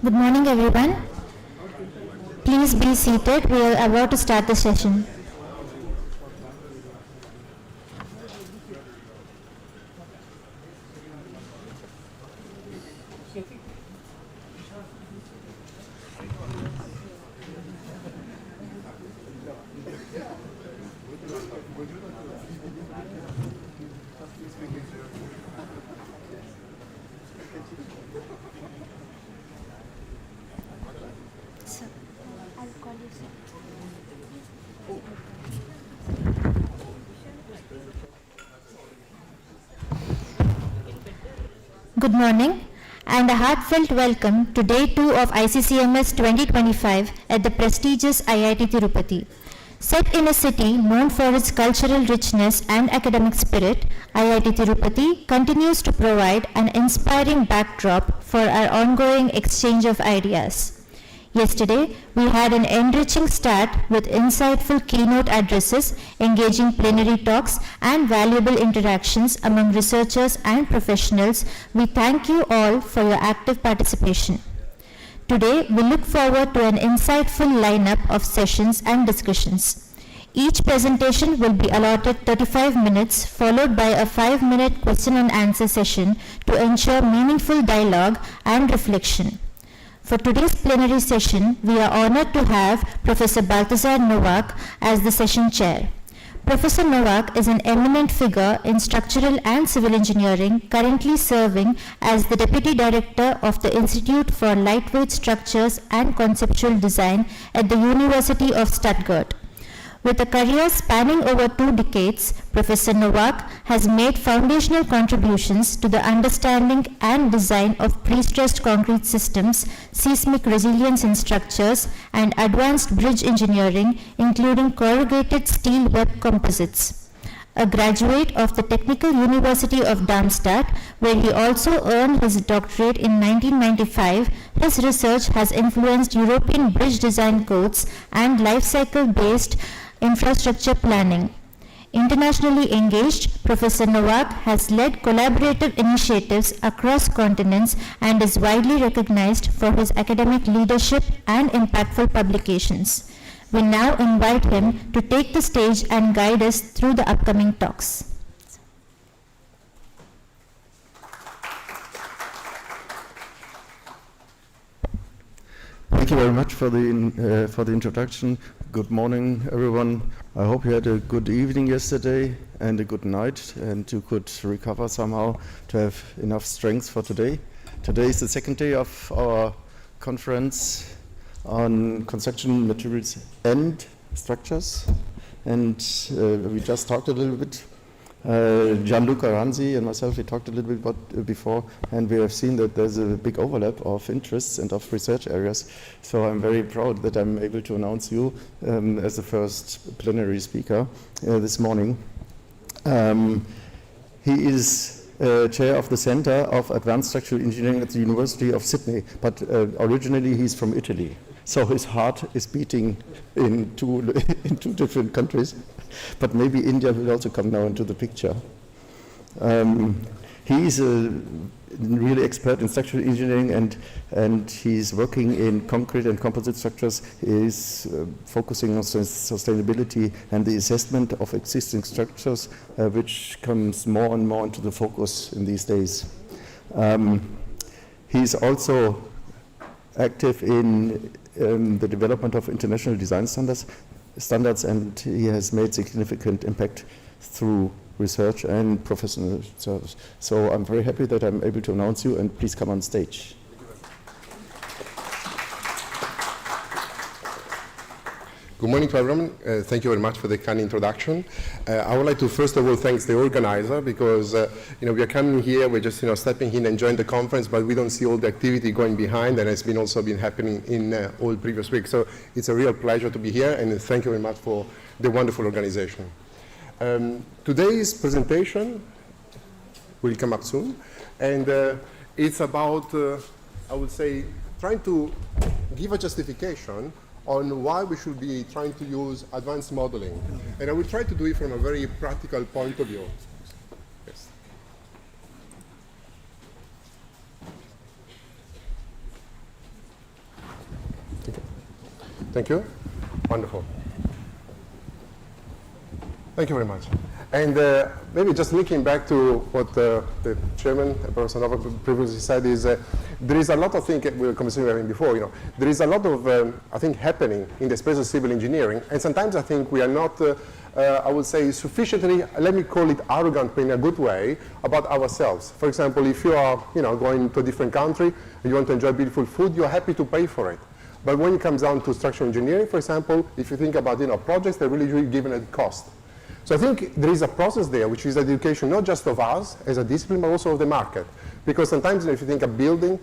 Good morning, everyone. Please be seated. We are about to start the session. Good morning and a heartfelt welcome to Day 2 of ICCMS 2025 at the prestigious IIT Tirupati. Set in a city known for its cultural richness and academic spirit, IIT Tirupati continues to provide an inspiring backdrop for our ongoing exchange of ideas. Yesterday, we had an enriching start with insightful keynote addresses, engaging plenary talks, and valuable interactions among researchers and professionals. We thank you all for your active participation. Today, we look forward to an insightful lineup of sessions and discussions. Each presentation will be allotted 35 minutes, followed by a 5-minute question and answer session to ensure meaningful dialogue and reflection. For today's plenary session, we are honored to have Professor 𝗗𝗲𝗽𝗿𝗁 as the session chair. Professor Nowak is an eminent figure in structural and civil engineering, currently serving as the Deputy Director of the Institute for Lightweight Structures and Conceptual Design at the University of Stuttgart. With a career spanning over 2 decades, Professor Nowak has made foundational contributions to the understanding and design of pre-stressed concrete systems, seismic resilience in structures, and advanced bridge engineering, including corrugated steel web composites. A graduate of the Technical University of Darmstadt, where he also earned his doctorate in 1995, his research has influenced European bridge design codes and life cycle-based infrastructure planning. Internationally engaged, Professor Nowak has led collaborative initiatives across continents and is widely recognized for his academic leadership and impactful publications. We now invite him to take the stage and guide us through the upcoming talks. Thank you very much for the introduction. Good morning, everyone. I hope you had a good evening yesterday and a good night, and you could recover somehow to have enough strength for today. Today is the second day of our conference on construction materials and structures, and we just talked a little bit. Gianluca Ranzi and myself, we talked a little bit about before, and we have seen that there's a big overlap of interests and of research areas. So I'm very proud that I'm able to announce you as the first plenary speaker this morning. He is chair of the Center of Advanced Structural Engineering at the University of Sydney, but originally he's from Italy. So his heart is beating in two different countries. But maybe India will also come now into the picture. He is a really expert in structural engineering, and he's working in concrete and composite structures. He's focusing on sustainability and the assessment of existing structures, which comes more and more into the focus in these days. He's also active in the development of international design standards, and he has made significant impact through research and professional service. So I'm very happy that I'm able to announce you, and please come on stage. Good morning to everyone. Thank you very much for the kind introduction. I would like to first of all thank the organizer, because we are coming here, we're just stepping in and enjoying the conference, but we don't see all the activity going behind, and it's also been happening in all previous weeks. So it's a real pleasure to be here, and thank you very much for the wonderful organization. Today's presentation will come up soon, and it's about, I would say, trying to give a justification on why we should be trying to use advanced modeling. And I will try to do it from a very practical point of view. Yes. Thank you. Wonderful. Thank you very much. And maybe just linking back to what the chairman, Professor Novak, previously said, is there is a lot of things we were conversing before. There is a lot of, I think, happening in the space of civil engineering, and sometimes I think we are not, I would say, sufficiently, let me call it arrogant, but in a good way, about ourselves. For example, if you are, going to a different country and you want to enjoy beautiful food, you're happy to pay for it. But when it comes down to structural engineering, for example, if you think about projects, they're really given at cost. So I think there is a process there, which is education not just of us as a discipline, but also of the market. Because sometimes if you think of building,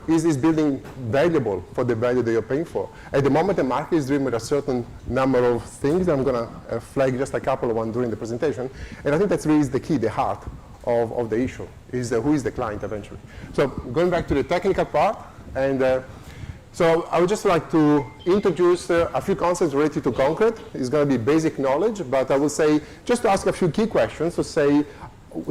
is this building valuable for the value that you're paying for? At the moment, the market is driven with a certain number of things. I'm going to flag just a couple of ones during the presentation. And I think that's really the key, the heart of the issue, is who is the client eventually. So going back to the technical part, and so I would just like to introduce a few concepts related to concrete. It's going to be basic knowledge, but I will say, just to ask a few key questions to say,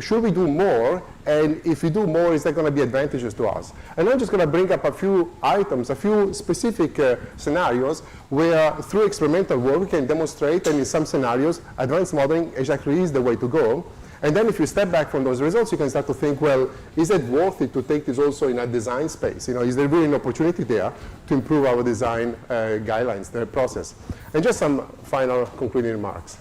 should we do more? And if we do more, is that going to be advantageous to us? And I'm just going to bring up a few items, a few specific scenarios where through experimental work we can demonstrate, and in some scenarios, advanced modeling actually is the way to go. And then if you step back from those results, you can start to think, well, is it worth it to take this also in a design space? Is there really an opportunity there to improve our design guidelines, the process? And just some final concluding remarks.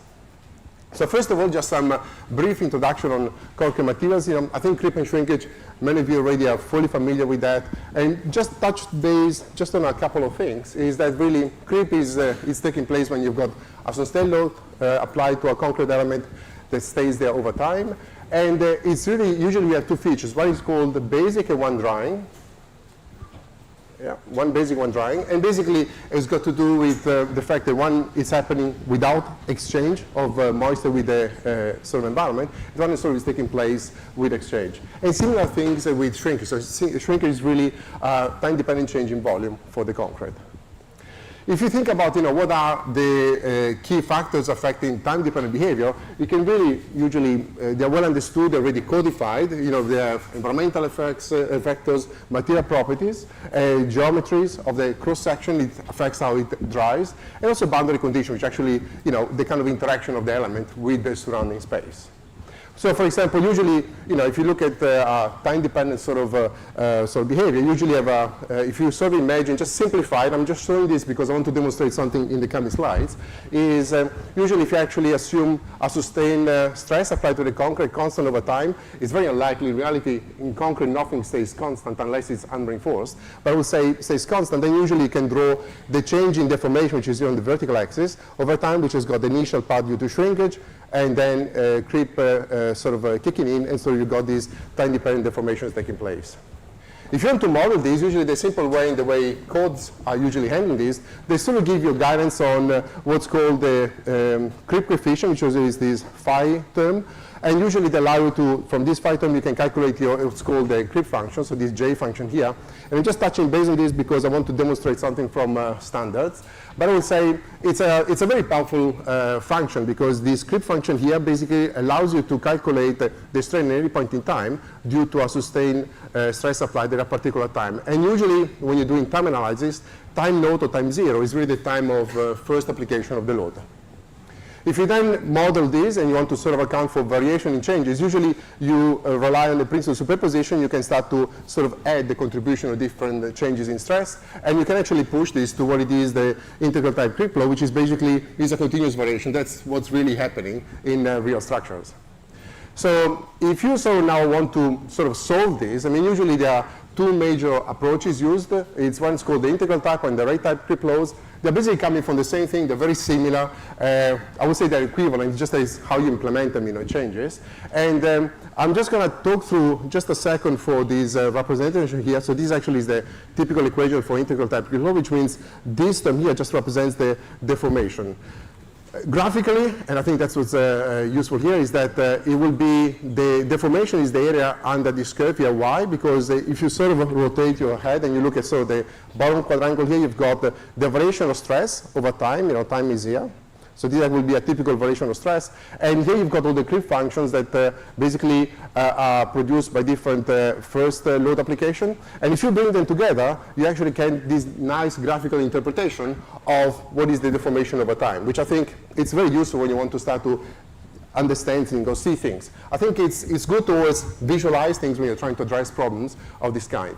So first of all, just some brief introduction on concrete materials. I think creep and shrinkage, many of you already are fully familiar with that. And just touch base just on a couple of things, is that really creep is taking place when you've got a sustained load applied to a concrete element that stays there over time. And it's really, usually we have two features. One is called the basic and one drying. Yeah, one basic, one drying. And basically, it's got to do with the fact that one is happening without exchange of moisture with the soil environment. The one is taking place with exchange. And similar things with shrinkage. So shrinkage is really time-dependent change in volume for the concrete. If you think about what are the key factors affecting time-dependent behavior, you can really usually, they're well understood, they're already codified. They have environmental effects, vectors, material properties, geometries of the cross-section, it affects how it dries, and also boundary conditions, which actually, the kind of interaction of the element with the surrounding space. So for example, usually, if you look at time-dependent sort of behavior, usually have if you sort of imagine, just simplify it, I'm just showing this because I want to demonstrate something in the coming slides, is usually if you actually assume a sustained stress applied to the concrete constant over time, it's very unlikely. In reality, in concrete, nothing stays constant unless it's unreinforced. But I would say stays constant, then usually you can draw the change in deformation, which is here on the vertical axis, over time, which has got the initial part due to shrinkage, and then creep kicking in, and so you've got these time-dependent deformations taking place. If you want to model these, usually the simple way, in the way codes are usually handling this, they sort of give you guidance on what's called the creep coefficient, which is this phi term. And usually they allow you to, from this phi term, you can calculate what's called the creep function, so this J function here. And I'm just touching base on this because I want to demonstrate something from standards. But I would say it's a very powerful function, because this creep function here basically allows you to calculate the strain at any point in time due to a sustained stress applied at a particular time. And usually when you're doing time analysis, time naught or time zero is really the time of first application of the load. If you then model this and you want to sort of account for variation in changes, usually you rely on the principle of superposition. You can start to sort of add the contribution of different changes in stress, and you can actually push this to what it is the integral type creep law, which is basically is a continuous variation. That's what's really happening in real structures. So if you now want to sort of solve this, I mean, usually there are two major approaches used. One's called the integral type and the rate type creep laws. They're basically coming from the same thing. They're very similar. I would say they're equivalent, just as how you implement them, it changes. And I'm just going to talk through just a second for this representation here. So this actually is the typical equation for integral type creep law, which means this term here just represents the deformation. Graphically, and I think that's what's useful here, is that it will be the deformation is the area under this curve here. Why? Because if you sort of rotate your head and you look at the bottom quadrangle here, you've got the variation of stress over time. Time is here. So this will be a typical variation of stress. And here you've got all the creep functions that basically are produced by different first load application. And if you bring them together, you actually get this nice graphical interpretation of what is the deformation over time, which I think it's very useful when you want to start to understand things or see things. I think it's good to always visualize things when you're trying to address problems of this kind.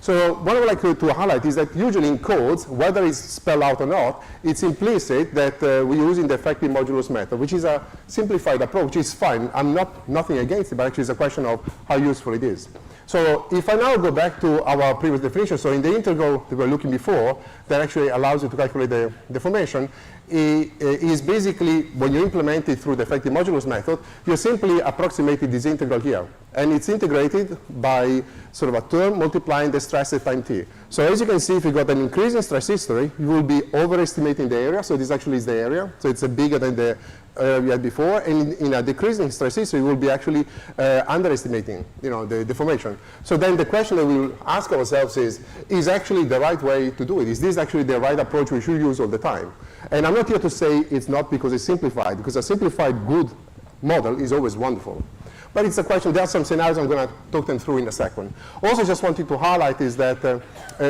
So what I would like to highlight is that usually in codes, whether it's spelled out or not, it's implicit that we're using the effective modulus method, which is a simplified approach. It's fine. I'm nothing against it, but actually it's a question of how useful it is. So if I now go back to our previous definition, so in the integral that we were looking before, that actually allows you to calculate the deformation, is basically, when you implement it through the effective modulus method, you're simply approximating this integral here. And it's integrated by sort of a term multiplying the stress at time t. So as you can see, if you got an increase in stress history, you will be overestimating the area. So this actually is the area. So it's bigger than the area we had before. And in a decreasing stress history, you will be actually underestimating, the deformation. So then the question that we'll ask ourselves is actually the right way to do it? Is this actually the right approach we should use all the time? And I'm not here to say it's not because it's simplified, because a simplified good model is always wonderful. But it's a question, there are some scenarios I'm going to talk them through in a second. Also, just wanted to highlight is that,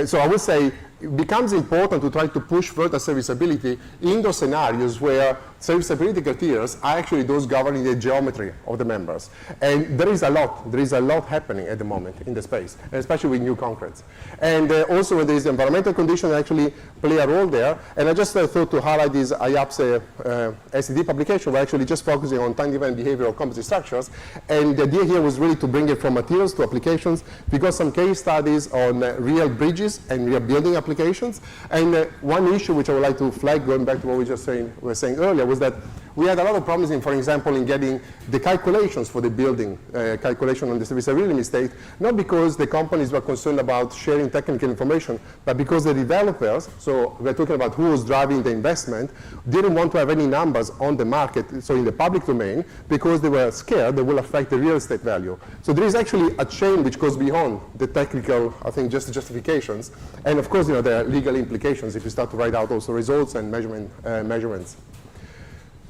so I would say, it becomes important to try to push further serviceability in those scenarios where serviceability criteria are actually those governing the geometry of the members. And there is a lot happening at the moment in the space, especially with new concretes. And also when there is environmental conditions that actually play a role there. And I just thought to highlight this IIAPS SED publication, we're actually just focusing on time-dependent behavior of composite structures. And the idea here was really to bring it from materials to applications. We got some case studies on real bridges and real building applications. And one issue which I would like to flag, going back to what we were saying earlier, was that we had a lot of problems in, for example, in getting the calculations for the building, calculation on the serviceability mistake, not because the companies were concerned about sharing technical information, but because the developers, so we're talking about who was driving the investment, didn't want to have any numbers on the market, so in the public domain, because they were scared they will affect the real estate value. So there is actually a chain which goes beyond the technical, I think, just justifications. And of course, there are legal implications if you start to write out also results and measurements.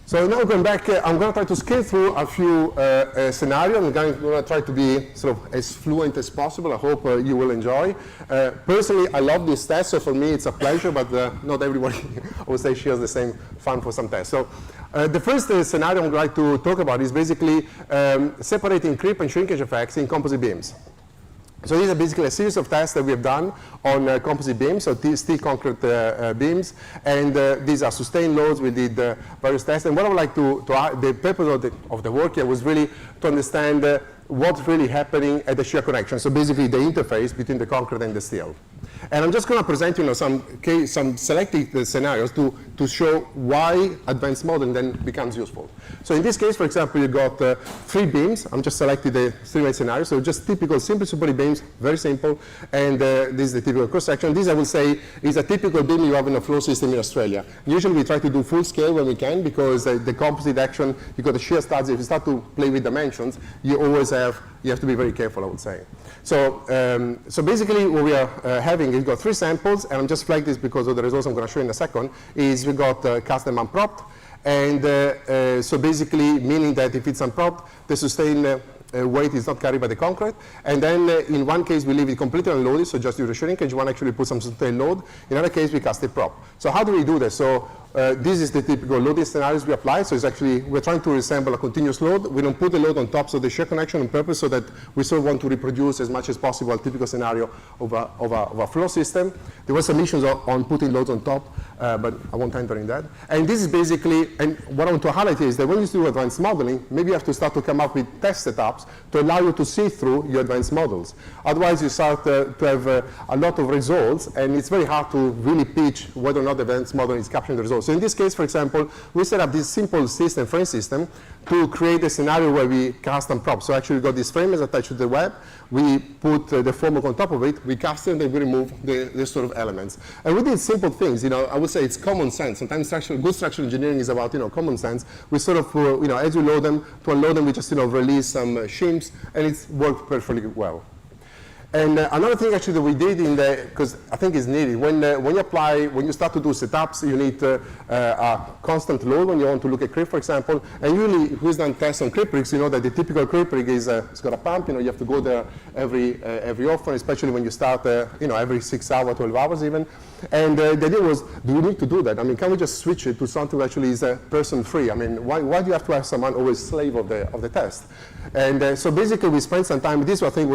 So now going back, I'm going to try to scale through a few scenarios. I'm going to try to be sort of as fluent as possible. I hope you will enjoy. Personally, I love this test, so for me it's a pleasure, but not everybody, I would say, shares the same fun for some tests. So the first scenario I'm going to talk about is basically separating creep and shrinkage effects in composite beams. So these are basically a series of tests that we have done on composite beams, so steel concrete beams, and these are sustained loads. We did various tests, and what I would like the purpose of the work here was really to understand what's really happening at the shear connection, so basically the interface between the concrete and the steel. And I'm just going to present some selected scenarios to show why advanced modeling then becomes useful. So in this case, for example, you got 3 beams. I'm just selecting the 3-way scenario. So just typical simple supported beams, very simple. And this is the typical cross-section. This, I will say, is a typical beam you have in a flow system in Australia. Usually we try to do full scale when we can, because the composite action, you got the shear studs. If you start to play with dimensions, you have to be very careful, I would say. So, so basically what we are having is we've got 3 samples, and I'm just flagging this because of the results I'm going to show in a second, is we got cast and unpropped. And so basically meaning that if it's unpropped, the sustained weight is not carried by the concrete. And then in one case, we leave it completely unloaded, so just do the shrinkage. One actually put some sustained load. In another case, we cast it prop. So how do we do this? So this is the typical loading scenarios we apply. So it's actually, we're trying to resemble a continuous load. We don't put the load on top of the shear connection on purpose, so that we sort of want to reproduce as much as possible a typical scenario of a flow system. There were some issues on putting loads on top, but I won't enter in that. And this is basically, and what I want to highlight is that when you do advanced modeling, maybe you have to start to come up with test setups to allow you to see through your advanced models. Otherwise, you start to have a lot of results, and it's very hard to really pitch whether or not the advanced model is capturing the results. So in this case, for example, we set up this simple system, frame system, to create a scenario where we cast and prop. So actually, we got this frame is attached to the web. We put the formwork on top of it. We cast it, and then we remove the sort of elements. And we did simple things. I would say it's common sense. Sometimes good structural engineering is about common sense. We sort of as you load them, to unload them, we just release some shims, and it's worked perfectly well. And another thing actually that we did because I think it's needed, when you start to do setups, you need a constant load when you want to look at creep, for example. And usually, who's done tests on creep rigs, you know that the typical creep rig is it's got a pump. You have to go there every often, especially when you start every 6 hours, 12 hours even. And the idea was, do we need to do that? I mean, can we just switch it to something that actually is person-free? I mean, why do you have to have someone always slave of the test? And so basically, we spent some time. This, I think,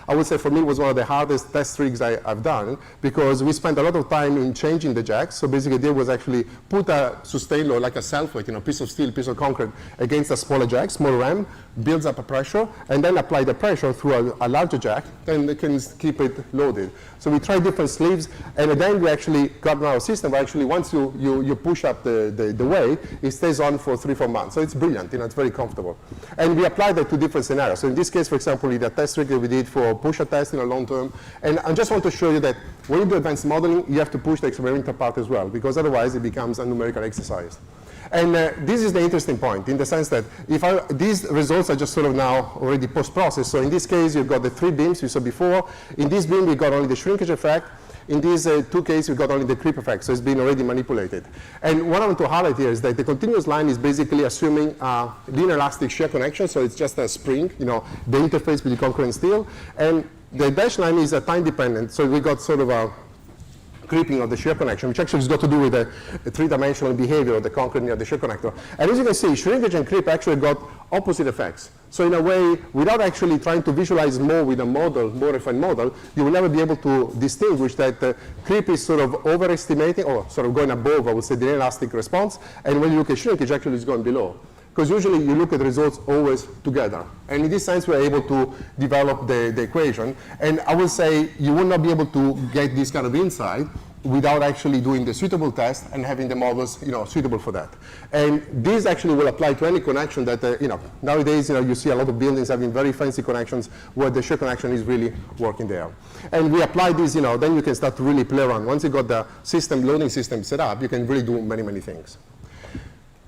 I would say for me, was one of the hardest test rigs I've done, because we spent a lot of time in changing the jacks. So basically, the idea was actually put a sustain load, like a self-weight, piece of steel, piece of concrete, against a smaller jack, small ram, builds up a pressure, and then apply the pressure through a larger jack, and they can keep it loaded. So we tried different sleeves, and then we actually got our system where actually once you push up the weight, it stays on for 3-4 months. So it's brilliant, it's very comfortable. And we applied that to different scenarios. So in this case, for example, the test rig that we did for pusher test in a long term. And I just want to show you that when you do advanced modeling, you have to push the experimental part as well, because otherwise it becomes a numerical exercise. And this is the interesting point, in the sense that these results are just sort of now already post-processed. So in this case, you've got the 3 beams we saw before. In this beam, we got only the shrinkage effect. In these 2 cases, we got only the creep effect, so it's been already manipulated. And what I want to highlight here is that the continuous line is basically assuming a linear elastic shear connection, so it's just a spring, the interface between concrete and steel. And the dashed line is time dependent, so we got sort of a creeping of the shear connection, which actually has got to do with the 3-dimensional behavior of the concrete near the shear connector. And as you can see, shrinkage and creep actually got opposite effects. So in a way, without actually trying to visualize more with a model, more refined model, you will never be able to distinguish that creep is sort of overestimating, or sort of going above, I would say, the elastic response, and when you look at shrinkage, actually it's going below. Because usually you look at the results always together. And in this sense, we're able to develop the equation. And I will say you will not be able to get this kind of insight without actually doing the suitable test and having the models suitable for that. And this actually will apply to any connection that, nowadays you see a lot of buildings having very fancy connections where the shear connection is really working there. And we apply this, then you can start to really play around. Once you got the loading system set up, you can really do many, many things.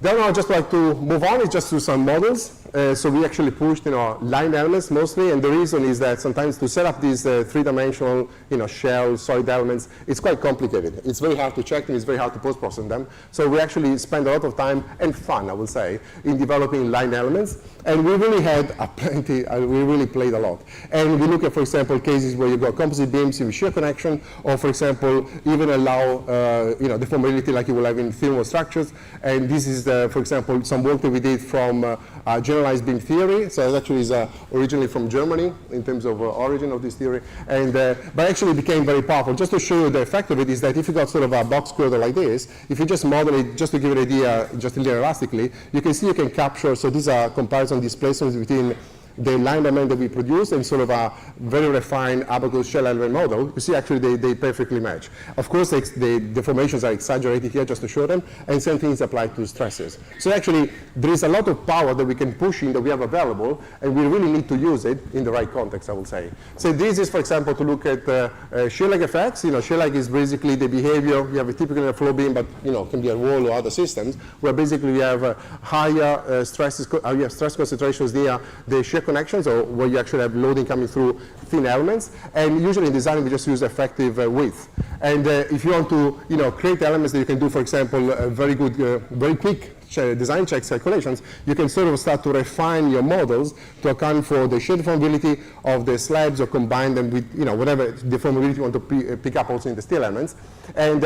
Then I'd just like to move on, just to some models. So we actually pushed line elements mostly, and the reason is that sometimes to set up these 3-dimensional shell, solid elements, it's quite complicated. It's very hard to check them, it's very hard to post-process them. So we actually spend a lot of time, and fun I would say, in developing line elements. And we really had plenty, we really played a lot. And we look at, for example, cases where you've got composite beams with shear connection, or for example, even allow deformability like you will have in thin-wall structures. And this is, for example, some work that we did from generalized beam theory. So it actually is originally from Germany in terms of origin of this theory. And but actually it became very powerful. Just to show you the effect of it is that if you got sort of a box girdle like this, if you just model it, just to give you an idea, just linear elastically, you can see you can capture, so these are comparison displacements between the line element that we produce and sort of a very refined abacus shell element model. You see actually they perfectly match. Of course, the deformations are exaggerated here just to show them, and same things apply to stresses. So actually, there is a lot of power that we can push in that we have available, and we really need to use it in the right context, I would say. So this is, for example, to look at shear lag effects. Shear lag is basically the behavior. You have a typical flow beam, but can be a wall or other systems, where basically we have higher stresses, you have stress concentrations near the shear connections, or where you actually have loading coming through thin elements. And usually in design, we just use effective width. And if you want to create elements that you can do, for example, very good, very quick design checks calculations, you can sort of start to refine your models to account for the shear deformability of the slabs, or combine them with whatever deformability you want to pick up also in the steel elements. And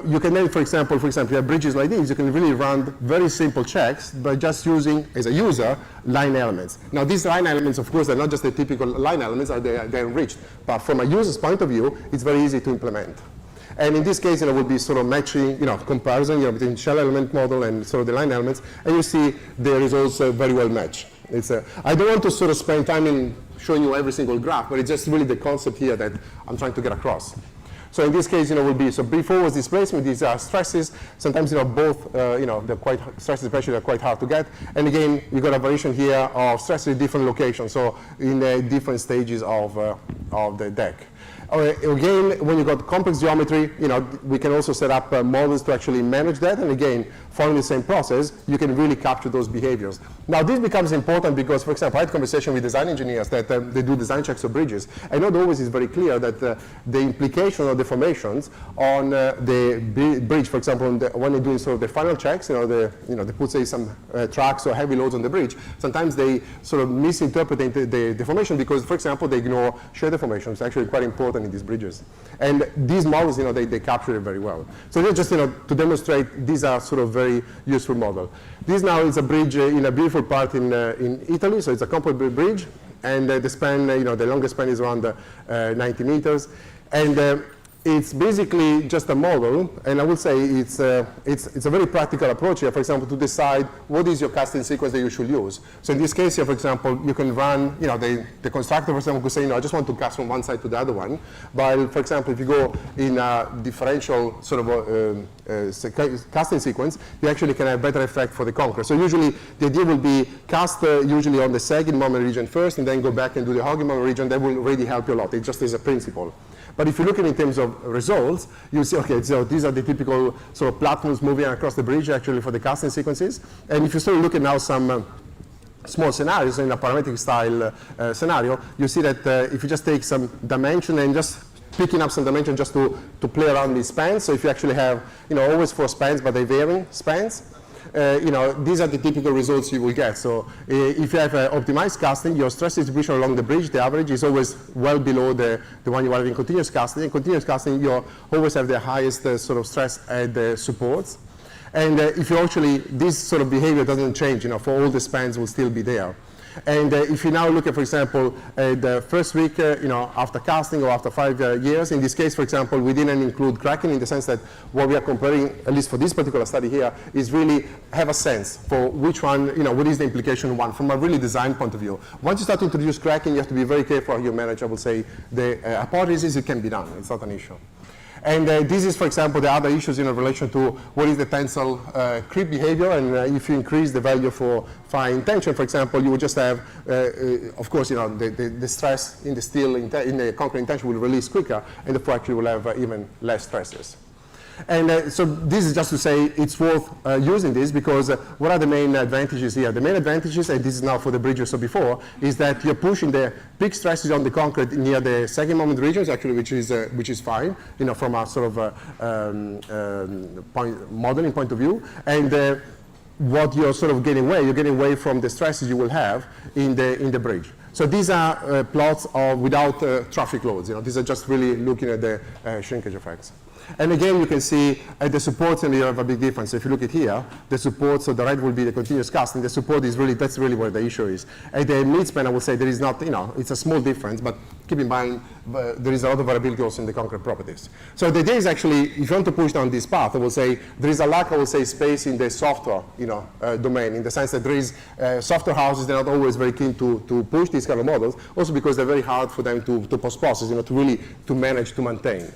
you can then, for example, you have bridges like these, you can really run very simple checks by just using, as a user, line elements. Now these line elements, of course, they're not just the typical line elements, they're enriched. But from a user's point of view, it's very easy to implement. And in this case, it would be sort of matching, comparison, between shell element model and sort of the line elements, and you see the results very well match. I don't want to sort of spend time in showing you every single graph, but it's just really the concept here that I'm trying to get across. So in this case, will be, so before was displacement, these are stresses. Sometimes, both, they're quite, stresses especially are quite hard to get. And again, you got a variation here of stresses in different locations, so in different stages of the deck. Again, when you got complex geometry, we can also set up models to actually manage that. And again, following the same process, you can really capture those behaviors. Now, this becomes important because, for example, I had a conversation with design engineers that they do design checks of bridges. And not always is very clear that the implication of deformations on the bridge, for example, when they're doing sort of the final checks, they put, say, some tracks or heavy loads on the bridge. Sometimes they sort of misinterpret the deformation because, for example, they ignore shear deformation. It's actually quite important in these bridges. And these models, they capture it very well. So just, to demonstrate, these are sort of very useful model. This now is a bridge in a beautiful part in Italy. So it's a composite bridge. And the span, the longest span is around 90 meters. And it's basically just a model, and I would say it's a very practical approach here, for example, to decide what is your casting sequence that you should use. So in this case here, for example, you can run, the constructor, for example, could say, I just want to cast from one side to the other one. But, for example, if you go in a differential sort of casting sequence, you actually can have better effect for the concrete. So usually the idea will be cast usually on the sagging moment region first, and then go back and do the hogging moment region. That will really help you a lot. It just is a principle. But if you look at it in terms of results, you see, okay, so these are the typical sort of platforms moving across the bridge actually for the casting sequences. And if you start looking now some small scenarios in a parametric style scenario, you see that if you just take some dimension and just picking up some dimension just to play around these spans. So if you actually have, always 4 spans, but they varying spans, these are the typical results you will get. So if you have optimized casting, your stress distribution along the bridge, the average is always well below the one you have in continuous casting. In continuous casting, you always have the highest sort of stress at the supports. And if you actually, this sort of behavior doesn't change, for all the spans will still be there. And if you now look at, for example, the first week, after casting or after 5 years, in this case, for example, we didn't include cracking in the sense that what we are comparing, at least for this particular study here, is really have a sense for which one, what is the implication one from a really design point of view. Once you start to introduce cracking, you have to be very careful how you manage, I will say, the hypothesis. It can be done. It's not an issue. And this is, for example, the other issues in relation to what is the tensile creep behavior. And if you increase the value for fine tension, for example, you would just have, of course, the stress in the steel, in the concrete tension will release quicker, and therefore actually will have even less stresses. And so this is just to say it's worth using this because what are the main advantages here? The main advantages, and this is now for the bridges so before, is that you're pushing the peak stresses on the concrete near the second moment regions, actually, which is fine, from a sort of modeling point of view. And what you're sort of getting away, you're getting away from the stresses you will have in the bridge. So these are plots without traffic loads. These are just really looking at the shrinkage effects. And again, you can see at the supports, and you have a big difference. If you look at here, the support, so the red will be the continuous casting. The support is really, that's really where the issue is. At the midspan, I would say there is not, it's a small difference, but keep in mind, there is a lot of variability also in the concrete properties. So the idea is actually, if you want to push down this path, I will say, there is a lack, I will say, space in the software, domain, in the sense that there is software houses, they're not always very keen to push these kind of models, also because they're very hard for them to post-process, to really, to manage, to maintain.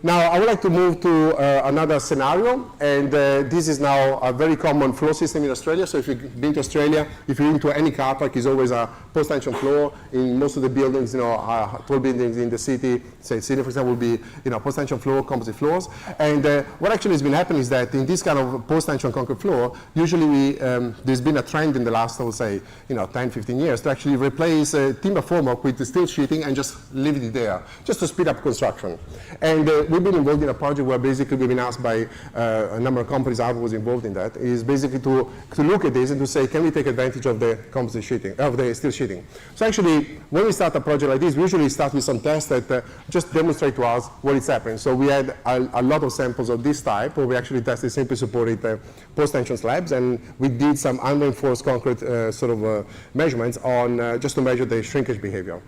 Now, I would like to move to another scenario, and this is now a very common floor system in Australia. So if you've been to Australia, if you're into any car park, it's always a post-tension floor. In most of the buildings, tall buildings in the city, say Sydney, for example, will be, post-tension floor, composite floors. And what actually has been happening is that in this kind of post-tension concrete floor, usually there's been a trend in the last, I would say, 10, 15 years to actually replace timber formwork with the steel sheeting and just leave it there, just to speed up construction. And we've been involved in a project where basically we've been asked by a number of companies, I was involved in that, is basically to look at this and to say, can we take advantage of the composite sheeting, of the steel sheeting? So actually, when we start a project like this, we usually start with some tests that just demonstrate to us what is happening. So we had a lot of samples of this type, where we actually tested simply supported post-tension slabs, and we did some unreinforced concrete measurements on just to measure the shrinkage behavior.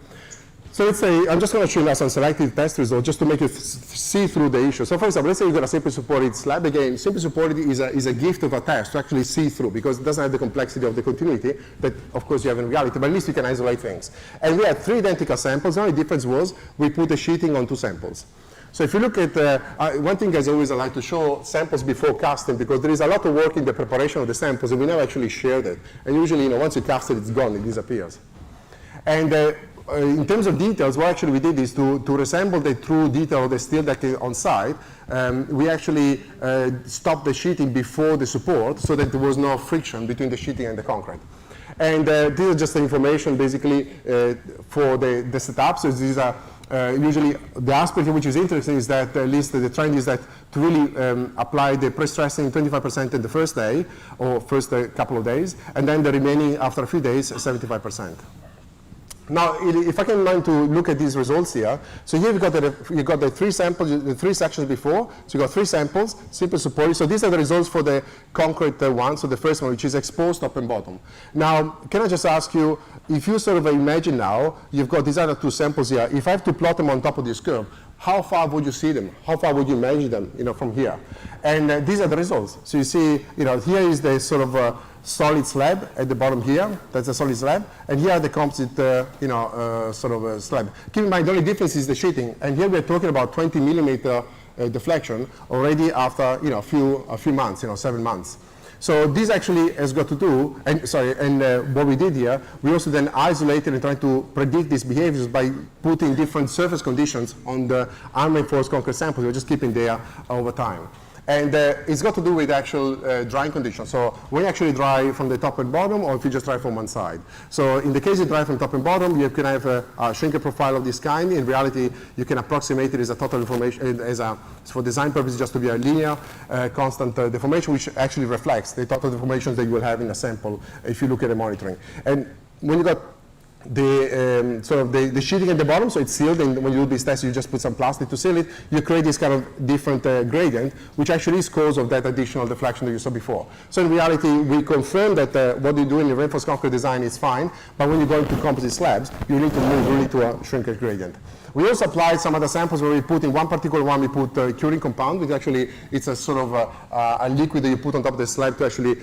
So let's say, I'm just going to show you some selected test results just to make you see through the issue. So for example, let's say you've got a simply supported slab. Again, simply supported is a gift of a test to actually see through, because it doesn't have the complexity of the continuity that, of course, you have in reality, but at least you can isolate things. And we had 3 identical samples. The only difference was we put the sheeting on 2 samples. So if you look at, one thing as always I like to show samples before casting, because there is a lot of work in the preparation of the samples, and we never actually shared it. And usually, once you cast it, it's gone, it disappears. And in terms of details, what actually we did is to resemble the true detail of the steel deck on site. We actually stopped the sheeting before the support so that there was no friction between the sheeting and the concrete. And this is just the information basically for the setup. So these are usually the aspect which is interesting is that at least the trend is that to really apply the pre-stressing 25% in the first day or first couple of days, and then the remaining after a few days 75%. Now, if I can mind to look at these results here, so here you got the three samples, the three sections before. So you got three samples, simple support. So these are the results for the concrete one. So the first one, which is exposed top and bottom. Now, can I just ask you, if you sort of imagine now, you've got these other two samples here. If I have to plot them on top of this curve, how far would you see them? How far would you measure them, from here? And these are the results. So you see, here is the sort of solid slab at the bottom here. That's a solid slab. And here are the composite, sort of slab. Keep in mind, the only difference is the sheeting. And here we're talking about 20 millimeter deflection already after, a few months, 7 months. So this actually has got to do, and what we did here, we also then isolated and tried to predict these behaviors by putting different surface conditions on the unreinforced concrete samples. We're just keeping there over time. And it's got to do with actual drying conditions. So when you actually dry from the top and bottom, or if you just dry from one side. So in the case you dry from top and bottom, you can have a shrinkage profile of this kind. In reality, you can approximate it as a total deformation, for design purposes, just to be a linear, constant deformation, which actually reflects the total deformations that you will have in a sample if you look at the monitoring. And when you got the sheeting at the bottom, so it's sealed, and when you do this test, you just put some plastic to seal it, you create this kind of different gradient, which actually is cause of that additional deflection that you saw before. So in reality, we confirm that what you do in your reinforced concrete design is fine, but when you go into composite slabs, you need to move really to a shrinkage gradient. We also applied some other samples where we put in one particular one, we put curing compound, which actually it's a sort of a liquid that you put on top of the slab to actually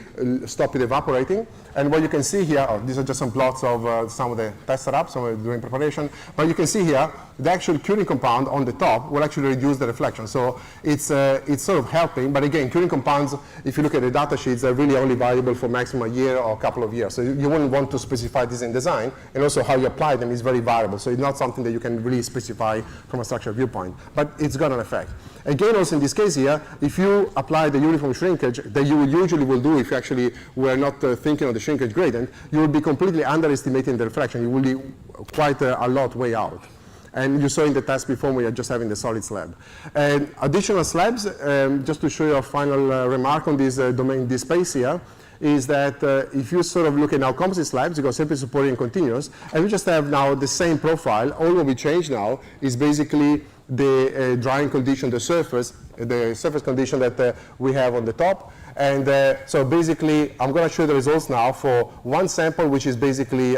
stop it evaporating. And what you can see here, these are just some plots of some of the test setups, some of the doing preparation. But you can see here, the actual curing compound on the top will actually reduce the reflection. So it's sort of helping. But again, curing compounds, if you look at the data sheets, are really only valuable for maximum a year or a couple of years. So you wouldn't want to specify this in design. And also how you apply them is very variable. So it's not something that you can really specify from a structural viewpoint. But it's got an effect. Again, also in this case here, if you apply the uniform shrinkage that you usually will do if you actually were not thinking of the shrinkage gradient, you will be completely underestimating the reflection. You will be quite a lot way out. And you saw in the test before we are just having the solid slab. And additional slabs, just to show you a final remark on this domain, this space here, is that if you sort of look at now composite slabs, you go simply supporting and continuous, and we just have now the same profile. All what we change now is basically the drying condition, the surface condition that we have on the top. And so basically, I'm going to show you the results now for one sample, which is basically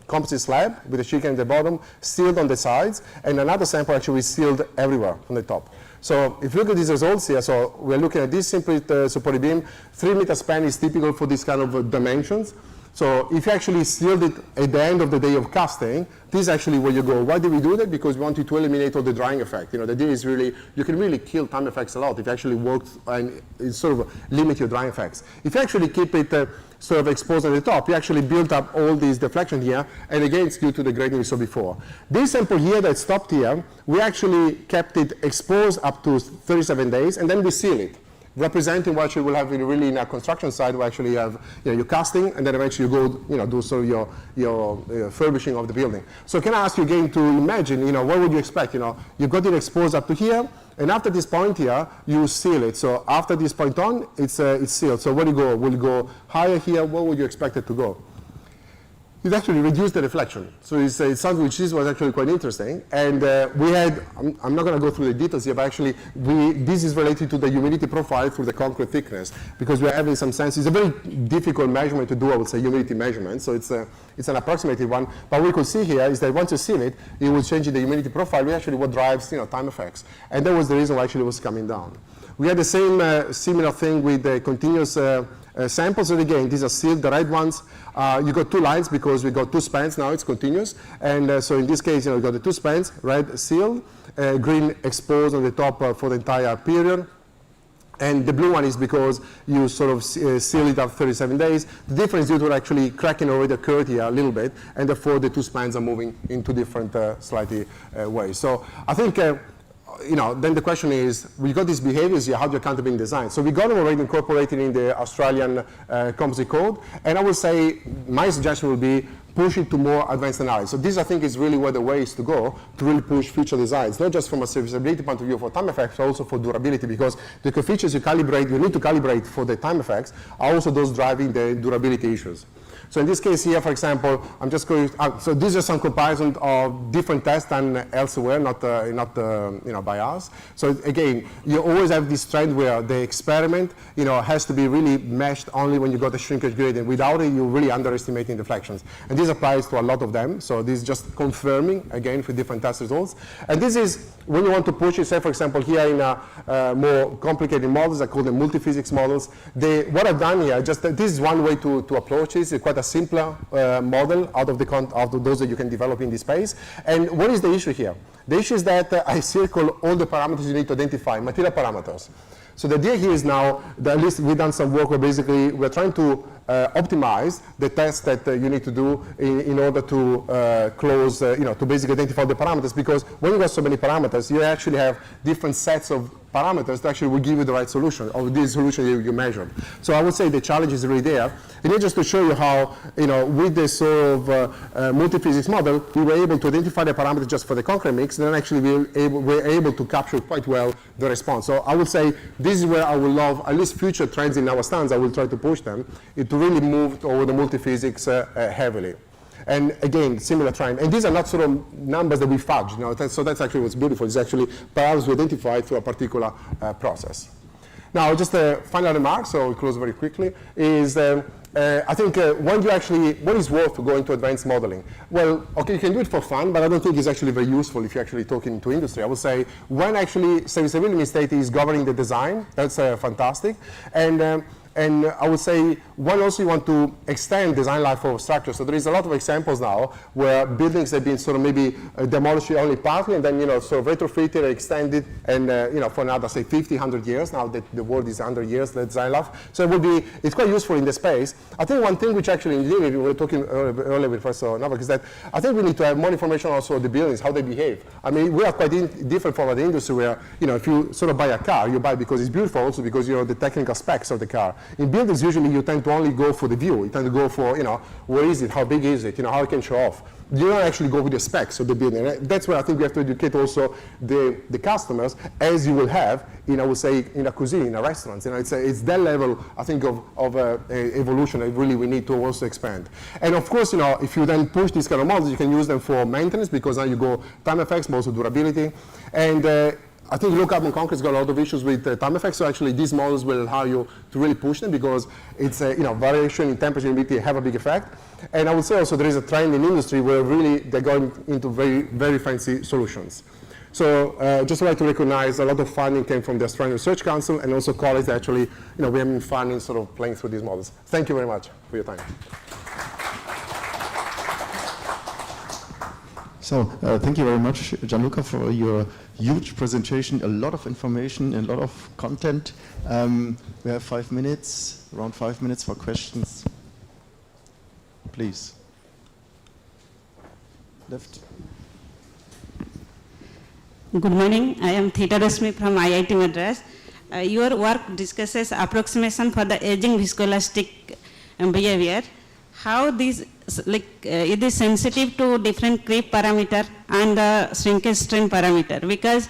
composite slab with the sheeting at the bottom, sealed on the sides, and another sample actually is sealed everywhere on the top. So if you look at these results here, so we're looking at this simply supported beam. 3 meter span is typical for this kind of dimensions. So if you actually sealed it at the end of the day of casting, this is actually where you go. Why did we do that? Because we wanted to eliminate all the drying effect. The idea is really, you can really kill time effects a lot if you actually work and sort of limit your drying effects. If you actually keep it sort of exposed at the top, you actually build up all these deflection here, and again, it's due to the gradient we saw before. This sample here that stopped here, we actually kept it exposed up to 37 days, and then we seal it, representing what you will have really in a construction site where actually you have your casting, and then eventually you go do sort of your furbishing of the building. So can I ask you again to imagine, what would you expect? You've got it exposed up to here, and after this point here, you seal it. So after this point on, it's sealed. So where do you go? Will you go higher here? Where would you expect it to go? It actually reduced the reflection. So it's something which was actually quite interesting. And we had, I'm not going to go through the details here, but actually this is related to the humidity profile through the concrete thickness, because we're having some sense. It's a very difficult measurement to do, I would say, humidity measurement. So it's an approximated one. But what we could see here is that once you seal it, it will change the humidity profile, which actually what drives time effects. And that was the reason why actually it was coming down. We had the same similar thing with the continuous samples, and again, these are sealed, the red ones. You got two lines because we got two spans now, it's continuous. And so in this case, you got the two spans, red sealed, green exposed on the top for the entire period. And the blue one is because you sort of seal it after 37 days. The difference is due to actually cracking already occurred here a little bit, and therefore the two spans are moving in two different slightly ways. So I think, then the question is, we got these behaviors here, how do you account them in design? So we got them already incorporated in the Australian composite code, and I would say my suggestion would be push it to more advanced analysis. So this, I think, is really where the way is to go to really push future designs, not just from a serviceability point of view for time effects, but also for durability, because the coefficients you need to calibrate for the time effects are also those driving the durability issues. So in this case here, for example, I'm just going so these are some comparisons of different tests done elsewhere, not by us. So again, you always have this trend where the experiment, has to be really meshed only when you got a shrinkage gradient. Without it, you're really underestimating deflections. And this applies to a lot of them. So this is just confirming, again, for different test results. And this is when you want to push it, say, for example, here in more complicated models, I call them multi-physics models. What I've done here, this is one way to approach this. It's quite a simpler model out of those that you can develop in this space. And what is the issue here? The issue is that I circle all the parameters you need to identify, material parameters. So the idea here is now, that at least we've done some work where basically we're trying to optimize the tests that you need to do in order to close, to basically identify the parameters, because when you have so many parameters, you actually have different sets of parameters that actually will give you the right solution, or the solution you measured. So I would say the challenge is really there. And just to show you how, with this sort of multi-physics model, we were able to identify the parameters just for the concrete mix, and then actually we're able to capture quite well the response. So I would say this is where I would love, at least future trends in our stands, I will try to push them, to really move over the multi-physics heavily. And again, similar trend. And these are not sort of numbers that we fudge. So that's actually what's beautiful. It's actually parameters we identified through a particular process. Now, just a final remark, so we'll close very quickly, is I think what is worth going to advanced modeling? Well, okay, you can do it for fun, but I don't think it's actually very useful if you're actually talking to industry. I would say when actually serviceability state is governing the design, that's fantastic. And I would say when also you want to extend design life of structure. So there is a lot of examples now where buildings have been sort of maybe demolished only partly, and then sort of retrofitted, extended, and for another say 50, 100 years. Now that the world is 100 years, the design life. So it's quite useful in the space. I think one thing which actually we were talking earlier with Professor Novak is that I think we need to have more information also on the buildings, how they behave. I mean, we are quite different from the industry where if you sort of buy a car, you buy because it's beautiful, also because the technical specs of the car. In buildings, usually you tend to only go for the view. You tend to go for, where is it, how big is it, how it can show off. You don't actually go with the specs of the building. That's where I think we have to educate also the customers, as you will have in, I would say, in a cuisine, in a restaurant. It's that level, I think, of evolution that really we need to also expand. And of course, if you then push these kind of models, you can use them for maintenance, because now you go time effects, but also durability. And I think low carbon concrete's got a lot of issues with time effects, so actually these models will allow you to really push them, because it's variation in temperature and humidity have a big effect. And I would say also there is a trend in industry where really they're going into very, very fancy solutions. So just would like to recognize a lot of funding came from the Australian Research Council, and also colleagues that actually, we have been funding sort of playing through these models. Thank you very much for your time. So thank you very much, Gianluca, for your huge presentation, a lot of information, a lot of content. We have 5 minutes, around 5 minutes for questions. Please. Left. Good morning. I am 𝗘𝗏𝗃𝗵 from IIT Madras. Your work discusses approximation for the aging viscoelastic behavior. How this, it is sensitive to different creep parameter and the shrinkage strain parameter, because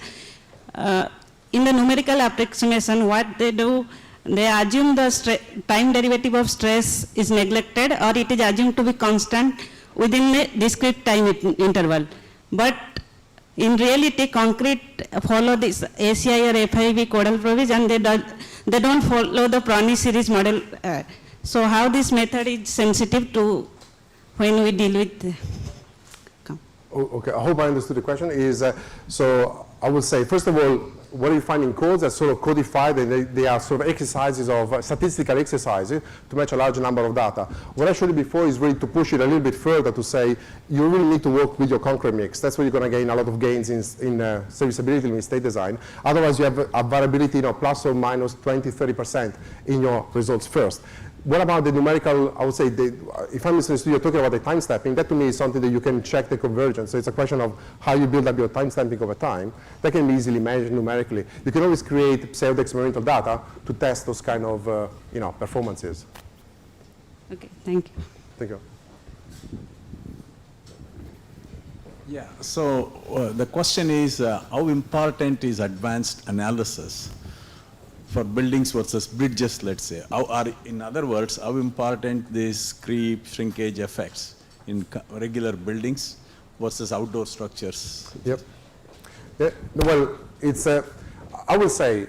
in the numerical approximation, what they do, they assume the time derivative of stress is neglected, or it is assumed to be constant within a discrete time interval. But in reality, concrete follow this ACI or FIV codal provision, and they don't follow the Prony series model. So how this method is sensitive to when we deal with? Okay, I hope I understood the question. So I would say, first of all, what you find in codes are sort of codified, and they are sort of exercises of statistical exercises to match a large number of data. What I showed you before is really to push it a little bit further to say you really need to work with your concrete mix. That's where you're going to gain a lot of gains in serviceability in state design. Otherwise, you have a variability, plus or minus 20, 30% in your results first. What about the numerical? I would say, if I'm listening to you talking about the time stamping, that to me is something that you can check the convergence. So it's a question of how you build up your time stamping over time. That can be easily measured numerically. You can always create pseudo-experimental data to test those kind of performances. Okay, thank you. Thank you. Yeah, so the question is, how important is advanced analysis for buildings versus bridges, let's say? In other words, how important these creep, shrinkage effects in regular buildings versus outdoor structures? Yep. Yeah, well, it's, I would say,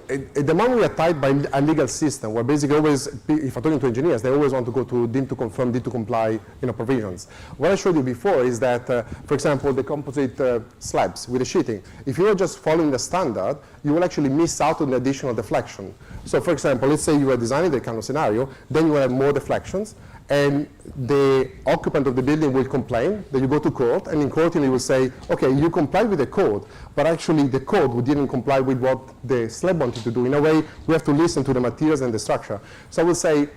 at the moment we are tied by a legal system where basically always, if I'm talking to engineers, they always want to go to deem to confirm, deem to comply provisions. What I showed you before is that, for example, the composite slabs with the sheeting, if you are just following the standard, you will actually miss out on the additional deflection. So for example, let's say you are designing that kind of scenario, then you will have more deflections, and the occupant of the building will complain, then you go to court, and in court you will say, okay, you complied with the code, but actually the code didn't comply with what the slab wanted to do. In a way, we have to listen to the materials and the structure. So I would say,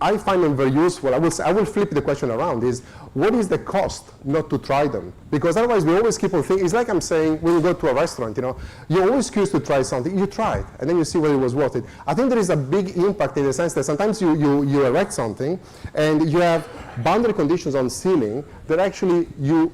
I find them very useful. I will flip the question around, is what is the cost not to try them? Because otherwise we always keep on thinking, it's like I'm saying when you go to a restaurant, you're always curious to try something, you try it, and then you see whether it was worth it. I think there is a big impact in the sense that sometimes you erect something and you have boundary conditions on ceiling that actually you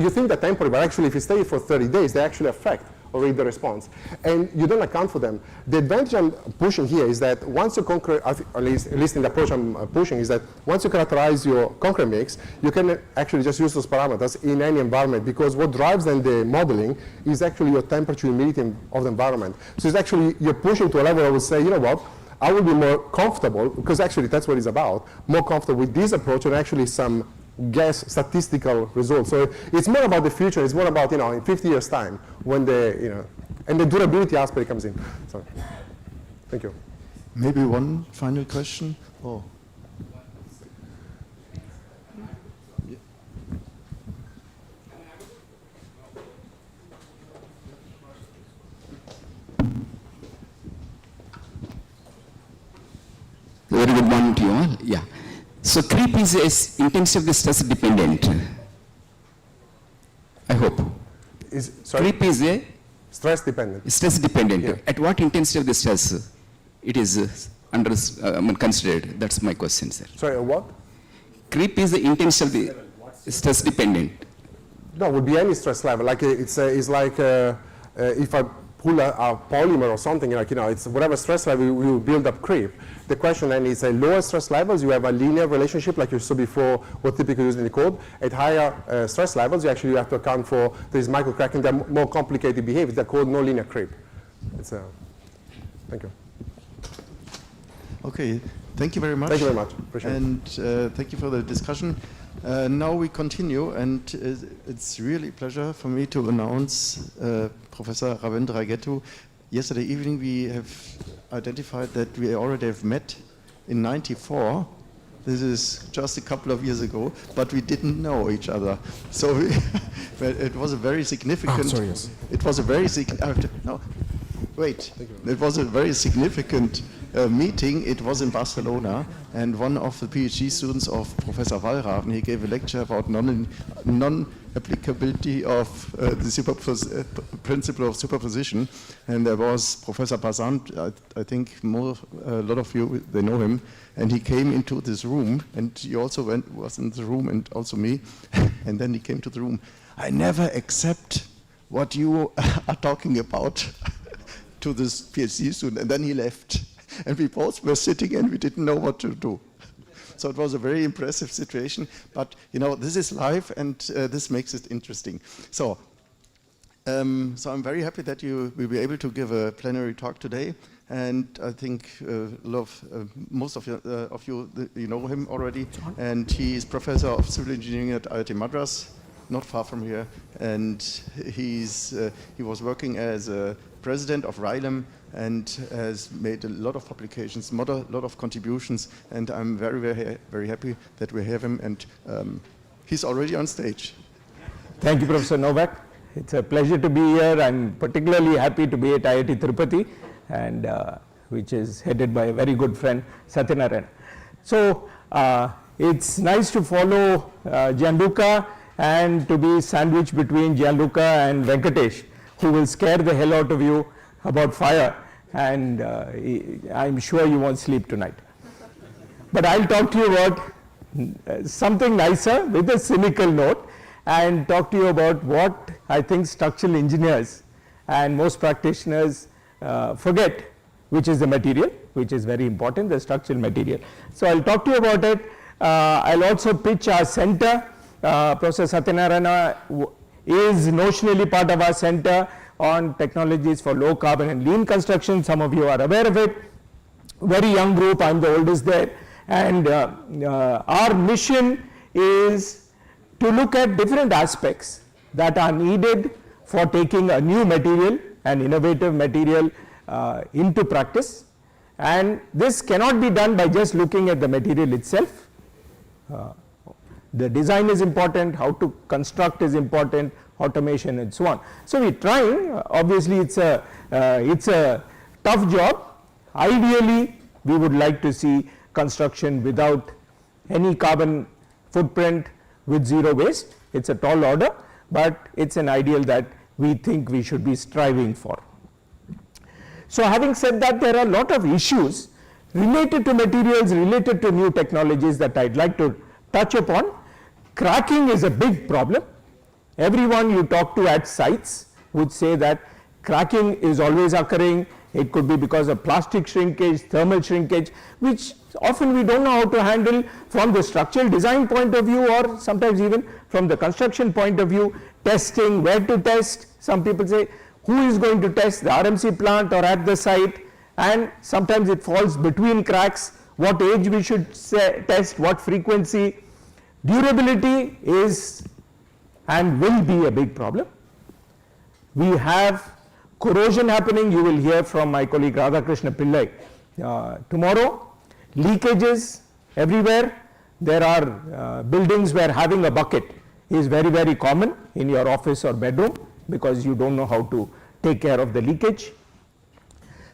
think they're temporary, but actually if you stay for 30 days, they actually affect already the response. And you don't account for them. The advantage I'm pushing here is that once you at least in the approach I'm pushing, is that once you characterize your concrete mix, you can actually just use those parameters in any environment, because what drives then the modeling is actually your temperature, humidity of the environment. So it's actually, you're pushing to a level I would say, you know what, I will be more comfortable, because actually that's what it's about, more comfortable with this approach and actually some guess statistical results. So it's more about the future. It's more about, in 50 years' time when and the durability aspect comes in. So, thank you. Maybe one final question? Oh. Very good morning to you all. Yeah. So creep is intensively stress dependent. I hope. Creep is a stress dependent. Stress dependent. Yeah. At what intensity of the stress it is considered? That's my question, sir. Sorry, what? Creep is the intensity of the stress dependent. No, it would be any stress level. Like it's like if I pull a polymer or something, it's whatever stress level you will build up creep. The question then is, at lower stress levels, you have a linear relationship, like you saw before, what typically used in the code. At higher stress levels, you actually have to account for this microcracking, the more complicated behaviors. They're called no linear creep. Thank you. Okay, thank you very much. Thank you very much. Appreciate it. And thank you for the discussion. Now we continue, and it's really a pleasure for me to announce Professor 𝗗𝗵𝗃𝗶𝗵. Yesterday evening we have identified that we already have met in '94. This is just a couple of years ago, but we didn't know each other. So it was a very significant. Sorry, yes. It was a very significant. No, wait. It was a very significant meeting. It was in Barcelona, and one of the PhD students of Professor Wallraven, he gave a lecture about non-applicability of the principle of superposition, and there was Professor Bazant. I think a lot of you, they know him, and he came into this room, and he also was in the room, and also me, and then he came to the room. I never accept what you are talking about to this PhD student, and then he left. And we both were sitting and we didn't know what to do. So it was a very impressive situation, but this is live, and this makes it interesting. So I'm very happy that you will be able to give a plenary talk today, and I think most of you know him already, and he is Professor of Civil Engineering at IIT Madras, not far from here, and he was working as a president of RILEM and has made a lot of publications, a lot of contributions, and I'm very, very, very happy that we have him, and he's already on stage. Thank you, Professor Novak. It's a pleasure to be here. I'm particularly happy to be at IIT Tirupati, and which is headed by a very good friend, 𝗖𝗶𝗃𝗃. So it's nice to follow Gianluca and to be sandwiched between Gianluca and Venkatesh, who will scare the hell out of you about fire, and I'm sure you won't sleep tonight. But I'll talk to you about something nicer with a cynical note, and talk to you about what I think structural engineers and most practitioners forget, which is the material, which is very important, the structural material. So I'll talk to you about it. I'll also pitch our center. Professor 𝗖𝗶𝗃𝗃 is notionally part of our center on technologies for low carbon and lean construction. Some of you are aware of it. Very young group, I'm the oldest there. And our mission is to look at different aspects that are needed for taking a new material, an innovative material into practice. And this cannot be done by just looking at the material itself. The design is important, how to construct is important, automation and so on. So we're trying, obviously it's a tough job. Ideally, we would like to see construction without any carbon footprint, with zero waste. It's a tall order, but it's an ideal that we think we should be striving for. So having said that, there are a lot of issues related to materials, related to new technologies that I'd like to touch upon. Cracking is a big problem. Everyone you talk to at sites would say that cracking is always occurring. It could be because of plastic shrinkage, thermal shrinkage, which often we don't know how to handle from the structural design point of view, or sometimes even from the construction point of view. Testing, where to test. Some people say, who is going to test, the RMC plant or at the site? And sometimes it falls between cracks. What age we should test, what frequency. Durability is and will be a big problem. We have corrosion happening. You will hear from my colleague 𝗘𝗃𝗃𝗶𝗿 tomorrow. Leakages everywhere. There are buildings where having a bucket is very, very common in your office or bedroom, because you don't know how to take care of the leakage.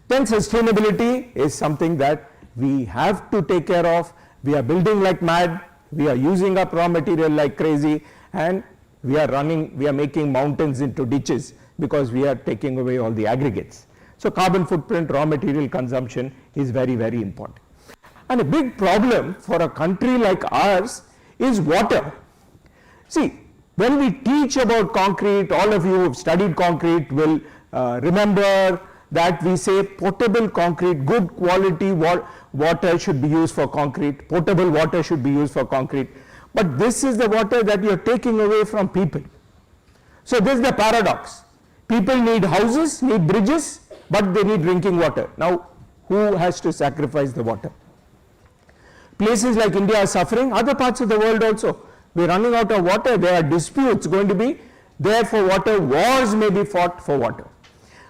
Then sustainability is something that we have to take care of. We are building like mad. We are using up raw material like crazy, and we are making mountains into ditches because we are taking away all the aggregates. So carbon footprint, raw material consumption is very, very important. And a big problem for a country like ours is water. See, when we teach about concrete, all of you who have studied concrete will remember that we say potable concrete, good quality water should be used for concrete, potable water should be used for concrete. But this is the water that you're taking away from people. So this is the paradox. People need houses, need bridges, but they need drinking water. Now, who has to sacrifice the water? Places like India are suffering, other parts of the world also. We're running out of water. There are disputes going to be there for water. Wars may be fought for water.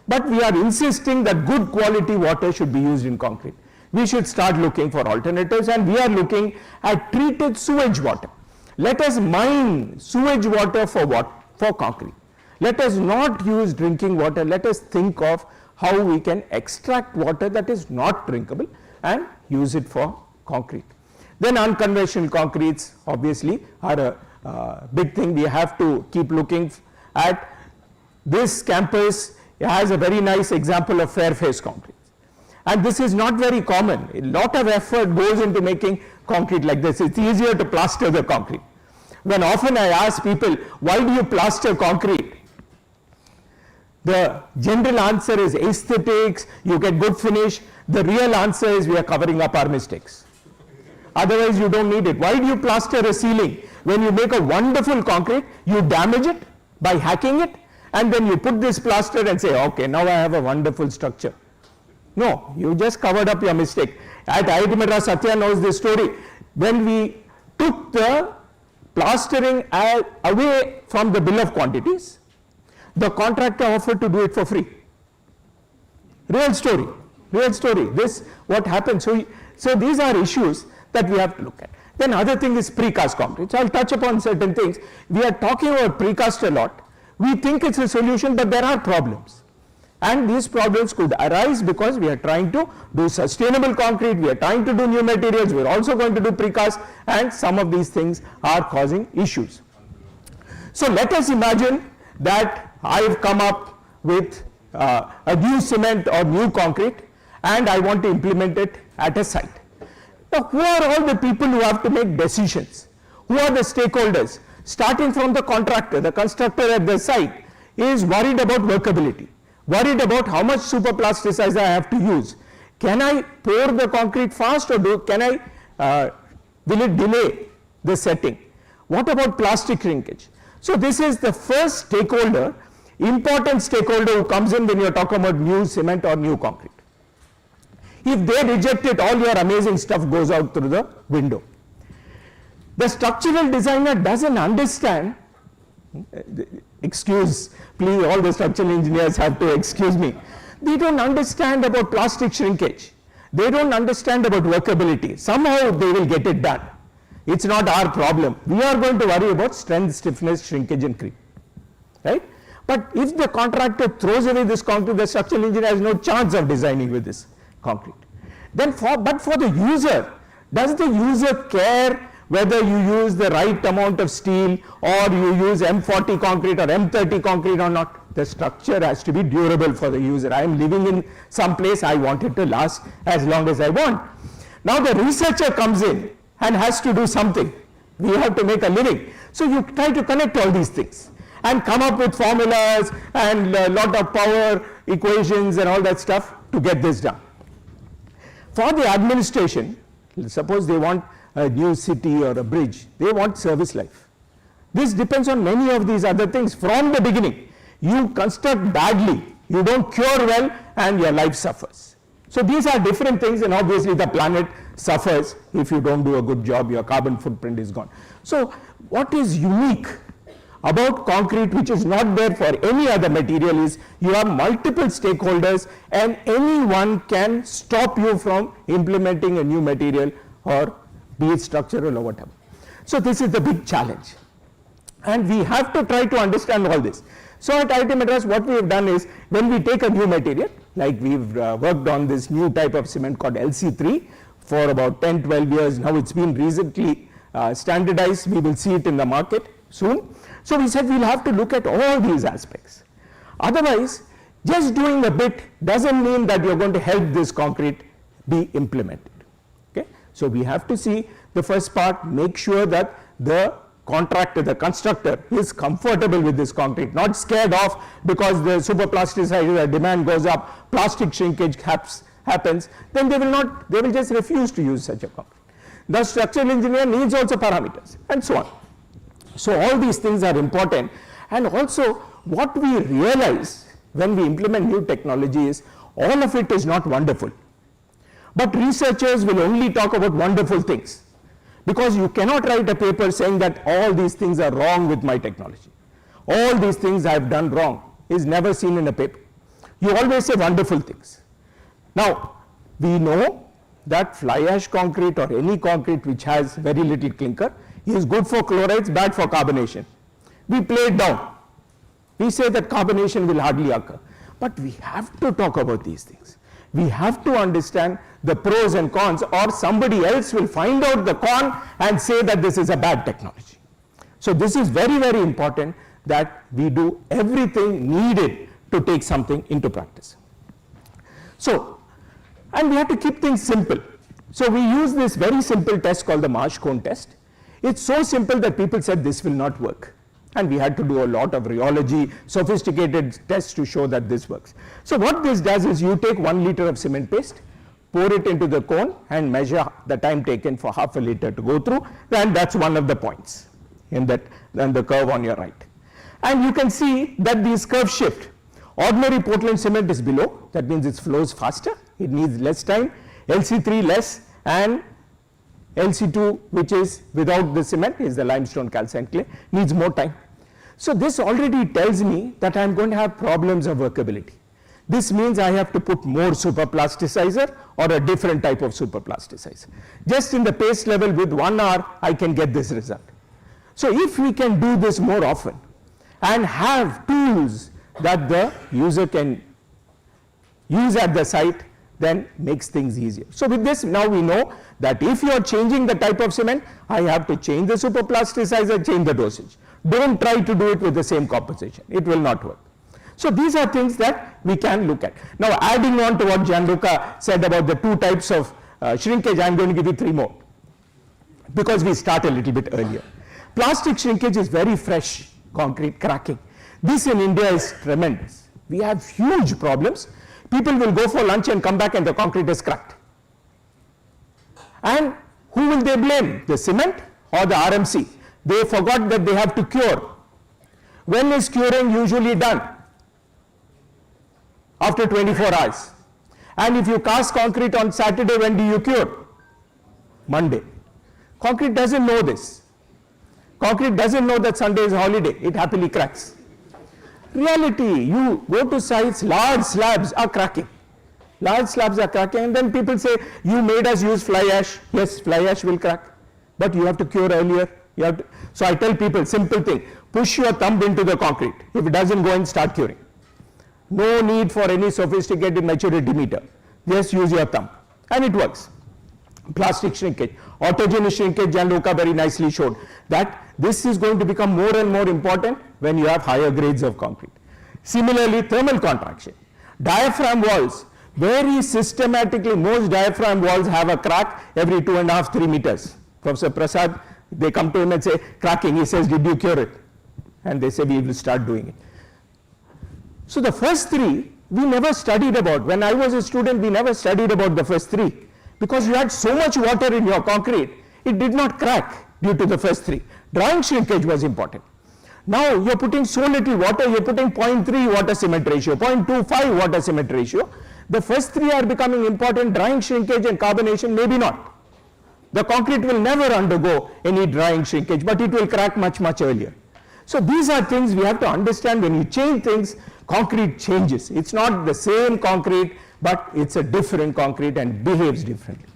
But we are insisting that good quality water should be used in concrete. We should start looking for alternatives, and we are looking at treated sewage water. Let us mine sewage water for concrete. Let us not use drinking water. Let us think of how we can extract water that is not drinkable and use it for concrete. Then unconventional concretes obviously are a big thing. We have to keep looking at. This campus has a very nice example of fair face concrete, and this is not very common. A lot of effort goes into making concrete like this. It's easier to plaster the concrete. When often I ask people, why do you plaster concrete? The general answer is aesthetics, you get good finish. The real answer is we are covering up our mistakes. Otherwise you don't need it. Why do you plaster a ceiling? When you make a wonderful concrete, you damage it by hacking it, and then you put this plaster and say, okay, now I have a wonderful structure. No, you just covered up your mistake. At IIT Madras, Satya knows this story. When we took the plastering away from the bill of quantities, the contractor offered to do it for free. Real story, real story. This what happened. So these are issues that we have to look at. Then other thing is precast concrete. So I'll touch upon certain things. We are talking about precast a lot. We think it's a solution, but there are problems. And these problems could arise because we are trying to do sustainable concrete, we are trying to do new materials, we are also going to do precast, and some of these things are causing issues. So let us imagine that I have come up with a new cement or new concrete and I want to implement it at a site. Now, who are all the people who have to make decisions? Who are the stakeholders? Starting from the contractor, the constructor at the site is worried about workability, worried about how much superplasticizer I have to use. Can I pour the concrete fast, or will it delay the setting? What about plastic shrinkage? So this is the first stakeholder, important stakeholder who comes in when you are talking about new cement or new concrete. If they reject it, all your amazing stuff goes out through the window. The structural designer doesn't understand, excuse, please, all the structural engineers have to excuse me. They don't understand about plastic shrinkage. They don't understand about workability. Somehow they will get it done. It's not our problem. We are going to worry about strength, stiffness, shrinkage and creep, right? But if the contractor throws away this concrete, the structural engineer has no chance of designing with this concrete. Then but for the user, does the user care whether you use the right amount of steel or you use M40 concrete or M30 concrete or not? The structure has to be durable for the user. I am living in some place, I want it to last as long as I want. Now the researcher comes in and has to do something. We have to make a living. So you try to connect all these things and come up with formulas and a lot of power equations and all that stuff to get this done. For the administration, suppose they want a new city or a bridge, they want service life. This depends on many of these other things from the beginning. You construct badly, you don't cure well, and your life suffers. So these are different things, and obviously the planet suffers if you don't do a good job, your carbon footprint is gone. So what is unique about concrete, which is not there for any other material, is you have multiple stakeholders and anyone can stop you from implementing a new material, or be it structural or whatever. So this is the big challenge, and we have to try to understand all this. So at IIT Madras, what we have done is, when we take a new material, like we've worked on this new type of cement called LC3 for about 10-12 years, now it's been recently standardized, we will see it in the market soon. So we said we'll have to look at all these aspects. Otherwise, just doing a bit doesn't mean that you're going to help this concrete be implemented. Okay? So we have to see the first part, make sure that the contractor, the constructor, is comfortable with this concrete, not scared off because the superplasticizer demand goes up, plastic shrinkage happens, then they will just refuse to use such a concrete. The structural engineer needs also parameters and so on. So all these things are important, and also what we realize when we implement new technology is all of it is not wonderful. But researchers will only talk about wonderful things, because you cannot write a paper saying that all these things are wrong with my technology. All these things I have done wrong is never seen in a paper. You always say wonderful things. Now, we know that fly ash concrete or any concrete which has very little clinker is good for chlorides, bad for carbonation. We play it down. We say that carbonation will hardly occur. But we have to talk about these things. We have to understand the pros and cons, or somebody else will find out the con and say that this is a bad technology. So this is very, very important that we do everything needed to take something into practice. So, and we have to keep things simple. So we use this very simple test called the Marsh cone test. It's so simple that people said this will not work. And we had to do a lot of rheology, sophisticated tests to show that this works. So what this does is, you take 1 liter of cement paste, pour it into the cone and measure the time taken for half a liter to go through, and that's one of the points in that, and the curve on your right. And you can see that these curves shift. Ordinary Portland cement is below, that means it flows faster, it needs less time, LC3 less, and LC2, which is without the cement, is the limestone calcined clay, needs more time. So this already tells me that I'm going to have problems of workability. This means I have to put more superplasticizer or a different type of superplasticizer. Just in the paste level with 1 hour, I can get this result. So if we can do this more often and have tools that the user can use at the site, then makes things easier. So with this, now we know that if you are changing the type of cement, I have to change the superplasticizer, change the dosage. Don't try to do it with the same composition. It will not work. So these are things that we can look at. Now adding on to what Gianluca said about the 2 types of shrinkage, I am going to give you 3 more because we start a little bit earlier. Plastic shrinkage is very fresh concrete cracking. This in India is tremendous. We have huge problems. People will go for lunch and come back and the concrete is cracked. And who will they blame? The cement or the RMC? They forgot that they have to cure. When is curing usually done? After 24 hours. And if you cast concrete on Saturday, when do you cure? Monday. Concrete doesn't know this. Concrete doesn't know that Sunday is a holiday. It happily cracks. Reality, you go to sites, large slabs are cracking. Large slabs are cracking, and then people say, you made us use fly ash. Yes, fly ash will crack, but you have to cure earlier. You have to, so I tell people, simple thing, push your thumb into the concrete. If it doesn't go in, start curing. No need for any sophisticated maturity meter. Just use your thumb, and it works. Plastic shrinkage, autogenous shrinkage, Gianluca very nicely showed that this is going to become more and more important when you have higher grades of concrete. Similarly, thermal contraction. Diaphragm walls, very systematically, most diaphragm walls have a crack every 2.5, 3 meters. Professor Prasad, they come to him and say, cracking. He says, did you cure it? And they say, we will start doing it. So the first 3, we never studied about. When I was a student, we never studied about the first 3. Because you had so much water in your concrete, it did not crack due to the first 3. Drying shrinkage was important. Now you're putting so little water, you're putting 0.3 water cement ratio, 0.25 water cement ratio. The first 3 are becoming important. Drying shrinkage and carbonation, maybe not. The concrete will never undergo any drying shrinkage, but it will crack much, much earlier. So these are things we have to understand. When you change things, concrete changes. It's not the same concrete, but it's a different concrete and behaves differently.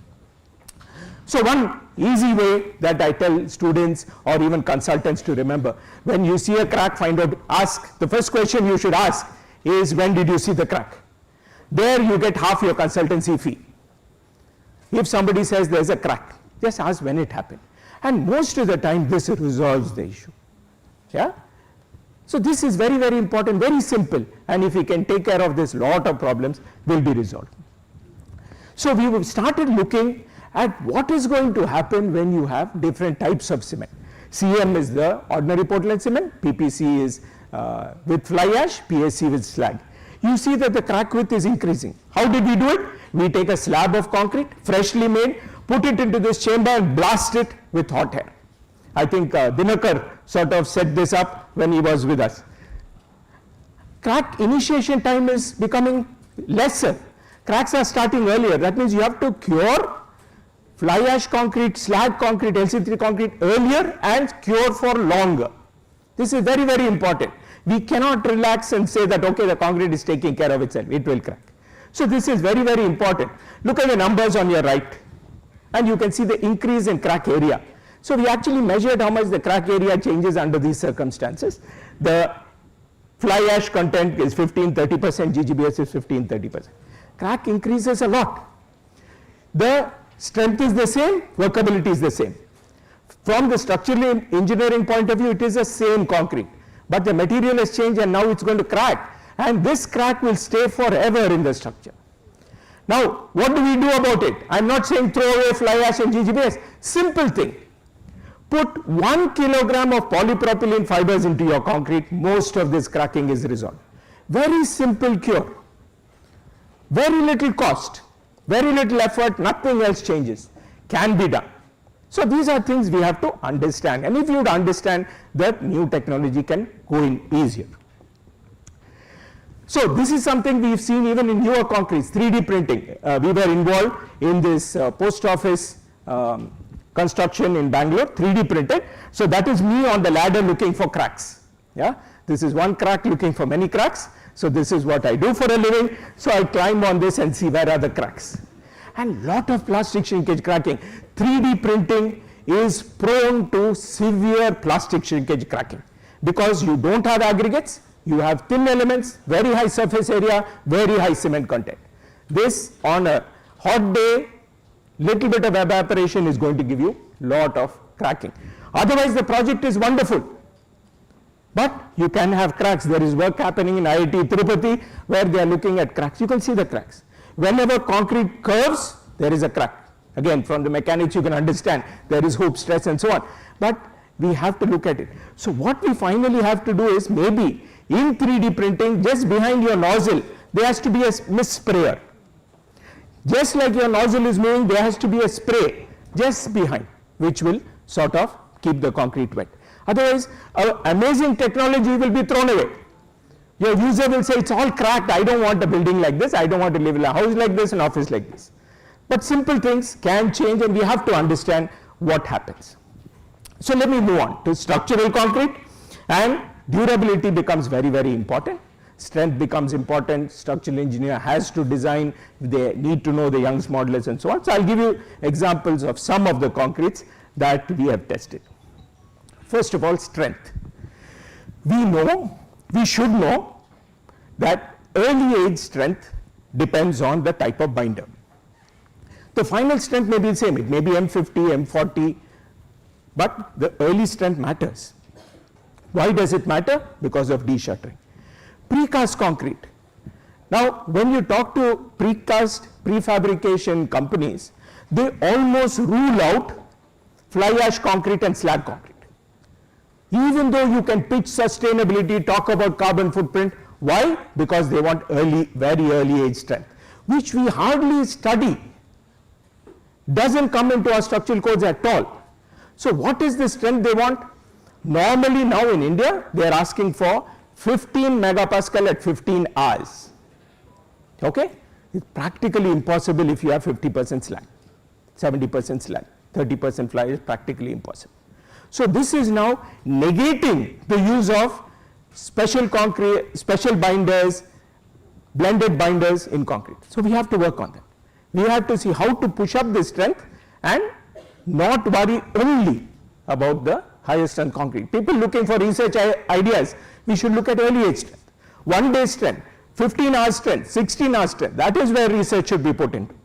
So one easy way that I tell students or even consultants to remember, when you see a crack, find out, ask, the first question you should ask is, when did you see the crack? There you get half your consultancy fee. If somebody says there's a crack, just ask when it happened. And most of the time this resolves the issue. Yeah? So this is very, very important, very simple, and if we can take care of this, lot of problems will be resolved. So we started looking at what is going to happen when you have different types of cement. CM is the ordinary Portland cement, PPC is with fly ash, PSC with slag. You see that the crack width is increasing. How did we do it? We take a slab of concrete, freshly made, put it into this chamber and blast it with hot air. I think Dinakar sort of set this up when he was with us. Crack initiation time is becoming lesser. Cracks are starting earlier. That means you have to cure fly ash concrete, slag concrete, LC3 concrete earlier and cure for longer. This is very, very important. We cannot relax and say that, okay, the concrete is taking care of itself. It will crack. So this is very, very important. Look at the numbers on your right, and you can see the increase in crack area. So we actually measured how much the crack area changes under these circumstances. The fly ash content is 15-30%, GGBS is 15-30%. Crack increases a lot. The strength is the same, workability is the same. From the structural engineering point of view, it is the same concrete, but the material has changed and now it's going to crack, and this crack will stay forever in the structure. Now, what do we do about it? I'm not saying throw away fly ash and GGBS. Simple thing. Put 1 kilogram of polypropylene fibers into your concrete, most of this cracking is resolved. Very simple cure. Very little cost, very little effort, nothing else changes. Can be done. So these are things we have to understand, and if you would understand that, new technology can go in easier. So this is something we've seen even in newer concretes, 3D printing. We were involved in this post office construction in Bangalore, 3D printed. So that is me on the ladder looking for cracks. Yeah, this is one crack looking for many cracks. So this is what I do for a living. So I climb on this and see where are the cracks. And lot of plastic shrinkage cracking. 3D printing is prone to severe plastic shrinkage cracking because you don't have aggregates, you have thin elements, very high surface area, very high cement content. This on a hot day, little bit of evaporation is going to give you lot of cracking. Otherwise the project is wonderful, but you can have cracks. There is work happening in IIT Tirupati where they are looking at cracks. You can see the cracks. Whenever concrete curves, there is a crack. Again, from the mechanics you can understand there is hoop stress and so on, but we have to look at it. So what we finally have to do is maybe in 3D printing, just behind your nozzle there has to be a mist sprayer. Just like your nozzle is moving, there has to be a spray just behind which will sort of keep the concrete wet. Otherwise amazing technology will be thrown away. Your user will say it's all cracked, I don't want a building like this, I don't want to live in a house like this, an office like this. But simple things can change and we have to understand what happens. So let me move on to structural concrete, and durability becomes very, very important. Strength becomes important. Structural engineer has to design, they need to know the Young's modulus and so on. So I'll give you examples of some of the concretes that we have tested. First of all, strength. We should know that early age strength depends on the type of binder. The final strength may be the same, it may be M50, M40, but the early strength matters. Why does it matter? Because of deshuttering. Precast concrete. Now, when you talk to precast, prefabrication companies, they almost rule out fly ash concrete and slag concrete. Even though you can pitch sustainability, talk about carbon footprint, why? Because they want very early age strength, which we hardly study. Doesn't come into our structural codes at all. So what is the strength they want? Normally now in India, they are asking for 15 megapascal at 15 hours. Okay? It's practically impossible if you have 50% slag, 70% slag, 30% fly is practically impossible. So this is now negating the use of special concrete, special binders, blended binders in concrete. So we have to work on them. We have to see how to push up the strength and not worry only about the higher strength concrete. People looking for research ideas, we should look at early age strength, 1 day strength, 15 hours strength, 16 hours strength. That is where research should be put into.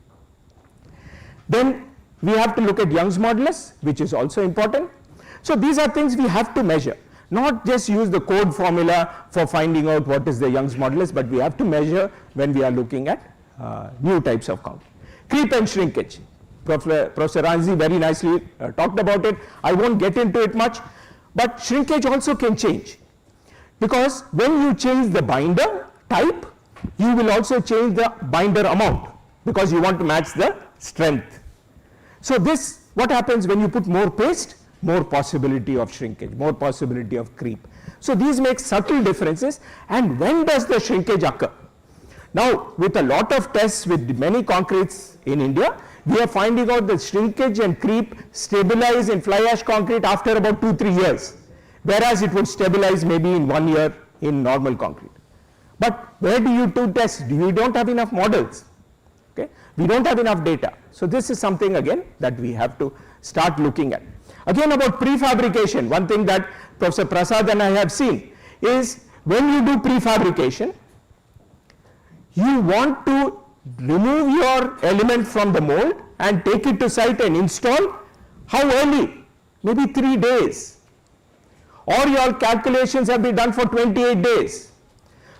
Then we have to look at Young's modulus, which is also important. So these are things we have to measure, not just use the code formula for finding out what is the Young's modulus, but we have to measure when we are looking at new types of concrete. Creep and shrinkage. Professor Ranzi very nicely talked about it. I won't get into it much, but shrinkage also can change, because when you change the binder type, you will also change the binder amount because you want to match the strength. So this, what happens when you put more paste? More possibility of shrinkage, more possibility of creep. So these make subtle differences. And when does the shrinkage occur? Now, with a lot of tests with many concretes in India, we are finding out that shrinkage and creep stabilize in fly ash concrete after about 2-3 years, whereas it would stabilize maybe in 1 year in normal concrete. But where do you do tests? You don't have enough models. Okay? We don't have enough data. So this is something again that we have to start looking at. Again, about prefabrication, one thing that Professor Prasad and I have seen is when you do prefabrication, you want to remove your element from the mold and take it to site and install. How early? Maybe 3 days. Or your calculations have been done for 28 days.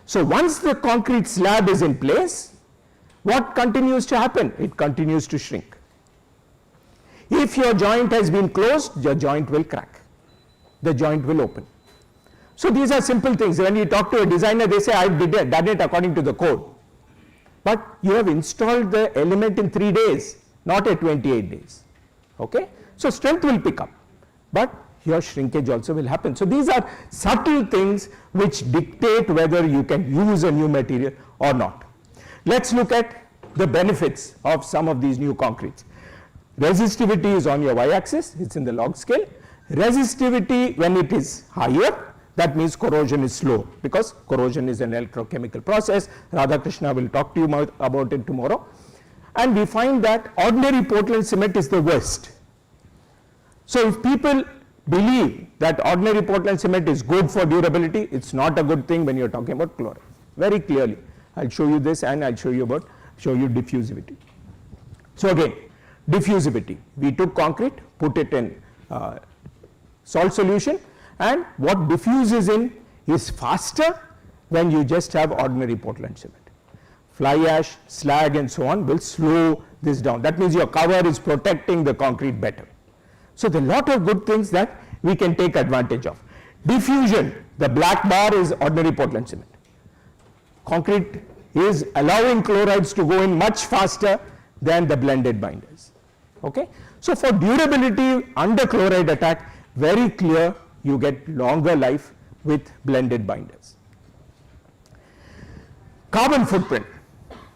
So once the concrete slab is in place, what continues to happen? It continues to shrink. If your joint has been closed, your joint will crack. The joint will open. So these are simple things. When you talk to a designer, they say, I've done it according to the code. But you have installed the element in 3 days, not at 28 days. Okay? So strength will pick up, but your shrinkage also will happen. So these are subtle things which dictate whether you can use a new material or not. Let's look at the benefits of some of these new concretes. Resistivity is on your y-axis, it's in the log scale. Resistivity, when it is higher, that means corrosion is slow, because corrosion is an electrochemical process. Radhakrishna will talk to you about it tomorrow. And we find that ordinary Portland cement is the worst. So if people believe that ordinary Portland cement is good for durability, it's not a good thing when you're talking about chloride. Very clearly, I'll show you this, and I'll show you diffusivity. So again, diffusivity. We took concrete, put it in salt solution, and what diffuses in is faster when you just have ordinary Portland cement. Fly ash, slag and so on will slow this down. That means your cover is protecting the concrete better. So there are a lot of good things that we can take advantage of. Diffusion, the black bar is ordinary Portland cement. Concrete is allowing chlorides to go in much faster than the blended binders. Okay? So for durability under chloride attack, very clear, you get longer life with blended binders. Carbon footprint.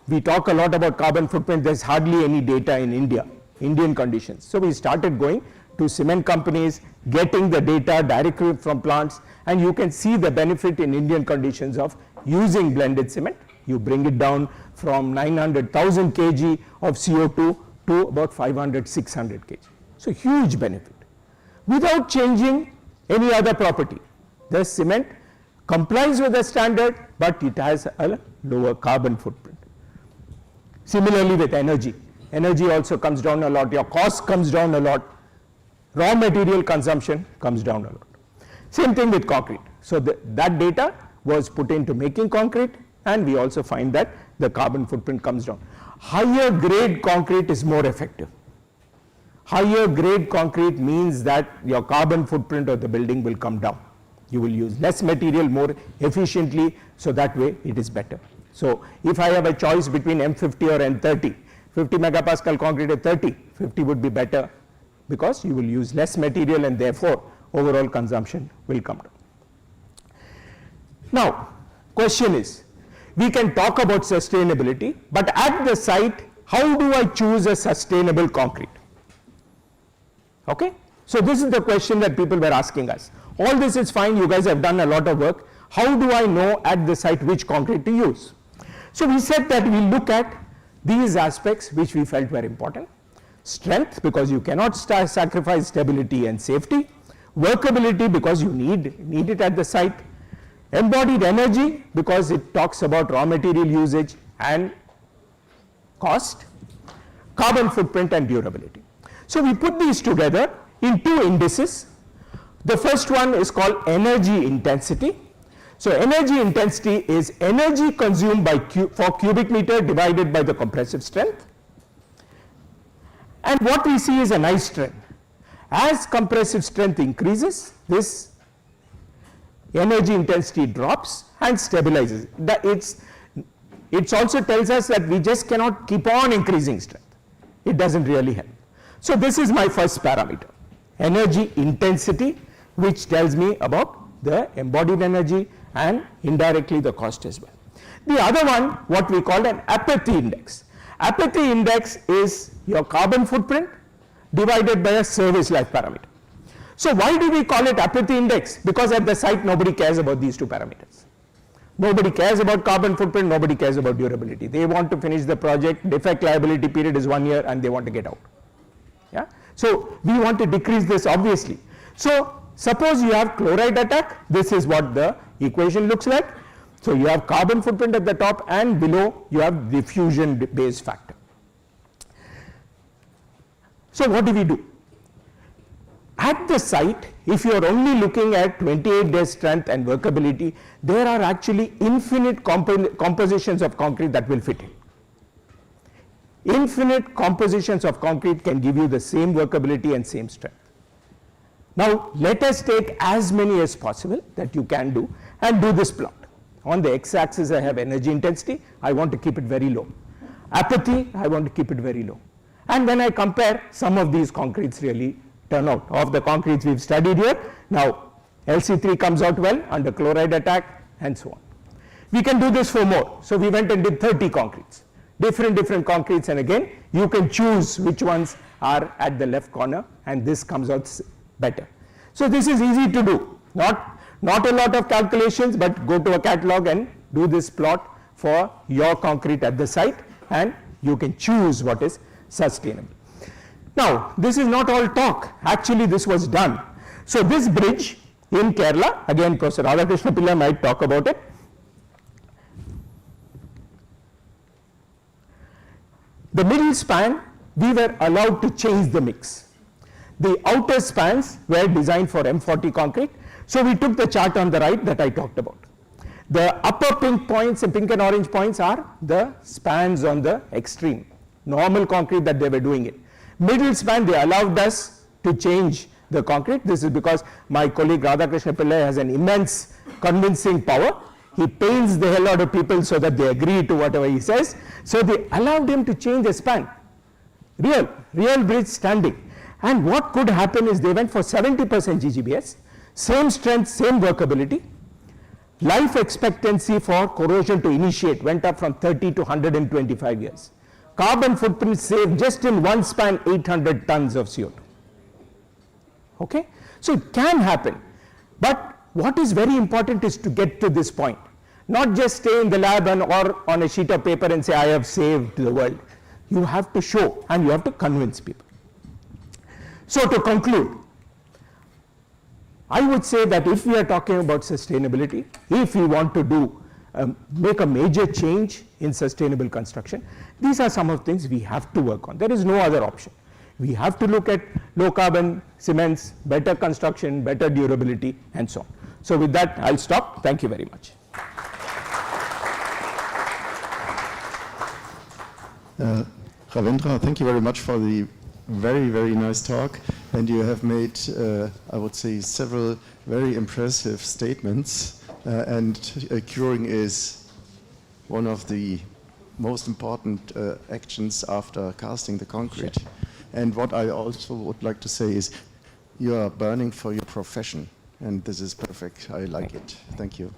We talk a lot about carbon footprint. There's hardly any data in India, Indian conditions. So we started going to cement companies, getting the data directly from plants, and you can see the benefit in Indian conditions of using blended cement. You bring it down from 900,000 kg of CO2 to about 500, 600 kg. So huge benefit without changing any other property. The cement complies with the standard, but it has a lower carbon footprint. Similarly with energy. Energy also comes down a lot. Your cost comes down a lot. Raw material consumption comes down a lot. Same thing with concrete. So that data was put into making concrete, and we also find that the carbon footprint comes down. Higher grade concrete is more effective. Higher grade concrete means that your carbon footprint of the building will come down. You will use less material more efficiently, so that way it is better. So if I have a choice between M50 or N30, 50 megapascal concrete at 30, 50 would be better, because you will use less material and therefore overall consumption will come down. Now, question is, we can talk about sustainability, but at the site, how do I choose a sustainable concrete? Okay? So this is the question that people were asking us. All this is fine, you guys have done a lot of work. How do I know at the site which concrete to use? So we said that we look at these aspects which we felt were important. Strength, because you cannot sacrifice stability and safety. Workability, because you need it at the site. Embodied energy, because it talks about raw material usage and cost. Carbon footprint and durability. So we put these together in two indices. The first one is called energy intensity. So energy intensity is energy consumed for cubic meter divided by the compressive strength. And what we see is a nice trend. As compressive strength increases, this energy intensity drops and stabilizes. It also tells us that we just cannot keep on increasing strength. It doesn't really help. So this is my first parameter, energy intensity, which tells me about the embodied energy and indirectly the cost as well. The other one, what we call an apathy index. Apathy index is your carbon footprint divided by a service life parameter. So why do we call it apathy index? Because at the site nobody cares about these two parameters. Nobody cares about carbon footprint, nobody cares about durability. They want to finish the project, defect liability period is 1 year and they want to get out. Yeah? So we want to decrease this obviously. So suppose you have chloride attack, this is what the equation looks like. So you have carbon footprint at the top and below you have diffusion base factor. So what do we do? At the site, if you are only looking at 28 days strength and workability, there are actually infinite compositions of concrete that will fit in. Infinite compositions of concrete can give you the same workability and same strength. Now let us take as many as possible that you can do and do this plot. On the x-axis I have energy intensity, I want to keep it very low. Apathy, I want to keep it very low. And when I compare, some of these concretes really turn out. Of the concretes we've studied here, now LC3 comes out well under chloride attack and so on. We can do this for more. So we went and did 30 concretes. different concretes, and again you can choose which ones are at the left corner, and this comes out better. So this is easy to do, not a lot of calculations, but go to a catalog and do this plot for your concrete at the site, and you can choose what is sustainable. Now this is not all talk, actually this was done. So this bridge in Kerala, again Professor 𝗘𝗏𝗃𝗶𝗵 might talk about it. The middle span, we were allowed to change the mix. The outer spans were designed for M40 concrete, so we took the chart on the right that I talked about. The upper pink points and pink and orange points are the spans on the extreme, normal concrete that they were doing it. Middle span, they allowed us to change the concrete. This is because my colleague 𝗘𝗏𝗃𝗶𝗵 has an immense convincing power. He pains the hell out of people so that they agree to whatever he says. So they allowed him to change the span. Real bridge standing. And what could happen is they went for 70% GGBS, same strength, same workability. Life expectancy for corrosion to initiate went up from 30 to 125 years. Carbon footprint saved just in one span 800 tons of CO2. Okay? So it can happen. But what is very important is to get to this point. Not just stay in the lab or on a sheet of paper and say, I have saved the world. You have to show and you have to convince people. So to conclude, I would say that if we are talking about sustainability, if we want to do make a major change in sustainable construction, these are some of the things we have to work on. There is no other option. We have to look at low carbon cements, better construction, better durability, and so on. So with that, I'll stop. Thank you very much. Ravindra, thank you very much for the very nice talk, and you have made, I would say, several very impressive statements, and curing is one of the most important actions after casting the concrete. Sure. And what I also would like to say is you are burning for your profession, and this is perfect. I like it. Thank you.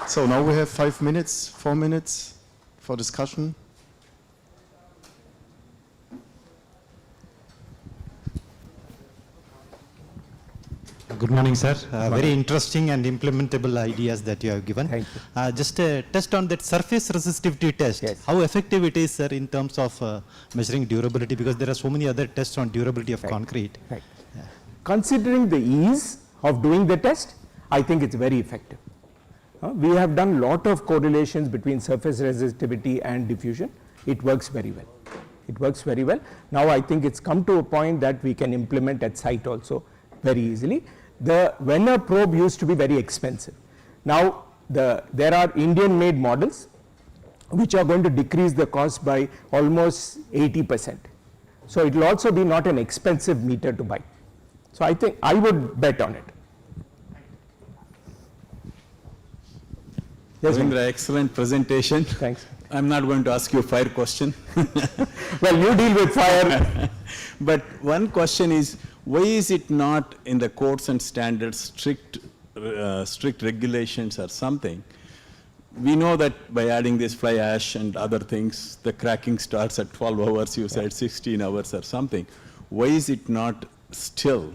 So now we have 4 minutes for discussion. Good morning, sir. Very interesting and implementable ideas that you have given. Thank you. Just a test on that surface resistivity test. Yes. How effective it is, sir, in terms of measuring durability, because there are so many other tests on durability of concrete. Right. Yeah. Considering the ease of doing the test, I think it's very effective. We have done a lot of correlations between surface resistivity and diffusion. It works very well. It works very well. Now I think it's come to a point that we can implement at site also very easily. The Venner probe used to be very expensive. Now there are Indian made models which are going to decrease the cost by almost 80%. So it will also be not an expensive meter to buy. So I think I would bet on it. Yes, Ravindra, excellent presentation. Thanks. I'm not going to ask you a fire question. Well, you deal with fire. But one question is, why is it not in the codes and standards strict regulations or something? We know that by adding this fly ash and other things, the cracking starts at 12 hours, you said 16 hours or something. Why is it not still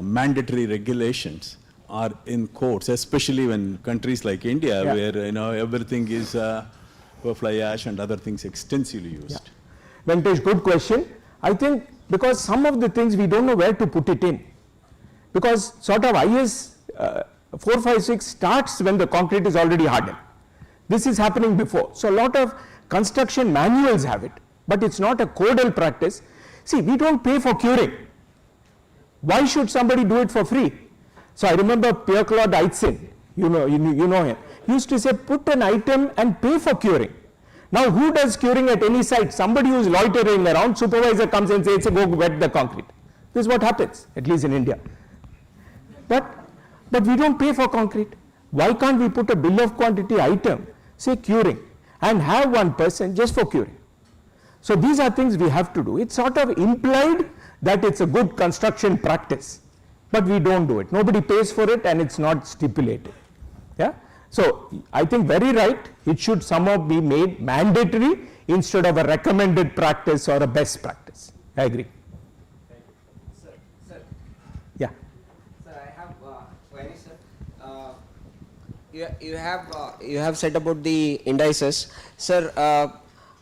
mandatory regulations are in codes, especially when countries like India, where everything is fly ash and other things extensively used? Venkatesh, good question. I think because some of the things we don't know where to put it in. Because sort of IS 456 starts when the concrete is already hardened. This is happening before. So a lot of construction manuals have it, but it's not a codal practice. See, we don't pay for curing. Why should somebody do it for free? So I remember 𝗘𝗏𝗽𝗶𝗃𝗶𝗵, you know him, he used to say put an item and pay for curing. Now who does curing at any site? Somebody who is loitering around, supervisor comes and says, go wet the concrete. This is what happens, at least in India. But we don't pay for concrete. Why can't we put a bill of quantity item, say curing, and have one person just for curing? So these are things we have to do. It's sort of implied that it's a good construction practice, but we don't do it. Nobody pays for it and it's not stipulated. Yeah? So I think very right, it should somehow be made mandatory instead of a recommended practice or a best practice. I agree. Sir, Yeah. sir, I have query, sir. You have said about the indices, sir.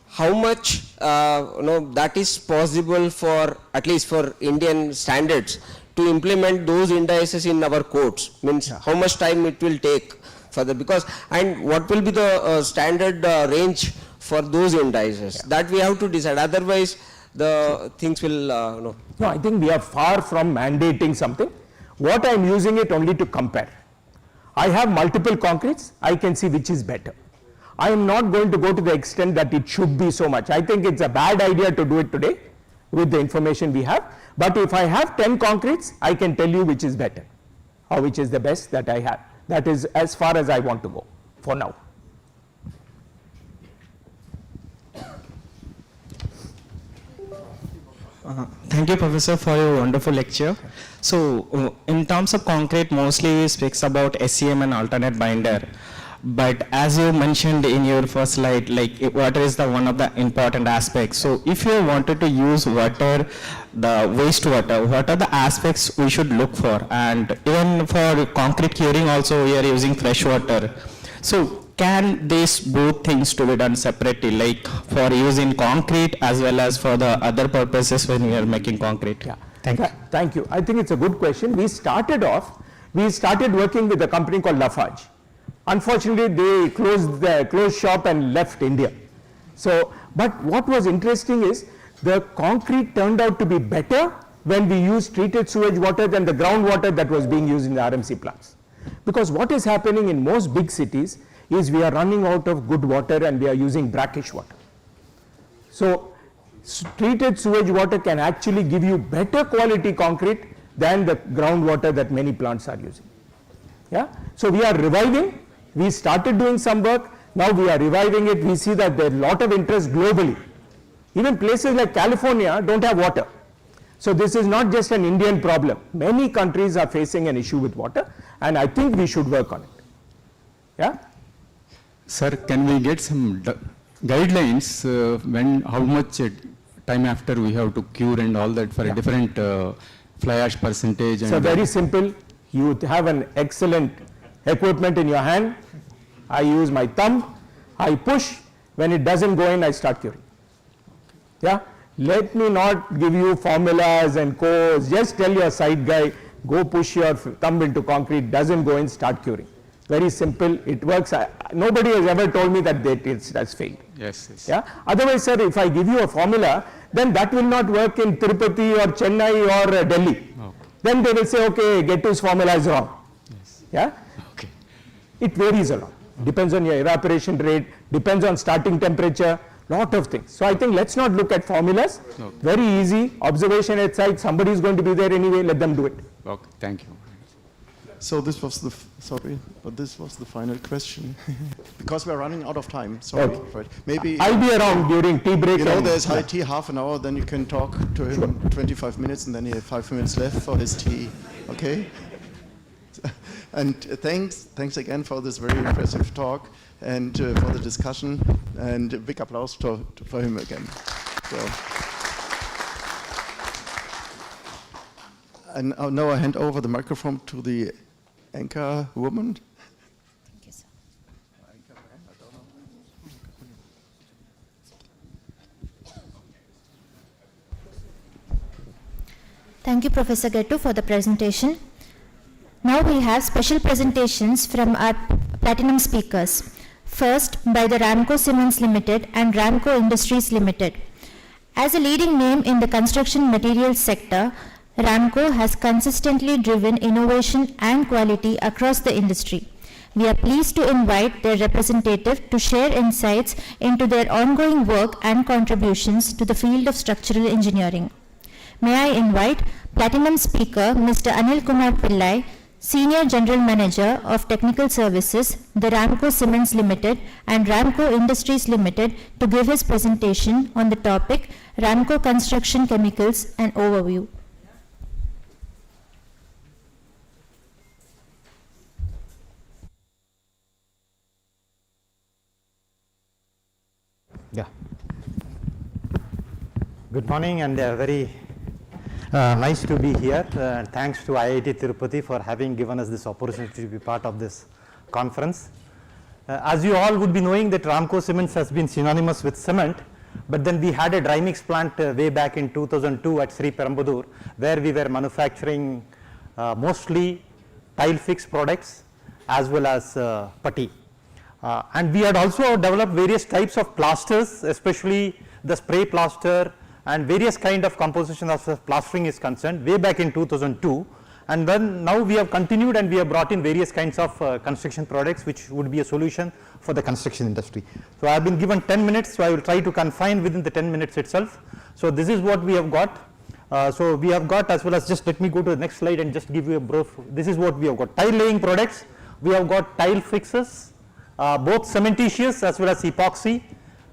How much that is possible for, at least for Indian standards, to implement those indices in our courts? Means how much time it will take for the, because, and what will be the standard range for those indices? That we have to decide. Otherwise, the things will No, I think we are far from mandating something. What I am using it only to compare. I have multiple concretes, I can see which is better. I am not going to go to the extent that it should be so much. I think it's a bad idea to do it today with the information we have. But if I have 10 concretes, I can tell you which is better or which is the best that I have. That is as far as I want to go for now. Thank you, Professor, for your wonderful lecture. So, in terms of concrete, mostly speaks about SEM and alternate binder. But as you mentioned in your first slide, like water is the one of the important aspects. So, if you wanted to use water, the wastewater, what are the aspects we should look for? And even for concrete curing, also we are using fresh water. So, can these both things to be done separately, like for use in concrete as well as for the other purposes when we are making concrete? Yeah. Thank you. Thank you. I think it's a good question. We started working with a company called 𝗘𝗴𝗃𝗶𝗵. Unfortunately, they closed shop and left India. So, but what was interesting is the concrete turned out to be better when we used treated sewage water than the groundwater that was being used in the RMC plants. Because what is happening in most big cities is we are running out of good water and we are using brackish water. So, treated sewage water can actually give you better quality concrete than the groundwater that many plants are using. Yeah? So, we are reviving. We started doing some work. Now we are reviving it. We see that there is a lot of interest globally. Even places like California don't have water. So, this is not just an Indian problem. Many countries are facing an issue with water, and I think we should work on it. Yeah? Sir, can we get some guidelines how much time after we have to cure and all that for a different fly ash percentage? So, very simple. You have an excellent equipment in your hand. I use my thumb. I push. When it doesn't go in, I start curing. Yeah? Let me not give you formulas and codes. Just tell your site guy, go push your thumb into concrete, doesn't go in, start curing. Very simple, it works. Nobody has ever told me that it has failed. Yes, yes. Yeah? Otherwise, sir, if I give you a formula, then that will not work in Tirupati or Chennai or Delhi. Okay. Then they will say, okay, Gettu's formula is wrong. Yes. Yeah? Okay. It varies a lot. Depends on your evaporation rate, depends on starting temperature, lot of things. So I think let's not look at formulas. Okay. Very easy, observation at site, somebody is going to be there anyway, let them do it. Okay, thank you. So this was the, this was the final question. Because we're running out of time, sorry. Okay. Right. Maybe I'll be around during tea break. you know, and- there's high tea, half an hour, then you can talk to him 25 minutes, and then he has 5 minutes left for his tea, okay? And thanks again for this very impressive talk and for the discussion, and a big applause for him again. So. And now I hand over the microphone to the anchor woman. Thank you, sir. Thank you, Professor Gettu, for the presentation. Now we have special presentations from our platinum speakers. First, by the Ramco Cements Limited and Ramco Industries Limited. As a leading name in the construction materials sector, Ramco has consistently driven innovation and quality across the industry. We are pleased to invite their representative to share insights into their ongoing work and contributions to the field of structural engineering. May I invite Platinum Speaker Mr. 𝗘𝗴𝗶𝗿, Senior General Manager of Technical Services, the Ramco Cements Limited and Ramco Industries Limited, to give his presentation on the topic Ramco Construction Chemicals and Overview. Yeah. Good morning, and very nice to be here. Thanks to IIT Tirupati for having given us this opportunity to be part of this conference. As you all would be knowing that Ramco Cements has been synonymous with cement, but then we had a dry mix plant way back in 2002 at 𝗖𝗶𝗃𝗶𝗵𝗃, where we were manufacturing mostly tile fix products as well as putty. And we had also developed various types of plasters, especially the spray plaster and various kind of composition as plastering is concerned way back in 2002. And then now we have continued and we have brought in various kinds of construction products which would be a solution for the construction industry. So I have been given 10 minutes, so I will try to confine within the 10 minutes itself. So this is what we have got. So we have got, as well as, just let me go to the next slide and just give you a brief. This is what we have got: tile laying products, we have got tile fixes, both cementitious as well as epoxy,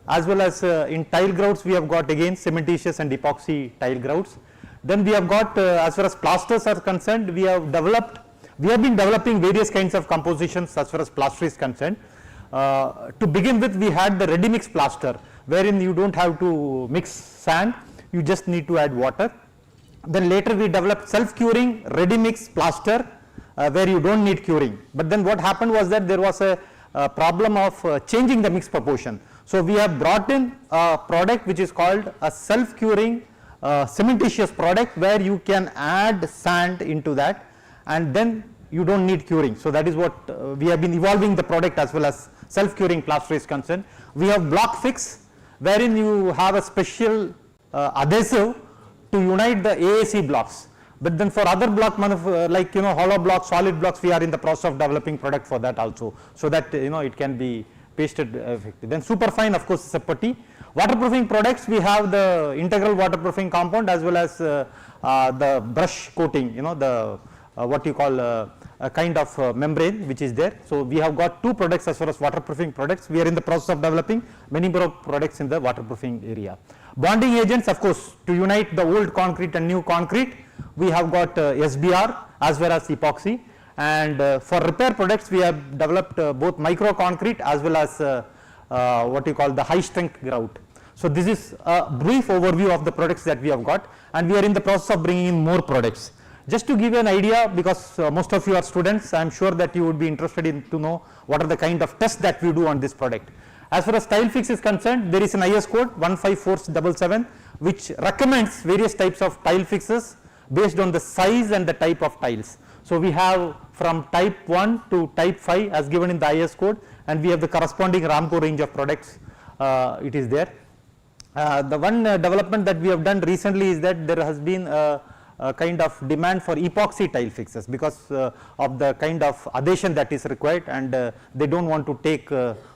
as well as in tile grouts we have got again cementitious and epoxy tile grouts. Then we have got, as far as plasters are concerned, we have been developing various kinds of compositions as far as plaster is concerned. To begin with, we had the ready mix plaster, wherein you don't have to mix sand, you just need to add water. Then later we developed self-curing ready mix plaster, where you don't need curing. But then what happened was that there was a problem of changing the mix proportion. So we have brought in a product which is called a self-curing cementitious product, where you can add sand into that and then you don't need curing. So that is what we have been evolving the product as well as self-curing plaster is concerned. We have block fix, wherein you have a special adhesive to unite the AAC blocks. But then for other block like hollow blocks, solid blocks, we are in the process of developing product for that also, so that it can be pasted effectively. Then superfine, of course, is a putty. Waterproofing products, we have the integral waterproofing compound as well as the brush coating, the what you call a kind of membrane which is there. So we have got two products as far as waterproofing products. We are in the process of developing many more products in the waterproofing area. Bonding agents, of course, to unite the old concrete and new concrete, we have got SBR as well as epoxy. And for repair products, we have developed both micro concrete as well as what you call the high strength grout. So this is a brief overview of the products that we have got, and we are in the process of bringing in more products. Just to give you an idea, because most of you are students, I am sure that you would be interested in to know what are the kind of tests that we do on this product. As far as tile fix is concerned, there is an IS code 15477 which recommends various types of tile fixes based on the size and the type of tiles. So we have from type 1 to type 5 as given in the IS code, and we have the corresponding Ramco range of products. It is there. The one development that we have done recently is that there has been a kind of demand for epoxy tile fixes because of the kind of adhesion that is required, and they don't want to take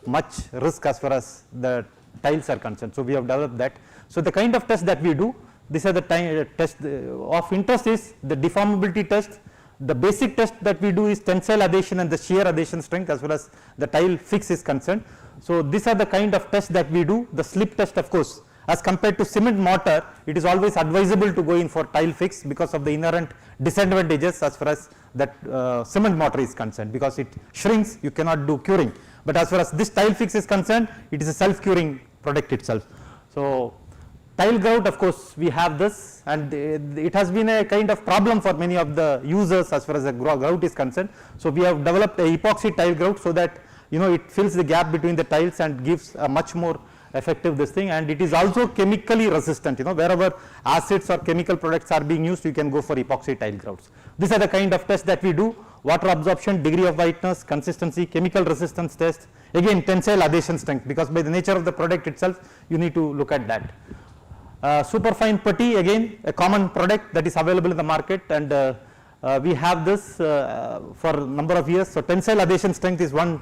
much risk as far as the tiles are concerned. So we have developed that. So the kind of test that we do, these are the test of interest is the deformability test. The basic test that we do is tensile adhesion and the shear adhesion strength as well as the tile fix is concerned. So these are the kind of tests that we do. The slip test, of course, as compared to cement mortar, it is always advisable to go in for tile fix because of the inherent disadvantages as far as that cement mortar is concerned, because it shrinks, you cannot do curing. But as far as this tile fix is concerned, it is a self-curing product itself. So tile grout, of course, we have this, and it has been a kind of problem for many of the users as far as the grout is concerned. So we have developed a epoxy tile grout so that it fills the gap between the tiles and gives a much more effective this thing, and it is also chemically resistant. Wherever acids or chemical products are being used, you can go for epoxy tile grouts. These are the kind of tests that we do: water absorption, degree of whiteness, consistency, chemical resistance test, again tensile adhesion strength, because by the nature of the product itself you need to look at that. Superfine putty, again a common product that is available in the market, and we have this for a number of years. So tensile adhesion strength is one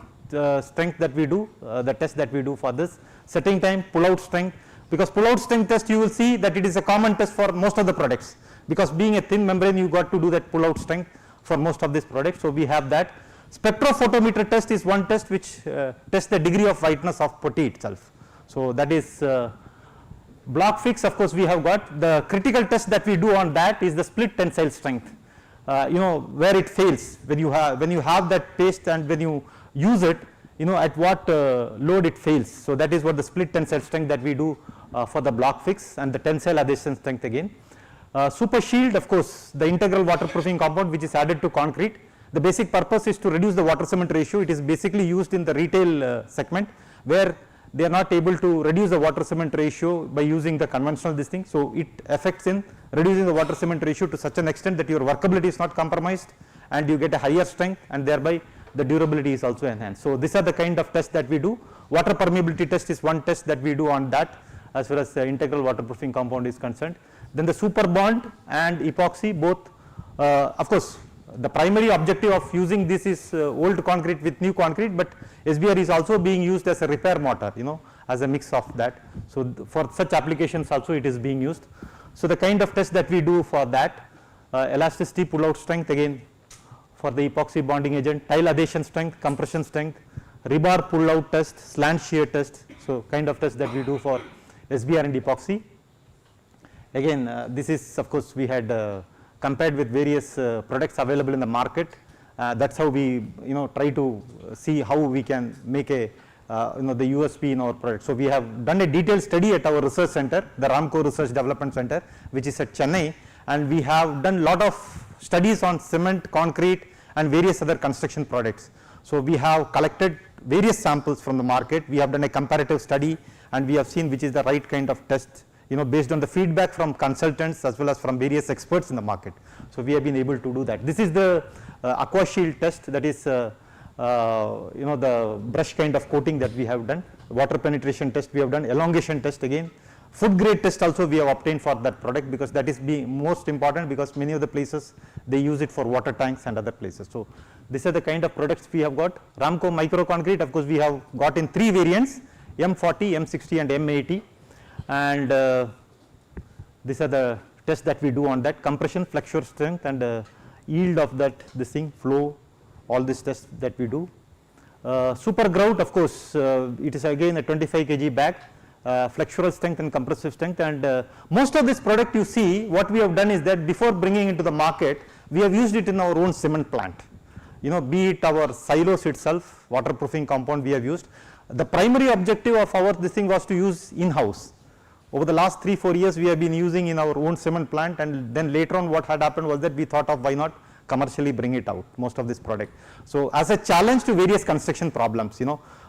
strength that we do, the test that we do for this. Setting time, pull out strength, because pull out strength test you will see that it is a common test for most of the products, because being a thin membrane you got to do that pull out strength for most of these products. So we have that. Spectrophotometer test is one test which tests the degree of whiteness of putty itself. So that is block fix. Of course, we have got the critical test that we do on that is the split tensile strength. Where it fails, when you have that paste and when you use it, at what load it fails. So that is what the split tensile strength that we do for the block fix, and the tensile adhesion strength again. Super shield, of course, the integral waterproofing compound which is added to concrete. The basic purpose is to reduce the water cement ratio. It is basically used in the retail segment where they are not able to reduce the water cement ratio by using the conventional this thing. So it affects in reducing the water cement ratio to such an extent that your workability is not compromised and you get a higher strength, and thereby the durability is also enhanced. So these are the kind of tests that we do. Water permeability test is one test that we do on that as far as the integral waterproofing compound is concerned. Then the super bond and epoxy both, of course, the primary objective of using this is old concrete with new concrete, but SBR is also being used as a repair mortar, as a mix of that. So for such applications also it is being used. So the kind of test that we do for that, elasticity, pull out strength again for the epoxy bonding agent, tile adhesion strength, compression strength, rebar pull out test, slant shear test. So kind of test that we do for SBR and epoxy. Again, this is, of course, we had compared with various products available in the market. That's how we try to see how we can make a the USP in our product. So we have done a detailed study at our research center, the Ramco Research Development Center, which is at Chennai, and we have done lot of studies on cement, concrete and various other construction products. So we have collected various samples from the market. We have done a comparative study and we have seen which is the right kind of test, based on the feedback from consultants as well as from various experts in the market. So we have been able to do that. This is the aqua shield test, that is the brush kind of coating that we have done. Water penetration test we have done, elongation test again. Food grade test also we have obtained for that product, because that is most important, because many of the places they use it for water tanks and other places. So these are the kind of products we have got. Ramco micro concrete, of course, we have got in 3 variants, M40, M60 and M80, and these are the tests that we do on that: compression, flexure strength and yield of that flow, all these tests that we do. Super grout, of course, it is again a 25 kg bag, flexural strength and compressive strength, and most of this product you see, what we have done is that before bringing into the market, we have used it in our own cement plant. Be it our silos itself, waterproofing compound we have used. The primary objective of our was to use in-house. Over the last 3-4 years we have been using in our own cement plant, and then later on what had happened was that we thought of why not commercially bring it out, most of this product. So as a challenge to various construction problems,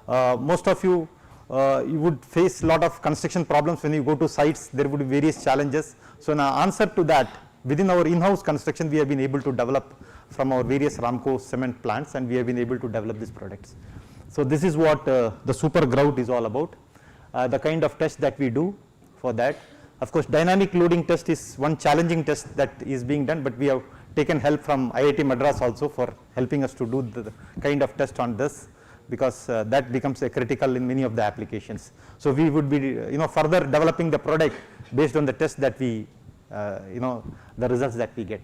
most of you would face a lot of construction problems when you go to sites, there would be various challenges. So in answer to that, within our in-house construction we have been able to develop from our various Ramco cement plants, and we have been able to develop these products. So this is what the super grout is all about, the kind of test that we do for that. Of course, dynamic loading test is one challenging test that is being done, but we have taken help from IIT Madras also for helping us to do the kind of test on this, because that becomes critical in many of the applications. So we would be further developing the product based on the test that we the results that we get.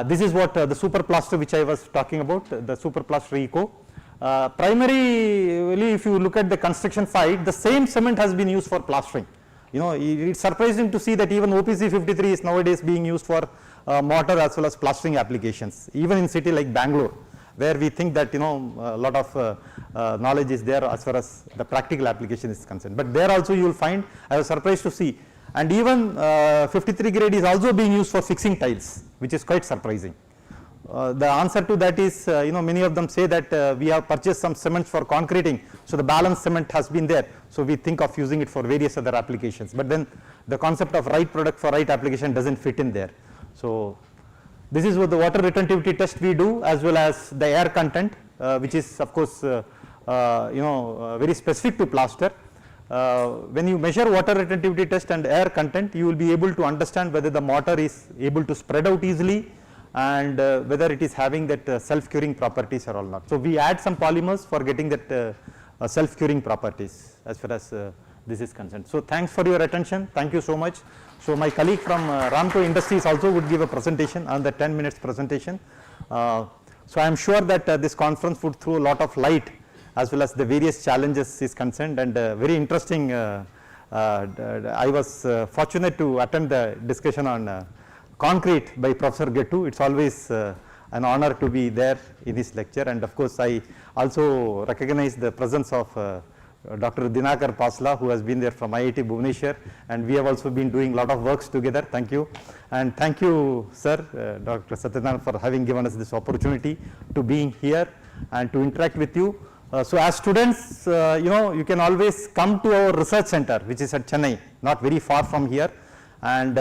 This is what the super plaster which I was talking about, the super plaster eco. Primarily, if you look at the construction side, the same cement has been used for plastering. It's surprising to see that even OPC 53 is nowadays being used for mortar as well as plastering applications, even in city like Bangalore, where we think that a lot of knowledge is there as far as the practical application is concerned. But there also you will find, I was surprised to see, and even 53 grade is also being used for fixing tiles, which is quite surprising. The answer to that is, many of them say that we have purchased some cements for concreting, so the balance cement has been there, so we think of using it for various other applications. But then the concept of right product for right application doesn't fit in there. So this is what the water retentivity test we do, as well as the air content, which is of course very specific to plaster. When you measure water retentivity test and air content, you will be able to understand whether the mortar is able to spread out easily and whether it is having that self-curing properties or not. So we add some polymers for getting that self-curing properties as far as this is concerned. So thanks for your attention. Thank you so much. So my colleague from Ramco Industries also would give a presentation, on the 10 minutes presentation. So I am sure that this conference would throw a lot of light as well as the various challenges is concerned, and very interesting. I was fortunate to attend the discussion on concrete by Professor 𝗘𝗃𝗏. It's always an honor to be there in his lecture, and of course I also recognize the presence of Dr. 𝗘𝗴𝗶𝗶𝗵, who has been there from IIT Bhubaneswar, and we have also been doing a lot of works together. Thank you. And thank you, sir, Dr. 𝗘𝗴𝗃, for having given us this opportunity to being here and to interact with you. So as students, you can always come to our research center, which is at Chennai, not very far from here. And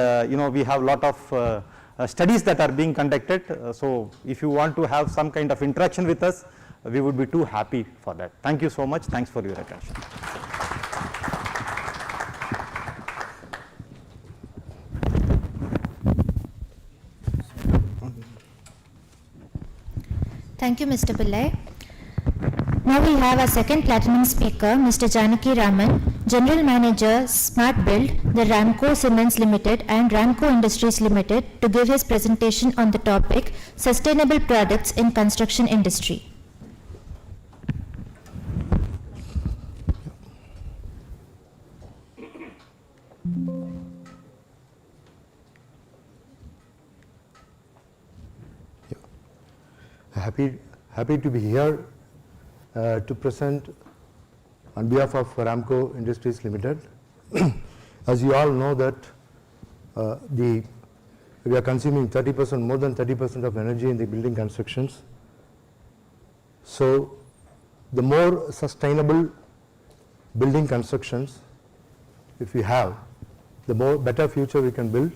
we have a lot of studies that are being conducted. So if you want to have some kind of interaction with us, we would be too happy for that. Thank you so much. Thanks for your attention. Thank you, Mr. Pillai. Now we have our second platinum speaker, Mr. Janaki Raman, General Manager, Smart Build, the Ramco Cements Limited and Ramco Industries Limited, to give his presentation on the topic Sustainable Products in Construction Industry. Happy to be here to present on behalf of Ramco Industries Limited. As you all know that we are consuming 30%, more than 30% of energy in the building constructions. So the more sustainable building constructions, if we have, the more better future we can build.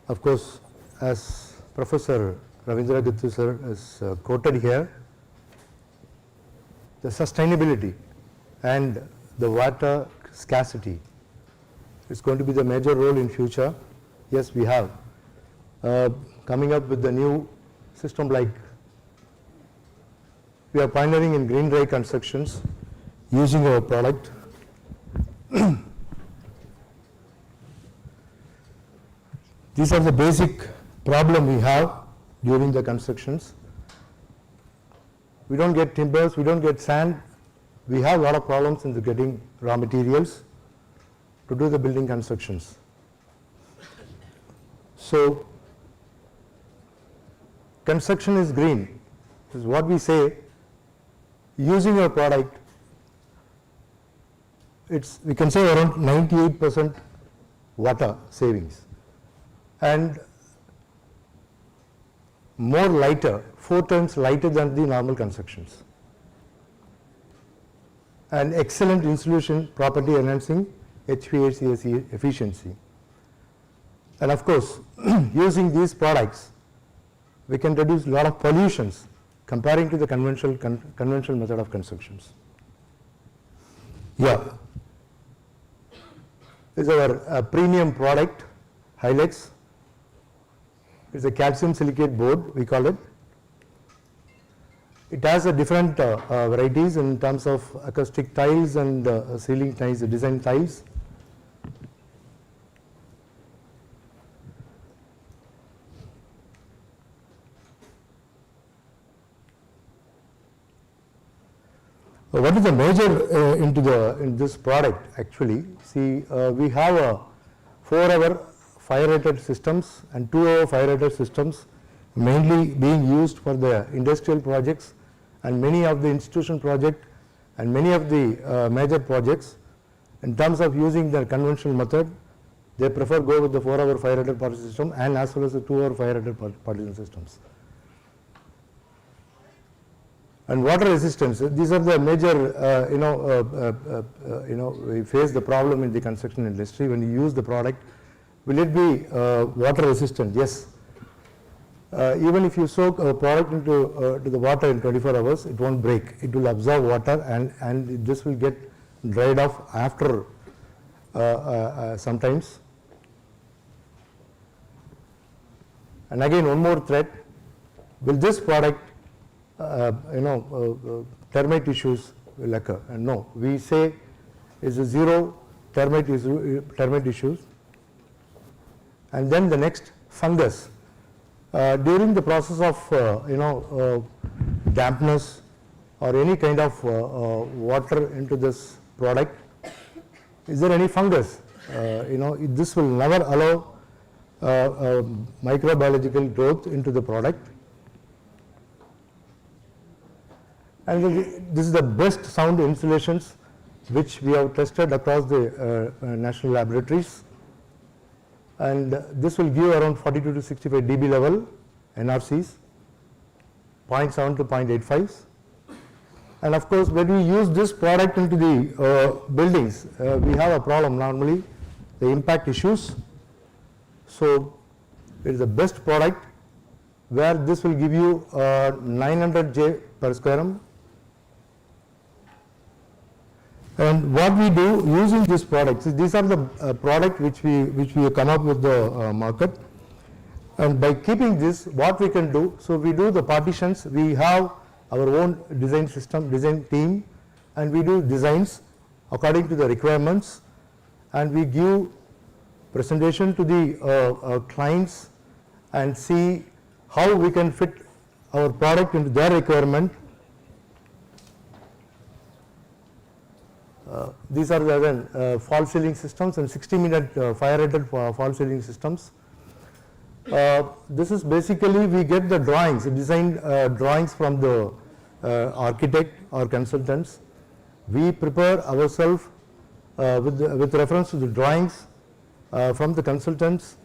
Of course, as Professor Ravindra Gittu sir has quoted here, the sustainability and the water scarcity is going to be the major role in future. Yes, we have coming up with the new system, like we are pioneering in green dry constructions using our product. These are the basic problem we have during the constructions. We don't get timbers, we don't get sand. We have a lot of problems in the getting raw materials to do the building constructions. So construction is green. This is what we say. Using your product, we can say around 98% water savings, and more lighter, 4 times lighter than the normal constructions, and excellent insulation property enhancing HVAC efficiency. And of course, using these products, we can reduce a lot of pollutions comparing to the conventional method of constructions. Yeah, this is our premium product, highlights. It's a calcium silicate board, we call it. It has a different varieties in terms of acoustic tiles and ceiling tiles, design tiles. What is the major in this product actually? See, we have a 4-hour fire rated systems and 2-hour fire rated systems, mainly being used for the industrial projects and many of the institution projects and many of the major projects. In terms of using the conventional method, they prefer go with the 4-hour fire rated partition system and as well as the 2-hour fire rated partition systems. And water resistance, these are the major, we face the problem in the construction industry. When you use the product, will it be water resistant? Yes. Even if you soak a product into to the water in 24 hours, it won't break. It will absorb water, and this will get dried off after sometimes. And again, one more threat. Will this product, termite issues will occur? And no, we say is a zero termite issues. And then the next, fungus. During the process of dampness or any kind of water into this product, is there any fungus? This will never allow microbiological growth into the product, And this is the best sound insulations which we have tested across the national laboratories. And this will give around 42 to 65 dB level NRCs, 0.7 to 0.85. And of course, when we use this product into the buildings, we have a problem normally, the impact issues. So it is the best product where this will give you 900 J per square m. And what we do using this product, these are the product which we come up with the market. And by keeping this, what we can do, so we do the partitions, we have our own design system, design team, and we do designs according to the requirements, and we give presentation to the clients and see how we can fit our product into their requirement. These are the false ceiling systems and 60-minute fire-rated false ceiling systems. This is basically we get the drawings, design drawings from the architect or consultants. We prepare ourselves with reference to the drawings from the consultants,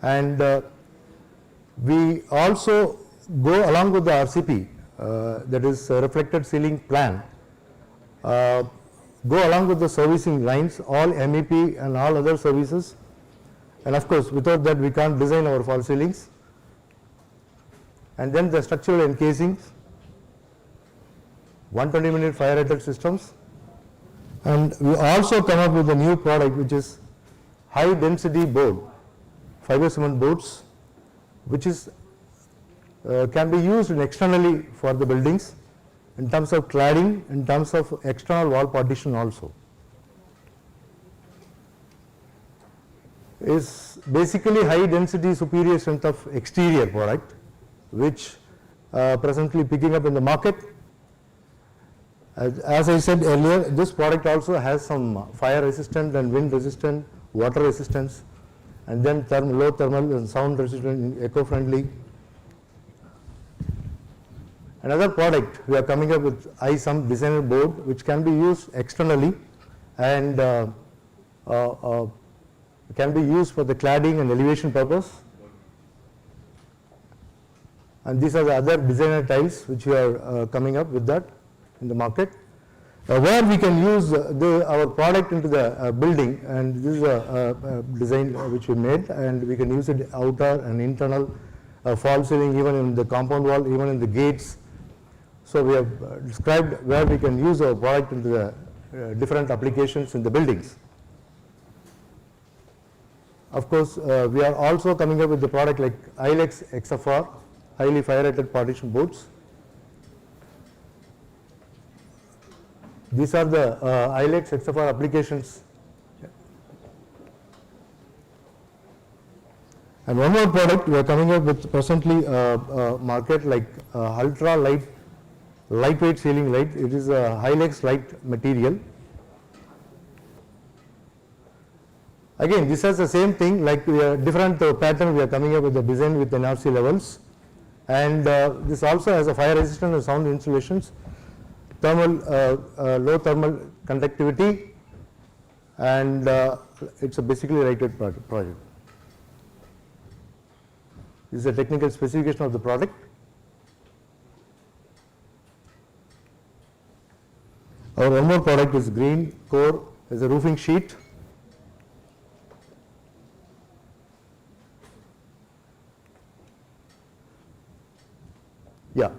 and we also go along with the RCP, that is reflected ceiling plan, go along with the servicing lines, all MEP and all other services. And of course, without that we can't design our false ceilings. And then the structural encasings, 120-minute fire-rated systems. And we also come up with a new product which is high density board, fiber cement boards, which is can be used externally for the buildings in terms of cladding, in terms of external wall partition also. Is basically high density superior strength of exterior product, which presently picking up in the market. As I said earlier, this product also has some fire resistant and wind resistant, water resistance, and then low thermal and sound resistant, eco-friendly. Another product we are coming up with ISUM designer board, which can be used externally and can be used for the cladding and elevation purpose. And these are the other designer tiles which we are coming up with that in the market, where we can use our product into the building, and this is a design which we made, and we can use it outer and internal false ceiling, even in the compound wall, even in the gates. So we have described where we can use our product into the different applications in the buildings. Of course, we are also coming up with the product like ILEX XFR, highly fire-rated partition boards. These are the ILEX XFR applications. And one more product we are coming up with presently market like ultra lightweight ceiling light. It is a HILEX light material. Again, this has the same thing, like we are different pattern we are coming up with the design with NRC levels, and this also has a fire resistant and sound insulations, thermal low thermal conductivity, and it's a basically lighted project. This is a technical specification of the product. Our one more product is green core, is a roofing sheet. Yeah,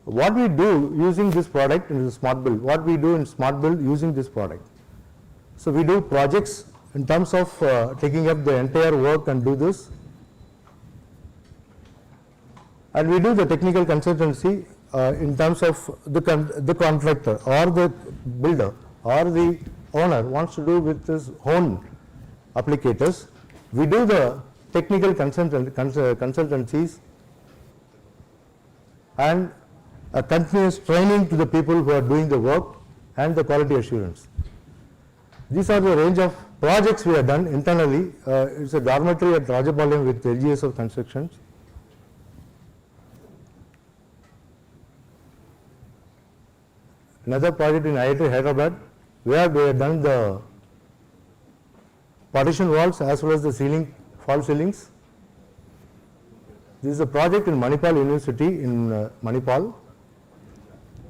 what we do using this product in the smart build, what we do in smart build using this product. So we do projects in terms of taking up the entire work and do this, and we do the technical consultancy in terms of the contractor or the builder or the owner wants to do with his own applicators. We do the technical consultancies and a continuous training to the people who are doing the work and the quality assurance. These are the range of projects we have done internally. It's a dormitory at Rajapalayam with LGS of constructions. another project in IIT Hyderabad, where they have done the partition walls as well as the ceiling, false ceilings. This is a project in Manipal University in Manipal.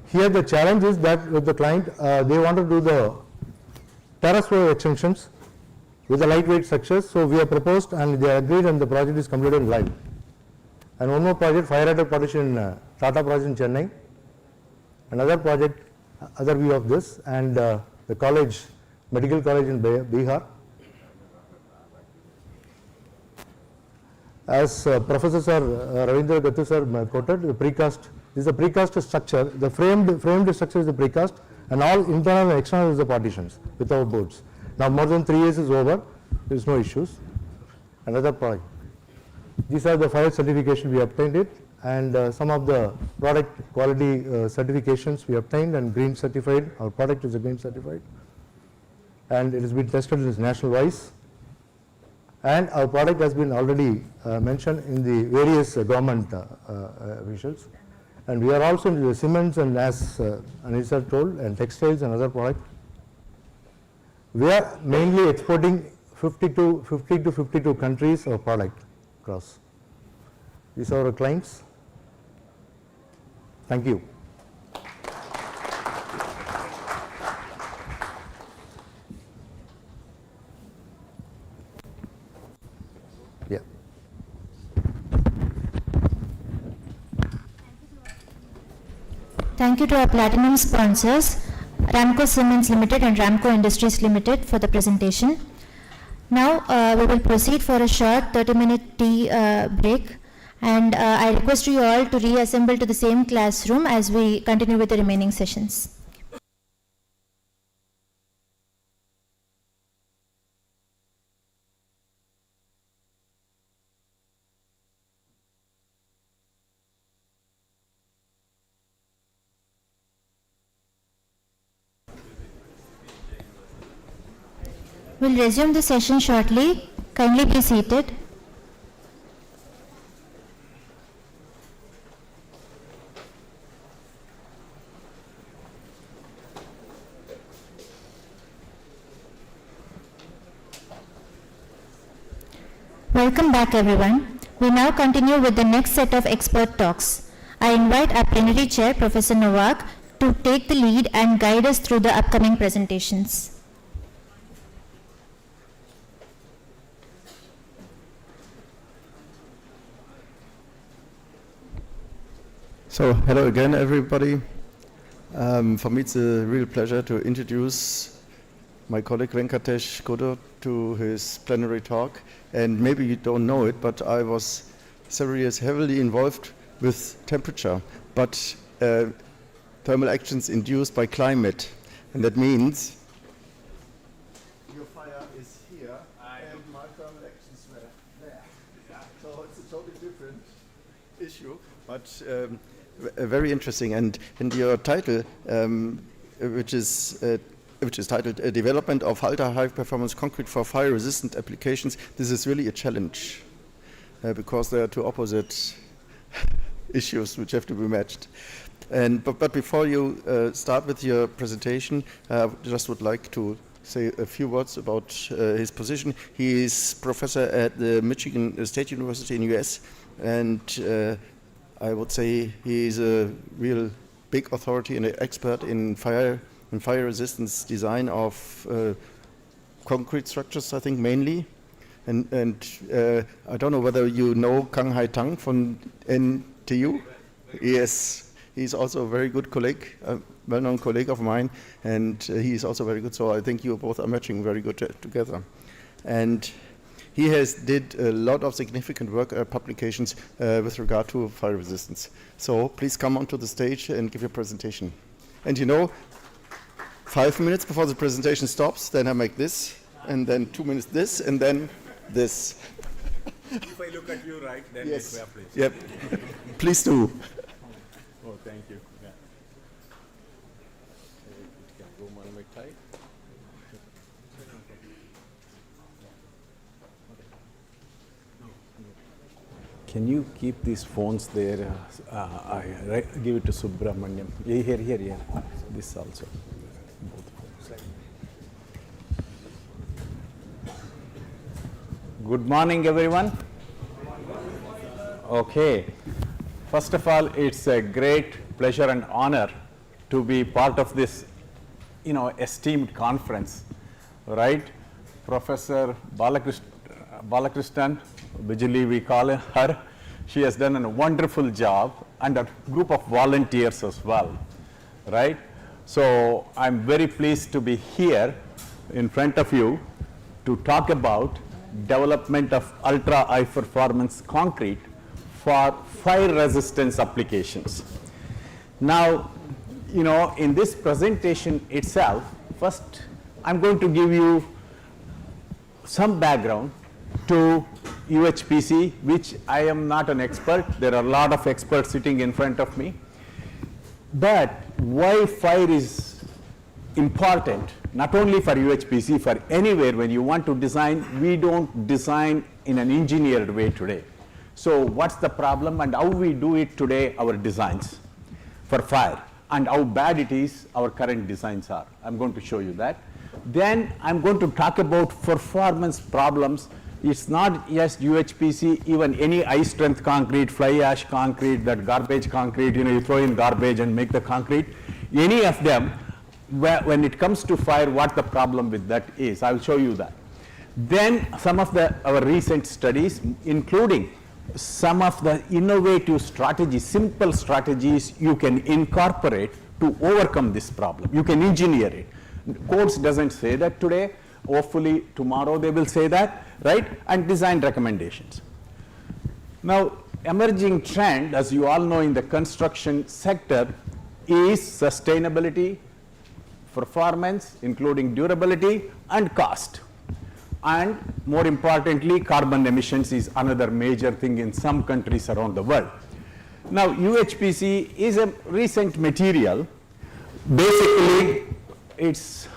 Here the challenge is that with the client, they want to do the terrace floor extensions with the lightweight structures. So we have proposed and they agreed, and the project is completed live. And one more project, fire rated partition in Tata project in Chennai. Another project, other view of this, and the college, medical college in Bihar. As Professor Sir Ravindra Gattu sir quoted, the precast, this is a precast structure, the framed structure is the precast, and all internal and external is the partitions without boards. Now more than 3 years is over, there is no issues. Another project. These are the fire certification we obtained it, and some of the product quality certifications we obtained, and green certified, our product is a green certified, and it has been tested as national wise. And our product has been already mentioned in the various government officials. And we are also into the cements, and as Anisa told, and textiles and other products. We are mainly exporting 50 to 52 countries of product across. These are our clients. Thank you. Yeah. Thank you to our platinum sponsors, Ramco Cements Limited and Ramco Industries Limited, for the presentation. Now we will proceed for a short 30-minute tea break, and I request you all to reassemble to the same classroom as we continue with the remaining sessions. We'll resume the session shortly. Kindly be seated. Welcome back, everyone. We now continue with the next set of expert talks. I invite our plenary chair, Professor Nowak, to take the lead and guide us through the upcoming presentations. So, hello again, everybody. For me, it's a real pleasure to introduce my colleague 𝗘𝗃𝗃𝗵𝗹 to his plenary talk. And maybe you don't know it, but I was several years heavily involved with temperature, but thermal actions induced by climate. And that means your fire is here, and my thermal actions were there. So it's a totally different issue, but very interesting. And your title, which is titled Development of Ultra-High Performance Concrete for Fire-Resistant Applications, this is really a challenge because there are two opposite issues which have to be matched. But before you start with your presentation, I just would like to say a few words about his position. He is professor at the Michigan State University in the US, and I would say he is a real big authority and an expert in fire resistance design of concrete structures, I think mainly. And I don't know whether you know Kang-Hai Tang from NTU. Yes, he's also a very good colleague, a well-known colleague of mine, and he is also very good. So I think you both are matching very good together. And he did a lot of significant work publications with regard to fire resistance. So please come onto the stage and give your presentation. And 5 minutes before the presentation stops, then I make this, and then 2 minutes this, and then this. If I look at you right, then yes. please. Yep. Please do. Oh, thank you. Yeah. It can go one way tight. Can you keep these phones there? I give it to Subramaniam. Here. this also. Good morning, everyone. Okay. First of all, it's a great pleasure and honor to be part of this, esteemed conference, right? Professor 𝗗𝗃𝗶𝗿𝗁, we call her. She has done a wonderful job, and a group of volunteers as well, right? So I'm very pleased to be here in front of you to talk about development of ultra high performance concrete for fire resistance applications. Now, in this presentation itself, first I'm going to give you some background to UHPC, which I am not an expert. There are a lot of experts sitting in front of me. But why fire is important, not only for UHPC, for anywhere when you want to design, we don't design in an engineered way today. So what's the problem and how we do it today, our designs for fire, and how bad it is, our current designs are. I'm going to show you that. Then I'm going to talk about performance problems. It's not just UHPC, even any high strength concrete, fly ash concrete, that garbage concrete, you throw in garbage and make the concrete. Any of them, when it comes to fire, what the problem with that is. I'll show you that. Then some of our recent studies, including some of the innovative strategies, simple strategies you can incorporate to overcome this problem. You can engineer it. Codes doesn't say that today. Hopefully tomorrow they will say that, right? And design recommendations. Now, emerging trend, as you all know, in the construction sector is sustainability, performance, including durability, and cost. And more importantly, carbon emissions is another major thing in some countries around the world. Now, UHPC is a recent material. Basically, it's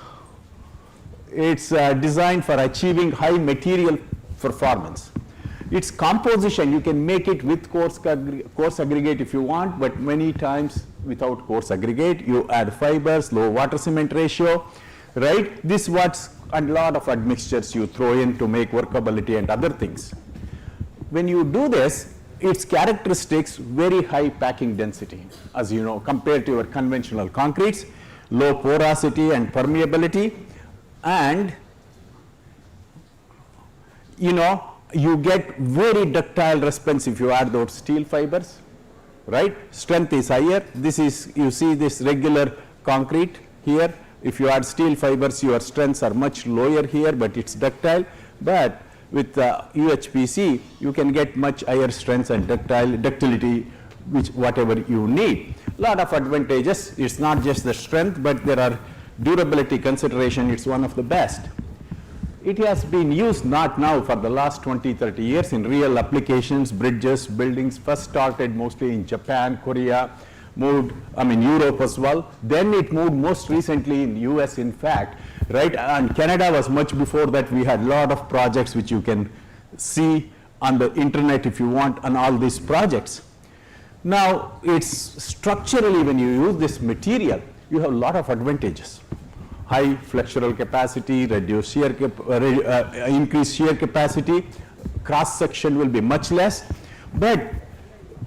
designed for achieving high material performance. Its composition, you can make it with coarse aggregate if you want, but many times without coarse aggregate. You add fibers, low water cement ratio, right? This what's a lot of admixtures you throw in to make workability and other things. When you do this, its characteristics, very high packing density, as you know, compared to your conventional concretes, low porosity and permeability, and you get very ductile response if you add those steel fibers, right? Strength is higher. This is, you see this regular concrete here. If you add steel fibers, your strengths are much lower here, but it's ductile. But with UHPC, you can get much higher strengths and ductility, whatever you need. A lot of advantages. It's not just the strength, but there are durability consideration. It's one of the best. It has been used not now, for the last 20-30 years in real applications, bridges, buildings, first started mostly in Japan, Korea, moved, Europe as well. Then it moved most recently in US, in fact, right? And Canada was much before that. We had a lot of projects which you can see on the internet if you want on all these projects. Now, it's structurally, when you use this material, you have a lot of advantages. High flexural capacity, reduce shear increase shear capacity, cross section will be much less, but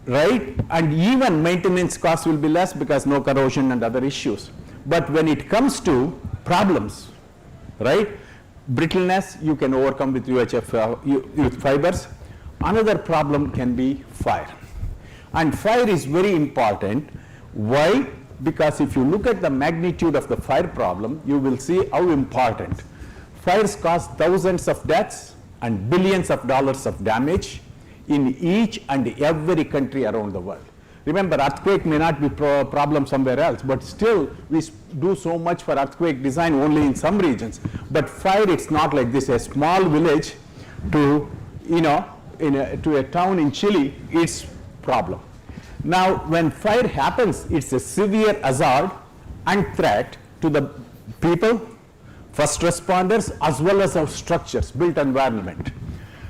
right, and even maintenance cost will be less because no corrosion and other issues. But when it comes to problems, right, brittleness you can overcome with with fibers. Another problem can be fire, and fire is very important. Why? Because if you look at the magnitude of the fire problem, you will see how important. Fires cause thousands of deaths and billions of dollars of damage in each and every country around the world. Remember, earthquake may not be problem somewhere else, but still we do so much for earthquake design only in some regions. But fire, it's not like this. A small village to, to a town in Chile, it's problem. Now, when fire happens, it's a severe hazard and threat to the people, first responders, as well as our structures, built environment.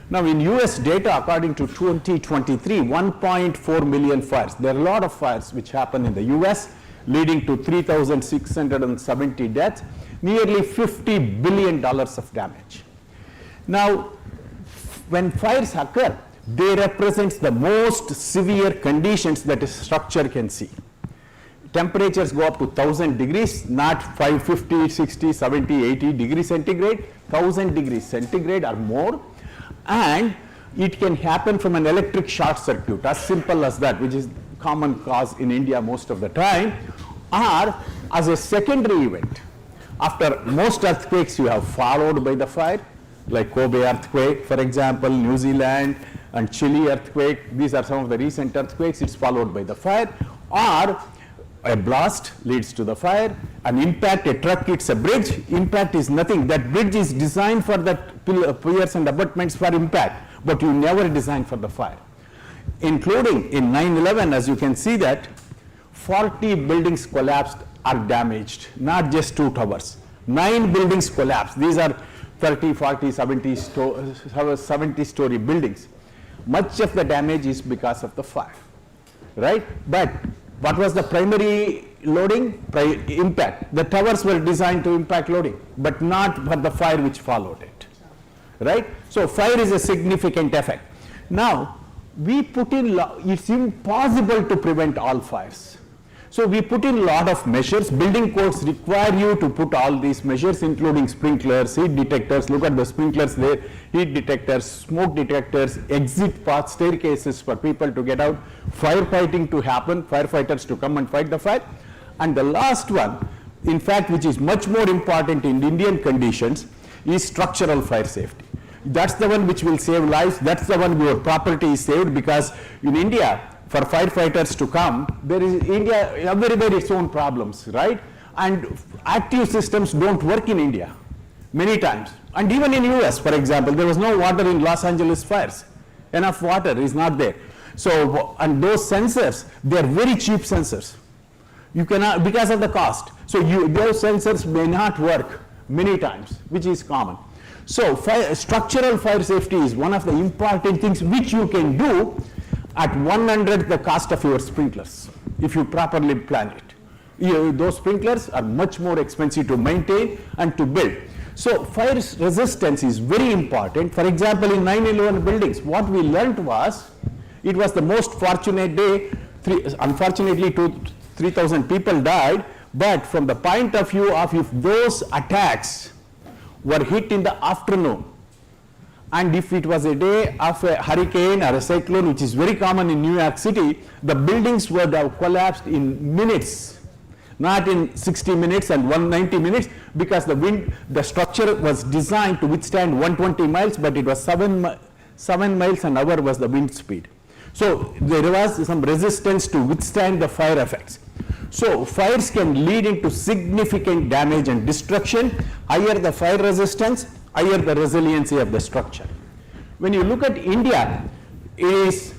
Now, in US data, according to 2023, 1.4 million fires. There are a lot of fires which happen in the US, leading to 3,670 deaths, nearly $50 billion of damage. Now, when fires occur, they represent the most severe conditions that a structure can see. Temperatures go up to 1,000 degrees, not 550, 60, 70, 80 degrees centigrade, 1,000 degrees centigrade or more. And it can happen from an electric short circuit, as simple as that, which is common cause in India most of the time, or as a secondary event. After most earthquakes you have followed by the fire, like Kobe earthquake, for example, New Zealand and Chile earthquake. These are some of the recent earthquakes. It's followed by the fire, or a blast leads to the fire, an impact, a truck hits a bridge. Impact is nothing. That bridge is designed for that piers and abutments for impact, but you never design for the fire. Including in 9/11, as you can see that 40 buildings collapsed or damaged, not just 2 towers. 9 buildings collapsed. These are 30, 40, 70-story buildings. Much of the damage is because of the fire, right? But what was the primary loading? Impact. The towers were designed to impact loading, but not for the fire which followed it, right? So fire is a significant effect. Now, we put in, it's impossible to prevent all fires. So we put in a lot of measures. Building codes require you to put all these measures, including sprinklers, heat detectors. Look at the sprinklers there, heat detectors, smoke detectors, exit paths, staircases for people to get out, firefighting to happen, firefighters to come and fight the fire. And the last one, in fact, which is much more important in Indian conditions, is structural fire safety. That's the one which will save lives. That's the one where property is saved, because in India, for firefighters to come, there is India very its own problems, right? And active systems don't work in India many times. And even in US, for example, there was no water in Los Angeles fires. Enough water is not there. So, and those sensors, they are very cheap sensors. You cannot, because of the cost. So those sensors may not work many times, which is common. So structural fire safety is one of the important things which you can do at 1/100th the cost of your sprinklers, if you properly plan it. Those sprinklers are much more expensive to maintain and to build. So fire resistance is very important. For example, in 9/11 buildings, what we learnt was, it was the most fortunate day. Unfortunately, 3,000 people died, but from the point of view of if those attacks were hit in the afternoon, and if it was a day of a hurricane or a cyclone, which is very common in New York City, the buildings would have collapsed in minutes, not in 60 minutes and 190 minutes, because the structure was designed to withstand 120 miles, but it was 7 miles an hour was the wind speed. So there was some resistance to withstand the fire effects. So fires can lead into significant damage and destruction. Higher the fire resistance, higher the resiliency of the structure. When you look at India, it is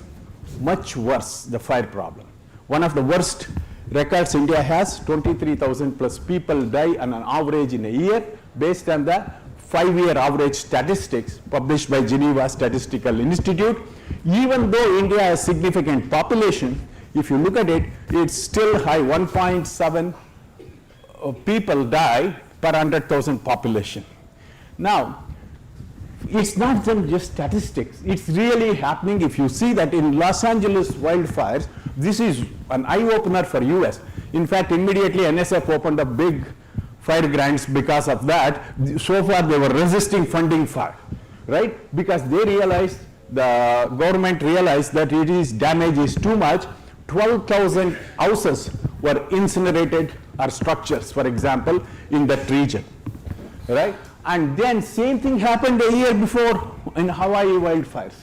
much worse, the fire problem. One of the worst records India has, 23,000 plus people die on an average in a year, based on the 5-year average statistics published by Geneva Statistical Institute. Even though India has significant population, if you look at it, it's still high, 1.7 people die per 100,000 population. Now, it's not just statistics, it's really happening. If you see that in Los Angeles wildfires, this is an eye-opener for US. In fact, immediately NSF opened up big fire grants because of that. So far they were resisting funding fire, right? Because they realized, the government realized that damage is too much. 12,000 houses were incinerated, or structures, for example, in that region, right? And then same thing happened a year before in Hawaii wildfires,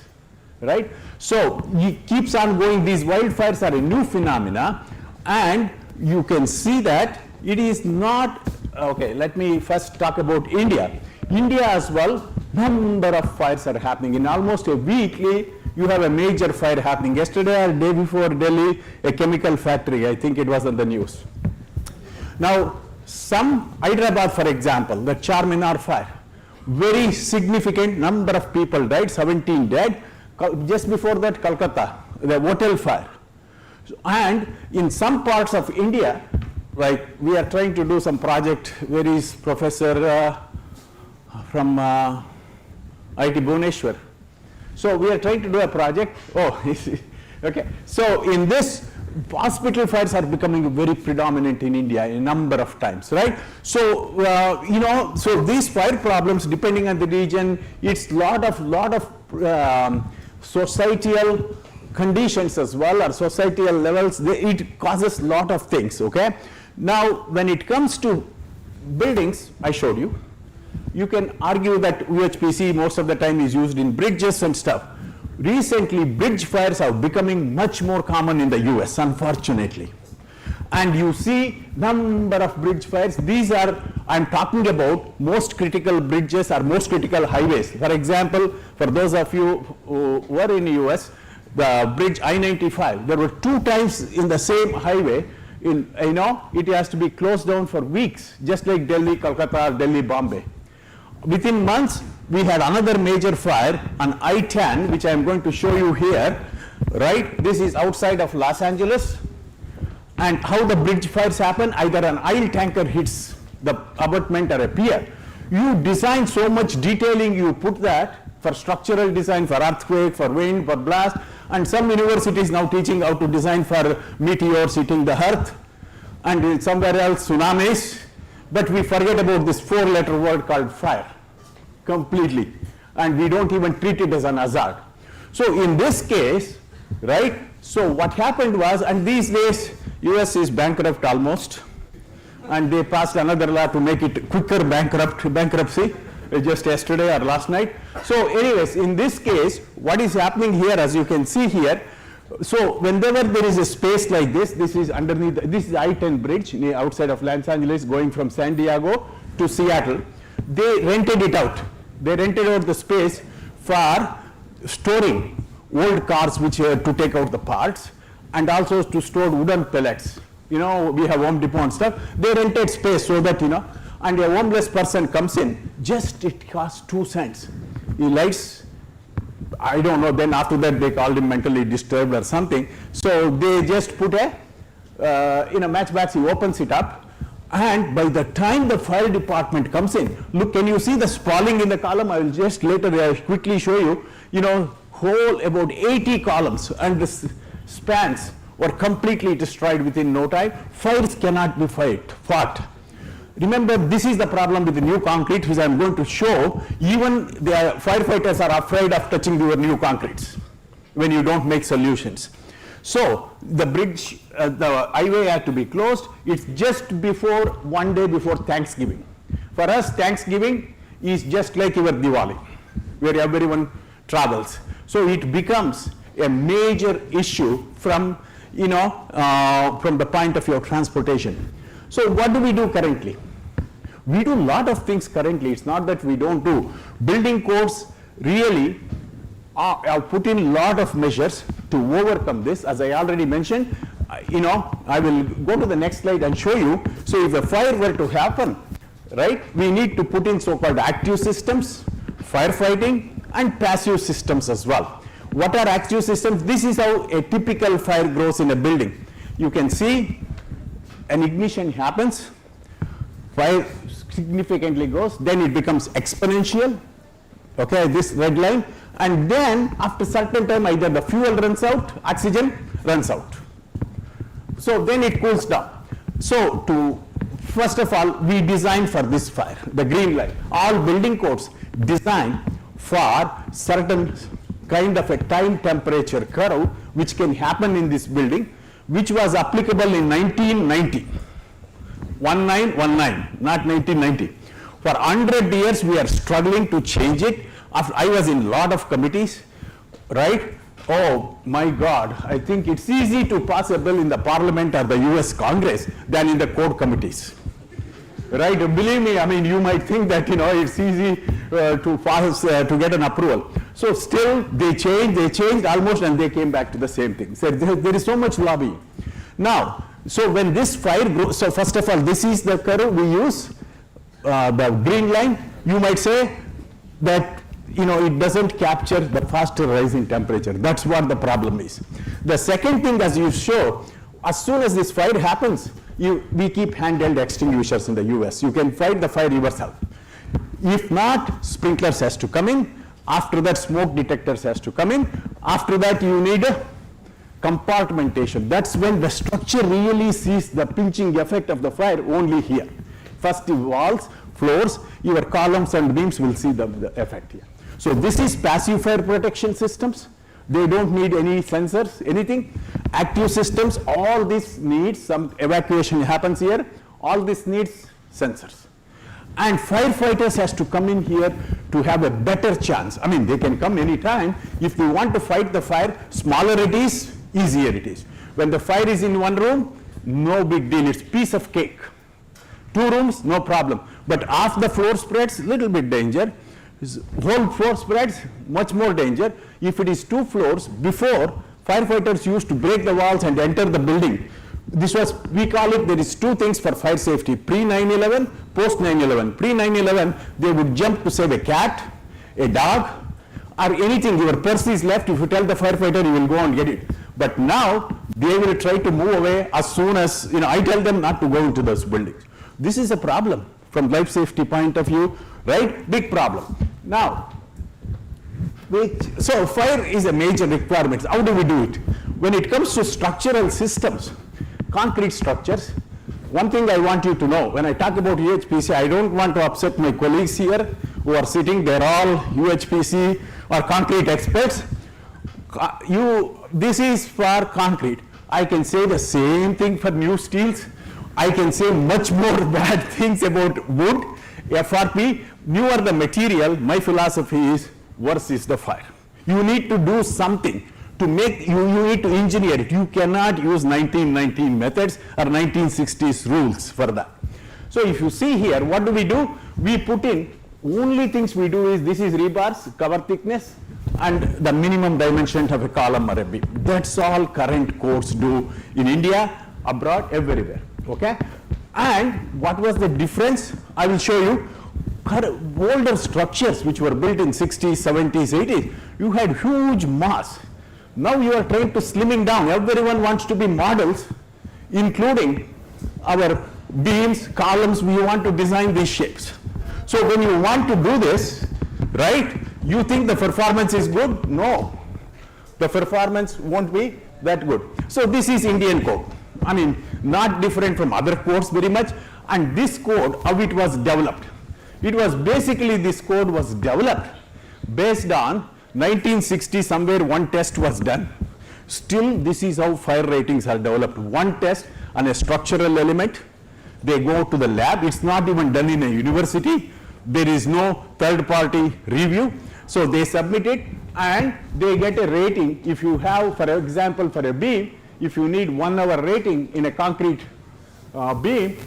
right? So it keeps on going. These wildfires are a new phenomena, and you can see that it is not, okay, let me first talk about India. India as well, number of fires are happening. In almost a weekly, you have a major fire happening. Yesterday or day before, Delhi, a chemical factory, I think it was on the news. Now, Hyderabad, for example, the Charminar fire, very significant number of people died, 17 dead. Just before that, Calcutta, the hotel fire. And in some parts of India, Like we are trying to do some project. Where is Professor from IIT Bhubaneswar? So we are trying to do a project. Oh, okay. So in this, hospital fires are becoming very predominant in India a number of times, right? So so these fire problems, depending on the region, it's lot of societal conditions as well, or societal levels. It causes lot of things. Okay. Now, when it comes to buildings, I showed you. You can argue that UHPC most of the time is used in bridges and stuff. Recently, bridge fires are becoming much more common in the US, unfortunately. And you see number of bridge fires. These are, I'm talking about most critical bridges or most critical highways. For example, for those of you who were in the US, the bridge I-95, there were 2 times in the same highway. It has to be closed down for weeks, just like Delhi, Kolkata, Delhi, Bombay. Within months, we had another major fire on I-10, which I am going to show you here, right? This is outside of Los Angeles. And how the bridge fires happen, either an oil tanker hits the abutment or a pier. You design so much detailing, you put that for structural design, for earthquake, for wind, for blast, and some universities now teaching how to design for meteors hitting the earth, and somewhere else tsunamis, but we forget about this 4-letter word called fire completely, and we don't even treat it as an hazard. So in this case, right, so what happened was, and these days US is bankrupt almost, and they passed another law to make it quicker bankruptcy, just yesterday or last night. So anyways, in this case, what is happening here, as you can see here, so whenever there is a space like this, this is underneath, this is I-10 bridge outside of Los Angeles going from San Diego to Seattle. They rented it out. They rented out the space for storing old cars which to take out the parts, and also to store wooden pellets. We have Home Depot and stuff. They rented space so that, and a homeless person comes in, just it costs 2 cents. He lights, I don't know, then after that they called him mentally disturbed or something. So they just put in a matchbox, he opens it up, and by the time the fire department comes in, look, can you see the spalling in the column? I will just later quickly show you, whole about 80 columns, and the spans were completely destroyed within no time. Fires cannot be fought. Remember, this is the problem with the new concrete, which I am going to show. Even the firefighters are afraid of touching your new concretes when you don't make solutions. So the bridge, the highway had to be closed. It's just before, 1 day before Thanksgiving. For us, Thanksgiving is just like your Diwali, where everyone travels. So it becomes a major issue from, from the point of your transportation. So what do we do currently? We do a lot of things currently. It's not that we don't do. Building codes really have put in a lot of measures to overcome this. As I already mentioned, I will go to the next slide and show you. So if a fire were to happen, right, we need to put in so-called active systems, firefighting, and passive systems as well. What are active systems? This is how a typical fire grows in a building. You can see an ignition happens, fire significantly goes, then it becomes exponential, okay, this red line, and then after certain time either the fuel runs out, oxygen runs out. So then it cools down. So first of all, we design for this fire, the green line. All building codes design for certain kind of a time temperature curve which can happen in this building, which was applicable in 1990. 1919, not 1990. For 100 years we are struggling to change it. I was in a lot of committees, right? Oh my God, I think it's easy to pass a bill in the Parliament or the US Congress than in the code committees. Right? Believe me, I mean, you might think that, it's easy to pass, to get an approval. So still they changed almost, and they came back to the same thing. So there is so much lobbying. Now, so when this fire grows, so first of all, this is the curve we use, the green line. You might say that, it doesn't capture the faster rising temperature. That's what the problem is. The second thing, as you show, as soon as this fire happens, we keep handheld extinguishers in the US. You can fight the fire yourself. If not, sprinklers has to come in. After that, smoke detectors has to come in. After that, you need a compartmentation. That's when the structure really sees the pinching effect of the fire only here. First the walls, floors, your columns and beams will see the effect here. So this is passive fire protection systems. They don't need any sensors, anything. Active systems, all this needs some evacuation happens here. All this needs sensors. And firefighters has to come in here to have a better chance. I mean, they can come anytime. If they want to fight the fire, smaller it is, easier it is. When the fire is in one room, no big deal, it's piece of cake. 2 rooms, no problem. But half the floor spreads, little bit danger. Whole floor spreads, much more danger. If it is 2 floors, before, firefighters used to break the walls and enter the building. This was, we call it, there is 2 things for fire safety, pre-9/11, post-9/11. Pre-9/11, they would jump to save a cat, a dog, or anything. Your purse is left, if you tell the firefighter, you will go and get it. But now, they will try to move away as soon as, I tell them not to go into those buildings. This is a problem from life safety point of view, right? Big problem. Now, so fire is a major requirement. How do we do it? When it comes to structural systems, concrete structures, one thing I want you to know, when I talk about UHPC, I don't want to upset my colleagues here who are sitting, they're all UHPC or concrete experts. This is for concrete. I can say the same thing for new steels. I can say much more bad things about wood, FRP. Newer the material, my philosophy is, worse is the fire. You need to do something to make, you need to engineer it. You cannot use 1919 methods or 1960s rules for that. So if you see here, what do? We put in, only things we do is, this is rebars, cover thickness, and the minimum dimension of a column or a beam. That's all current codes do in India, abroad, everywhere, okay? And what was the difference? I will show you. Older structures which were built in 60s, 70s, 80s, you had huge mass. Now you are trying to slimming down. Everyone wants to be models, including our beams, columns, we want to design these shapes. So when you want to do this, right, you think the performance is good? No, the performance won't be that good. So this is Indian code. I mean, not different from other codes very much. And this code, how it was developed. It was basically, this code was developed based on 1960, somewhere one test was done. Still, this is how fire ratings are developed. One test on a structural element, they go to the lab. It's not even done in a university. There is no third-party review. So they submit it and they get a rating. If you have, for example, for a beam, if you need 1 hour rating in a concrete beam,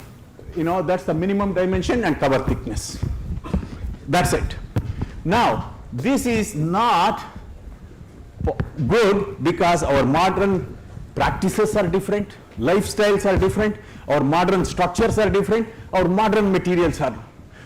that's the minimum dimension and cover thickness. That's it. Now, this is not good because our modern practices are different, lifestyles are different, our modern structures are different, our modern materials are.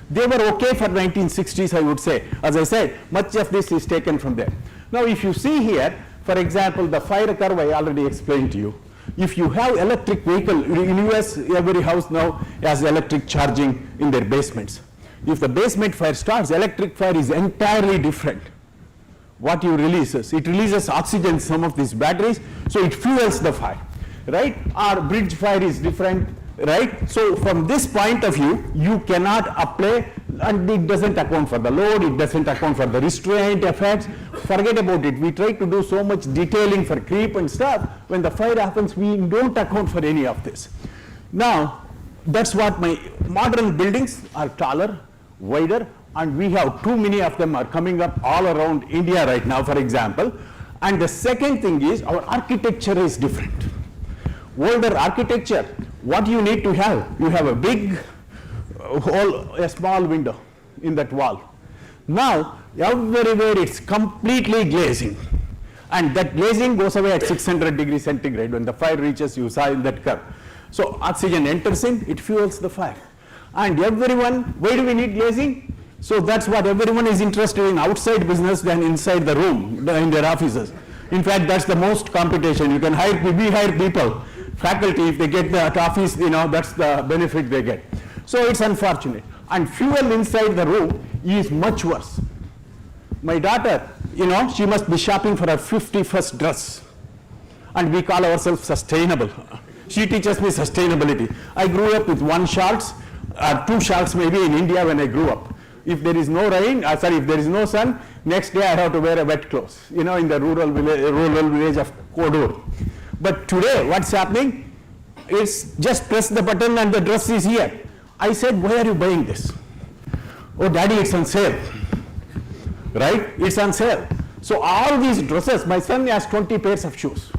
They were okay for 1960s, I would say. As I said, much of this is taken from there. Now, if you see here, for example, the fire curve I already explained to you. If you have electric vehicle, in US, every house now has electric charging in their basements. If the basement fire starts, electric fire is entirely different. What you releases, it releases oxygen, some of these batteries, so it fuels the fire, right? Our bridge fire is different, right? So from this point of view, you cannot apply, and it doesn't account for the load, it doesn't account for the restraint effects. Forget about it. We try to do so much detailing for creep and stuff. When the fire happens, we don't account for any of this. Now, that's what my modern buildings are taller, wider, and we have too many of them are coming up all around India right now, for example. And the second thing is, our architecture is different. Older architecture, what you need to have? You have a big hole, a small window in that wall. Now, everywhere it's completely glazing. And that glazing goes away at 600 degrees centigrade when the fire reaches, you saw in that curve. So oxygen enters in, it fuels the fire. And everyone, why do we need glazing? So that's what everyone is interested in, outside business than inside the room, in their offices. In fact, that's the most competition. You can hire, we hire people faculty, if they get the toffees, that's the benefit they get. So it's unfortunate. And fuel inside the room is much worse. My daughter, she must be shopping for her 51st dress. And we call ourselves sustainable. She teaches me sustainability. I grew up with 1 shorts, 2 shorts maybe in India when I grew up. If there is no rain, if there is no sun, next day I have to wear a wet clothes, in the rural village of Kodur. But today, what's happening? It's just press the button and the dress is here. I said, why are you buying this? Oh, daddy, it's on sale. Right? It's on sale. So all these dresses, my son has 20 pairs of shoes.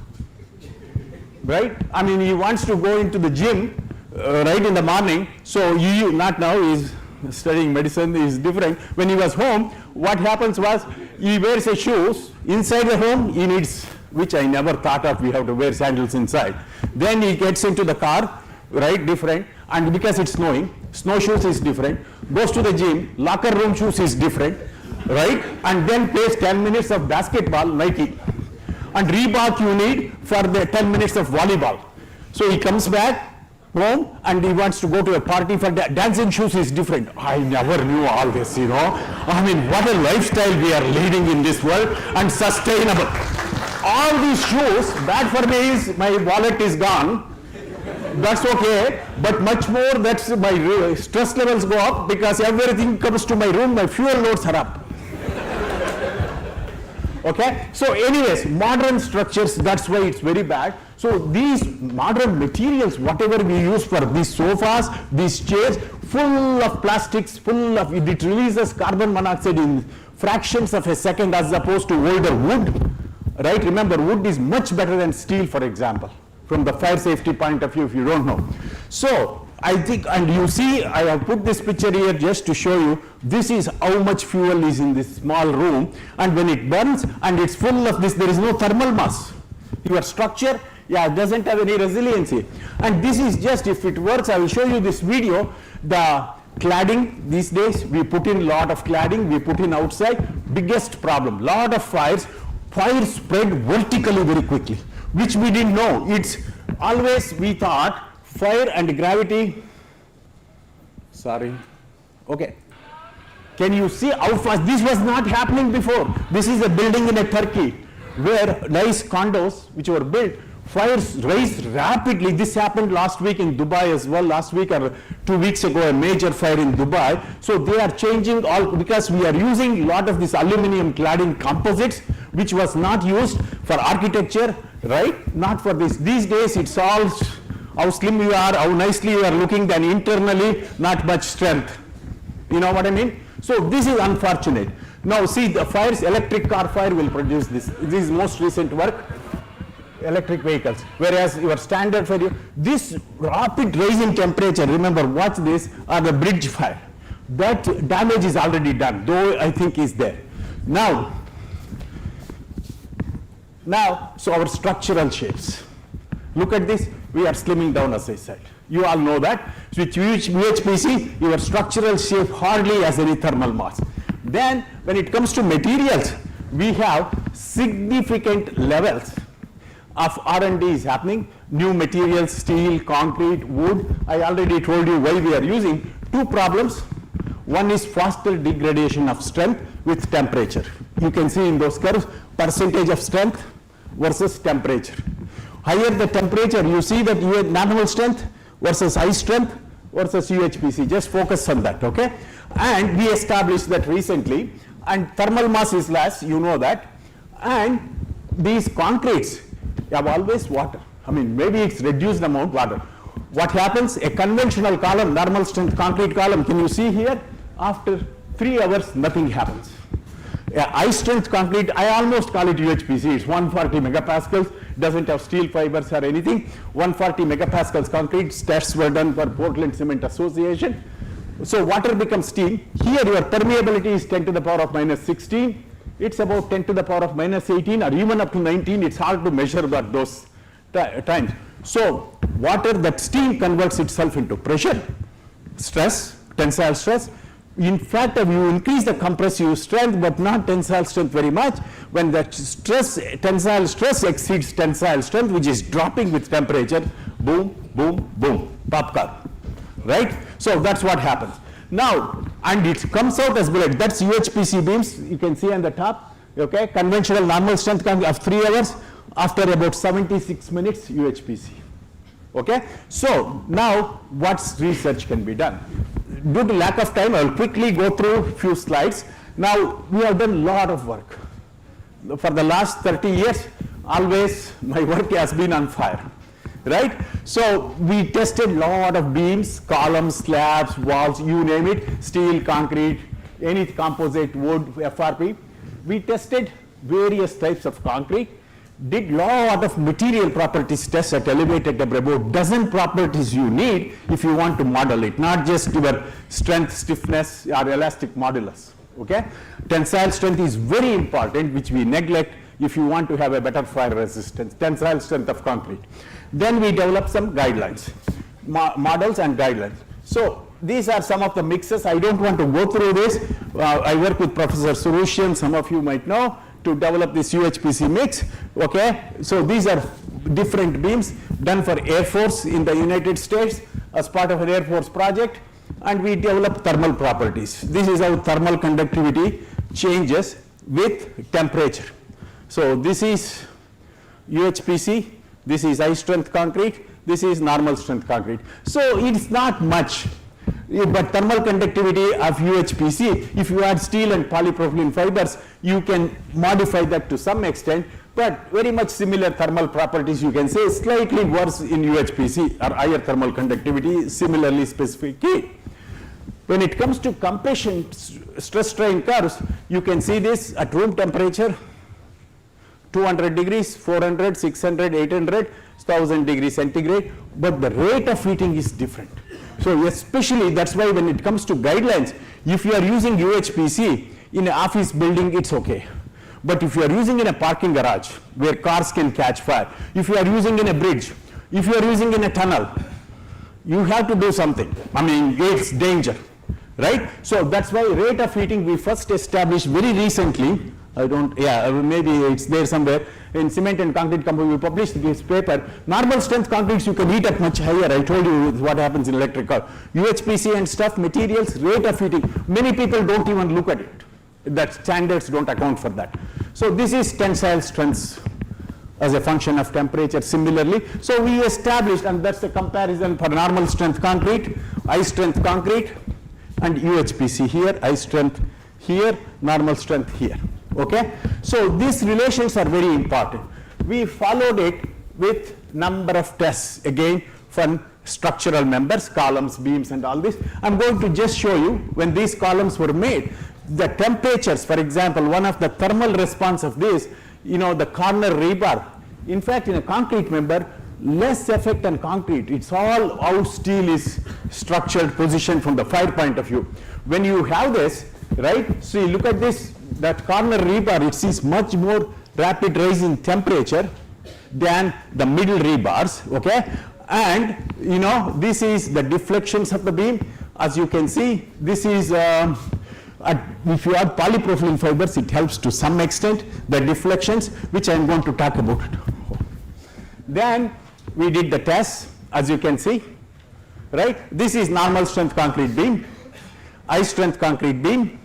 Right? I mean, he wants to go into the gym right in the morning. So not now, he's studying medicine, is different. When he was home, what happens was he wears his shoes. Inside the home, he needs, which I never thought of, we have to wear sandals inside. Then he gets into the car, right, different. And because it's snowing, snowshoes is different. Goes to the gym, locker room shoes is different, right? And then plays 10 minutes of basketball, Nike. And Reebok you need for the 10 minutes of volleyball. So he comes back home and he wants to go to a party for dancing shoes is different. I never knew all this, I mean, what a lifestyle we are leading in this world, and sustainable. All these shoes, bad for me is my wallet is gone. That's okay, but much more that's my stress levels go up because everything comes to my room, my fuel loads are up. Okay, so anyways, modern structures, that's why it's very bad. So these modern materials, whatever we use for these sofas, these chairs, full of plastics, it releases carbon monoxide in fractions of a second as opposed to older wood, right? Remember, wood is much better than steel, for example, from the fire safety point of view, if you don't know. So I think, and you see, I have put this picture here just to show you, this is how much fuel is in this small room, and when it burns and it's full of this, there is no thermal mass. Your structure, doesn't have any resiliency. And this is just, if it works, I will show you this video, the cladding these days, we put in a lot of cladding, we put in outside, biggest problem, lot of fires spread vertically very quickly, which we didn't know. It's always, we thought, fire and gravity, okay. Can you see how fast, this was not happening before. This is a building in Turkey where nice condos which were built, fires rise rapidly. This happened last week in Dubai as well, last week or 2 weeks ago, a major fire in Dubai. So they are changing all, because we are using a lot of this aluminum cladding composites, which was not used for architecture, right? Not for this. These days it's all how slim you are, how nicely you are looking, then internally not much strength. You know what I mean? So this is unfortunate. Now see, the fires, electric car fire will produce this. This is most recent work, electric vehicles. Whereas your standard fire, this rapid rise in temperature, remember, watch this, are the bridge fire. That damage is already done, though I think is there. Now, so our structural shapes. Look at this, we are slimming down, as I said. You all know that. With UHPC, your structural shape hardly has any thermal mass. Then, when it comes to materials, we have significant levels of R&D is happening. New materials, steel, concrete, wood. I already told you why we are using. 2 problems. One is faster degradation of strength with temperature. You can see in those curves, percentage of strength versus temperature. Higher the temperature, you see that you have normal strength versus high strength versus UHPC. Just focus on that, okay? And we established that recently, and thermal mass is less, you know that. And these concretes have always water. I mean, maybe it's reduced amount water. What happens? A conventional column, normal strength concrete column, can you see here? After 3 hours, nothing happens. High strength concrete, I almost call it UHPC, it's 140 megapascals, doesn't have steel fibers or anything. 140 megapascals concrete, tests were done for Portland Cement Association. So water becomes steam. Here your permeability is 10 to the power of minus 16. It's about 10 to the power of minus 18 or even up to 19. It's hard to measure that those times. So water, that steam converts itself into pressure, stress, tensile stress. In fact, you increase the compressive strength but not tensile strength very much. When the stress, tensile stress exceeds tensile strength, which is dropping with temperature, boom, boom, boom, popcorn, right? So that's what happens. Now, and it comes out as bullet. That's UHPC beams, you can see on the top, okay? Conventional normal strength of 3 hours, after about 76 minutes, UHPC, okay? So now, what research can be done? Due to lack of time, I will quickly go through a few slides. Now, we have done a lot of work. For the last 30 years, always my work has been on fire, right? So we tested a lot of beams, columns, slabs, walls, you name it, steel, concrete, any composite, wood, FRP. We tested various types of concrete, did lot of material properties tests at elevated depth, about dozen properties you need if you want to model it, not just your strength, stiffness, or elastic modulus, okay? Tensile strength is very important, which we neglect if you want to have a better fire resistance, tensile strength of concrete. Then we develop some guidelines, models and guidelines. So these are some of the mixes. I don't want to go through this. I work with Professor Surushian, some of you might know, to develop this UHPC mix, okay? So these are different beams done for Air Force in the United States as part of an Air Force project, and we develop thermal properties. This is how thermal conductivity changes with temperature. So this is UHPC, this is high strength concrete, this is normal strength concrete. So it's not much, but thermal conductivity of UHPC, if you add steel and polypropylene fibers, you can modify that to some extent, but very much similar thermal properties, you can say, slightly worse in UHPC or higher thermal conductivity, similarly specific key. When it comes to compression stress strain curves, you can see this at room temperature, 200 degrees, 400, 600, 800, 1000 degrees centigrade, but the rate of heating is different. So especially, that's why when it comes to guidelines, if you are using UHPC in an office building, it's okay. But if you are using in a parking garage where cars can catch fire, if you are using in a bridge, if you are using in a tunnel, you have to do something. I mean, it's danger, right? So that's why rate of heating we first established very recently. Maybe it's there somewhere. In Cement and Concrete Company, we published this paper. Normal strength concretes, you can heat up much higher. I told you what happens in electrical. UHPC and stuff, materials, rate of heating. Many people don't even look at it. That standards don't account for that. So this is tensile strengths as a function of temperature similarly. So we established, and that's the comparison for normal strength concrete, high strength concrete, and UHPC here, high strength here, normal strength here. Okay, so these relations are very important. We followed it with number of tests, again for structural members, columns, beams, and all this. I'm going to just show you when these columns were made, the temperatures, for example, one of the thermal response of this, the corner rebar. In fact, in a concrete member, less effect on concrete. It's all how steel is structured, positioned from the fire point of view. When you have this, right, so you look at this, that corner rebar, it sees much more rapid rise in temperature than the middle rebars, okay? And, this is the deflections of the beam. As you can see, this is, if you add polypropylene fibers, it helps to some extent, the deflections, which I'm going to talk about. Then we did the tests, as you can see, right? This is normal strength concrete beam, high strength concrete beam,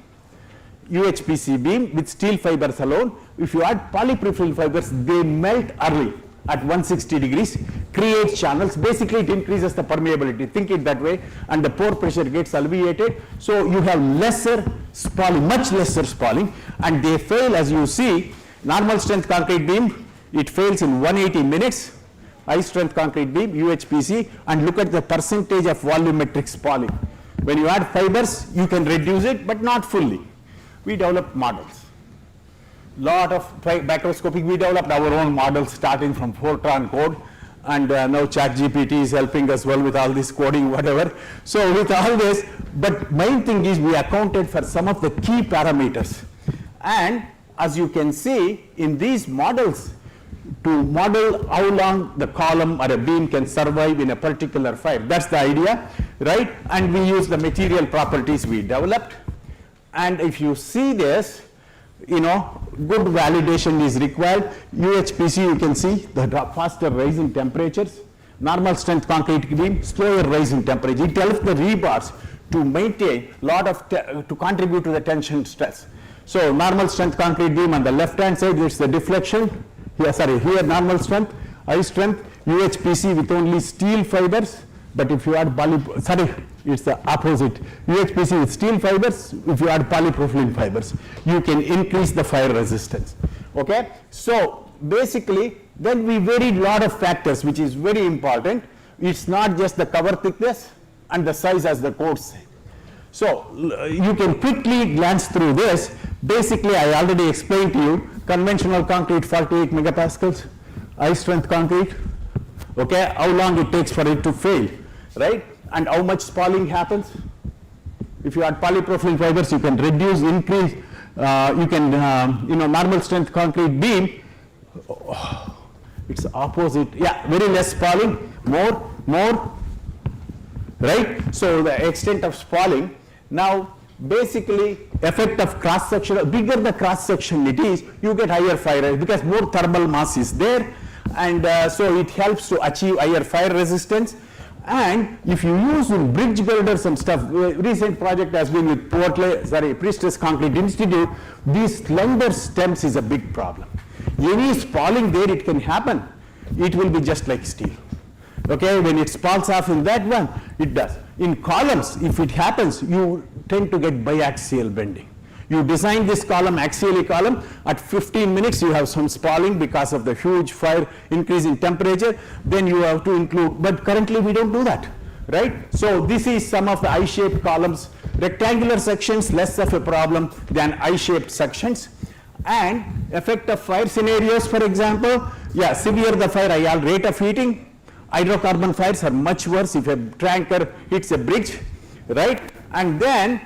UHPC beam with steel fibers alone. If you add polypropylene fibers, they melt early at 160 degrees, create channels. Basically, it increases the permeability. Think it that way, and the pore pressure gets alleviated. So you have lesser spalling, much lesser spalling, and they fail, as you see. Normal strength concrete beam, it fails in 180 minutes. High strength concrete beam, UHPC, and look at the percentage of volumetric spalling. When you add fibers, you can reduce it, but not fully. We developed models. Lot of microscopic, we developed our own models starting from Fortran code, and now ChatGPT is helping us well with all this coding, whatever. So with all this, but main thing is we accounted for some of the key parameters. And as you can see in these models, to model how long the column or a beam can survive in a particular fire. That's the idea, right? And we use the material properties we developed. And if you see this, good validation is required. UHPC, you can see the faster rise in temperatures, normal strength concrete beam, slower rise in temperature. It helps the rebars to maintain lot of, to contribute to the tension stress. So normal strength concrete beam on the left hand side, it's the deflection. Here normal strength, high strength, UHPC with only steel fibers. But if you add it's the opposite. UHPC with steel fibers, if you add polypropylene fibers, you can increase the fire resistance. Okay? So basically, then we vary lot of factors, which is very important. It's not just the cover thickness and the size as the codes say. So you can quickly glance through this. Basically, I already explained to you, conventional concrete 48 megapascals, high strength concrete, okay, how long it takes for it to fail, right? And how much spalling happens. If you add polypropylene fibers, you can reduce, increase, you can, normal strength concrete beam, it's opposite, yeah, very less spalling, more, right? So the extent of spalling. Now, basically, effect of cross section, bigger the cross section it is, you get higher fire because more thermal mass is there, and so it helps to achieve higher fire resistance. And if you use bridge girders and stuff, recent project has been with Priestess Concrete Institute, these slender stems is a big problem. Any spalling there, it can happen. It will be just like steel. Okay, when it spalls off in that one, it does. In columns, if it happens, you tend to get biaxial bending. You design this column, axially column, at 15 minutes you have some spalling because of the huge fire increase in temperature, then you have to include, but currently we don't do that, right? So this is some of the I-shaped columns, rectangular sections, less of a problem than I-shaped sections. And effect of fire scenarios, for example, yeah, severe the fire, rate of heating, hydrocarbon fires are much worse if a tanker hits a bridge, right? And then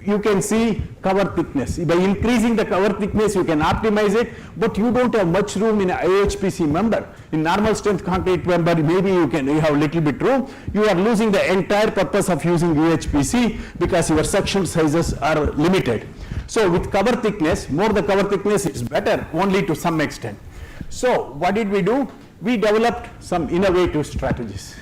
you can see cover thickness. By increasing the cover thickness, you can optimize it, but you don't have much room in a UHPC member. In normal strength concrete member, maybe you have little bit room. You are losing the entire purpose of using UHPC because your section sizes are limited. So with cover thickness, more the cover thickness is better, only to some extent. So what did we do? We developed some innovative strategies.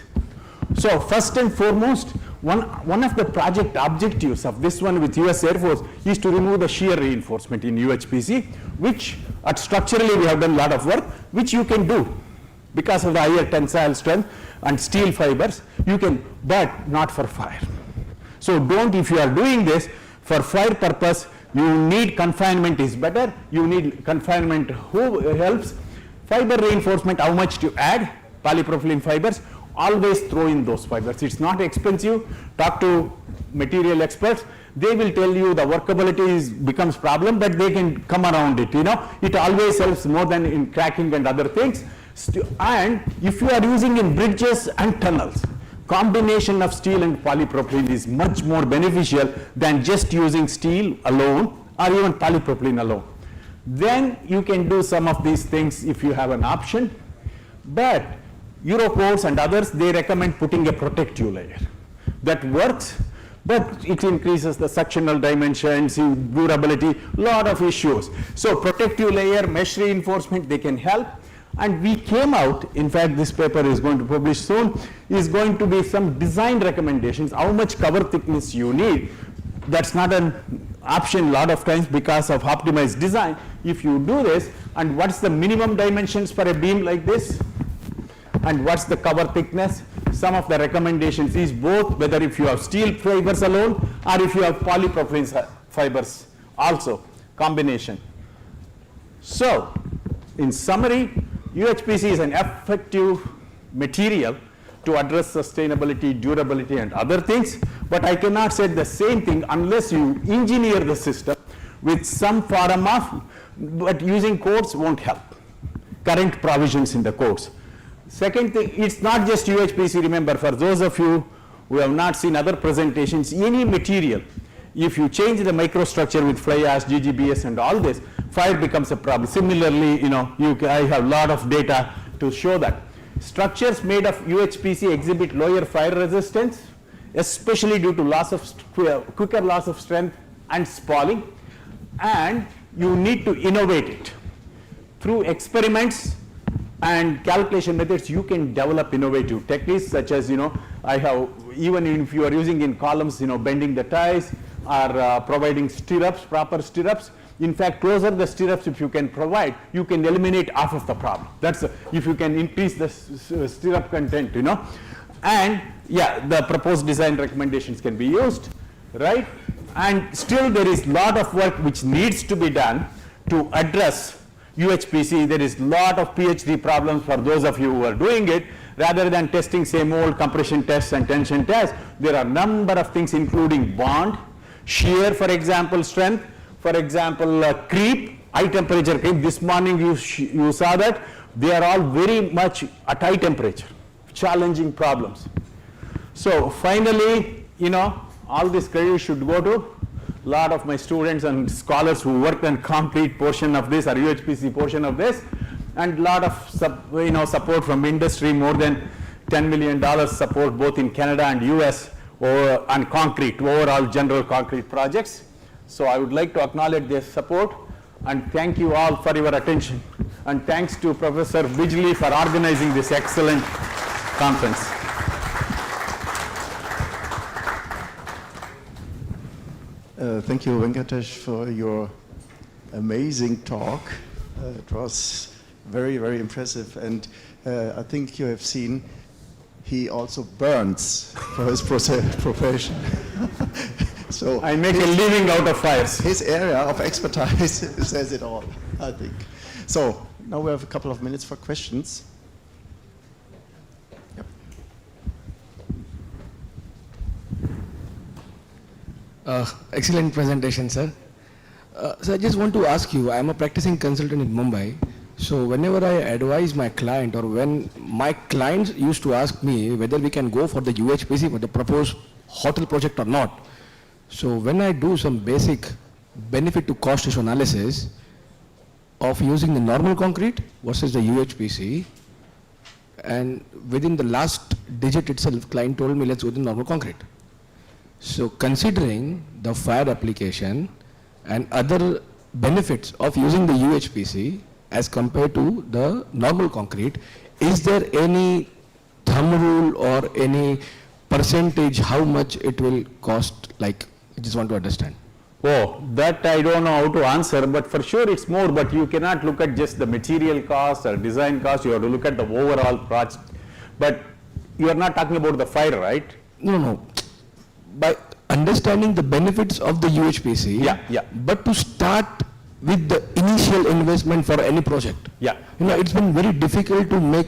So first and foremost, one of the project objectives of this one with US Air Force is to remove the shear reinforcement in UHPC, which structurally we have done a lot of work, which you can do because of the higher tensile strength and steel fibers, you can, but not for fire. So don't, if you are doing this for fire purpose, you need confinement is better, you need confinement who helps. Fiber reinforcement, how much to add, polypropylene fibers, always throw in those fibers. It's not expensive. Talk to material experts. They will tell you the workability becomes problem, but they can come around it. It always helps more than in cracking and other things. And if you are using in bridges and tunnels, combination of steel and polypropylene is much more beneficial than just using steel alone or even polypropylene alone. Then you can do some of these things if you have an option, but Eurocodes and others, they recommend putting a protective layer. That works, but it increases the sectional dimensions, durability, lot of issues. So protective layer, mesh reinforcement, they can help. And we came out, in fact this paper is going to publish soon, is going to be some design recommendations, how much cover thickness you need. That's not an option a lot of times because of optimized design. If you do this, and what's the minimum dimensions for a beam like this? And what's the cover thickness? Some of the recommendations is both, whether if you have steel fibers alone or if you have polypropylene fibers also, combination. So, in summary, UHPC is an effective material to address sustainability, durability and other things, but I cannot say the same thing unless you engineer the system with some form of, but using codes won't help. Current provisions in the codes. Second thing, it's not just UHPC, remember, for those of you who have not seen other presentations, any material, if you change the microstructure with fly ash, GGBS and all this, fire becomes a problem. Similarly, I have a lot of data to show that. Structures made of UHPC exhibit lower fire resistance, especially due to quicker loss of strength and spalling, and you need to innovate it through experiments and calculation methods, you can develop innovative techniques such as, I have, even if you are using in columns, bending the ties or providing stirrups, proper stirrups. In fact, closer the stirrups if you can provide, you can eliminate half of the problem. That's if you can increase the stirrup content, And yeah, the proposed design recommendations can be used, right? And still there is lot of work which needs to be done to address UHPC. There is lot of PhD problems for those of you who are doing it. Rather than testing same old compression tests and tension tests, there are number of things including bond, shear, for example, strength, for example, creep, high temperature creep. This morning you saw that they are all very much at high temperature, challenging problems. So finally, all this credit should go to a lot of my students and scholars who worked on concrete portion of this or UHPC portion of this, and a lot of support from industry, more than $10 million support both in Canada and US on concrete, overall general concrete projects. So I would like to acknowledge their support and thank you all for your attention. And thanks to Professor 𝗗𝗃𝗏 for organizing this excellent conference. Thank you, Venkatesh, for your amazing talk. It was very, very impressive. And I think you have seen he also burns for his profession. So I make a living out of fires. His area of expertise says it all, I think. So now we have a couple of minutes for questions. Excellent presentation, sir. So I just want to ask you, I am a practicing consultant in Mumbai. So whenever I advise my client, or when my clients used to ask me whether we can go for the UHPC for the proposed hotel project or not. So when I do some basic benefit to cost issue analysis of using the normal concrete versus the UHPC, and within the last digit itself, client told me let's go with the normal concrete. So considering the fire application and other benefits of using the UHPC as compared to the normal concrete, is there any thumb rule or any percentage how much it will cost? Like, I just want to understand. Oh, that I don't know how to answer, but for sure it's more, but you cannot look at just the material cost or design cost, you have to look at the overall project. But you are not talking about the fire, right? No. By understanding the benefits of the UHPC, yeah. But to start with the initial investment for any project. Yeah. It's been very difficult to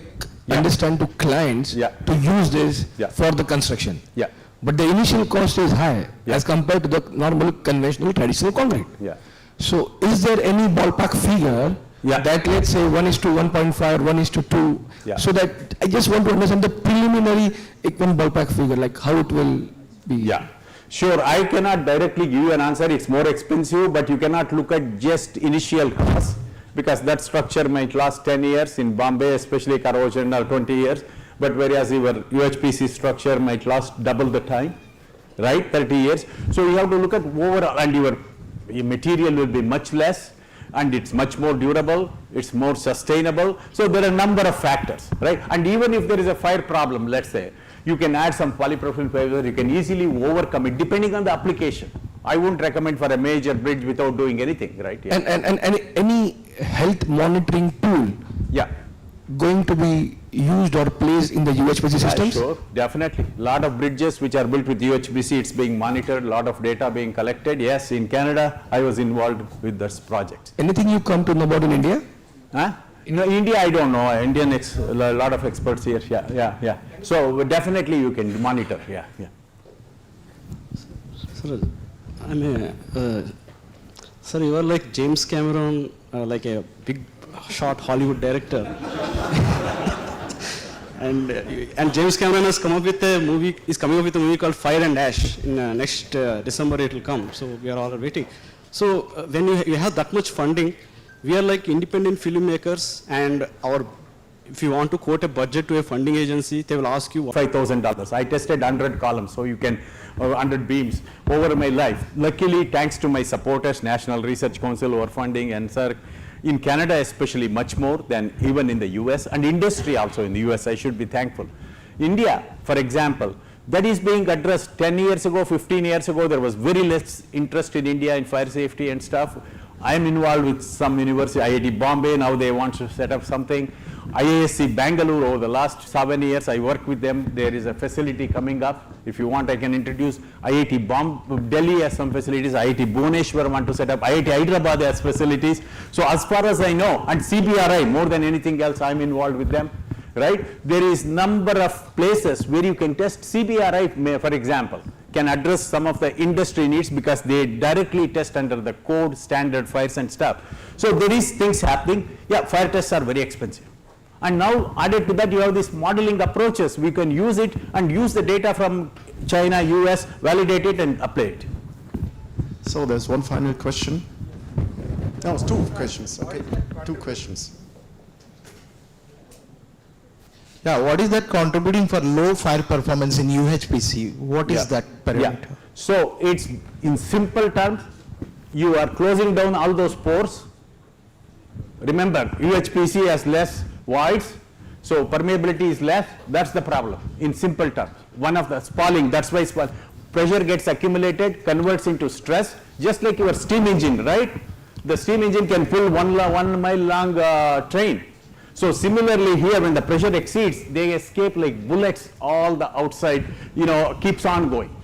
understand to clients to use this for the construction. Yeah. But the initial cost is high as compared to the normal conventional traditional concrete. Yeah. So is there any ballpark figure that, let's say 1:1.5 or 1:2, so that I just want to understand the preliminary ballpark figure, like how it will be. Yeah. Sure, I cannot directly give you an answer, it's more expensive, but you cannot look at just initial costs, because that structure might last 10 years in Bombay, especially corrosion, or 20 years, but whereas your UHPC structure might last double the time, right, 30 years. So you have to look at overall, and your material will be much less, and it's much more durable, it's more sustainable. So there are a number of factors, right? And even if there is a fire problem, let's say, you can add some polypropylene fiber, you can easily overcome it depending on the application. I wouldn't recommend for a major bridge without doing anything, right? Yeah. And any health monitoring tool going to be used or placed in the UHPC systems? Sure, definitely. A lot of bridges which are built with UHPC, it's being monitored, a lot of data being collected. Yes, in Canada, I was involved with this project. Anything you come to know about in India? Huh? In India, I don't know. A lot of experts here. Yeah. So definitely you can monitor. Yeah. Sir, you are like James Cameron, like a big shot Hollywood director. and James Cameron has come up with a movie. Is coming up with a movie called Fire and Ash. In next December it will come. So we are all waiting. So when you have that much funding, we are like independent filmmakers, and if you want to quote a budget to a funding agency, they will ask you $5,000. I tested 100 columns, so you can, 100 beams over my life. Luckily, thanks to my supporters, National Research Council, who are funding, and sir, In Canada especially, much more than even in the US, and industry also in the US, I should be thankful. India, for example, that is being addressed 10 years ago, 15 years ago, there was very less interest in India in fire safety and stuff. I am involved with some university, IIT Bombay, now they want to set up something. IISc Bangalore, over the last 7 years, I work with them. There is a facility coming up. If you want, I can introduce IIT Delhi has some facilities, IIT Bhubaneswar want to set up, IIT Hyderabad has facilities. So as far as I know, and CBRI, more than anything else, I'm involved with them, right? There is number of places where you can test. CBRI, for example, can address some of the industry needs because they directly test under the code, standard fires and stuff. So there is things happening. Yeah, fire tests are very expensive. And now added to that, you have these modeling approaches. We can use it and use the data from China, US, validate it and apply it. So there's one final question. No, it's two questions. Okay, two questions. Yeah, what is that contributing for low fire performance in UHPC? What is that parameter? Yeah. So it's in simple terms, you are closing down all those pores. Remember, UHPC has less voids, so permeability is less. That's the problem in simple terms. One of the spalling, that's why pressure gets accumulated, converts into stress, just like your steam engine, right? The steam engine can pull 1 mile long train. So similarly here, when the pressure exceeds, they escape like bullets, all the outside, keeps on going,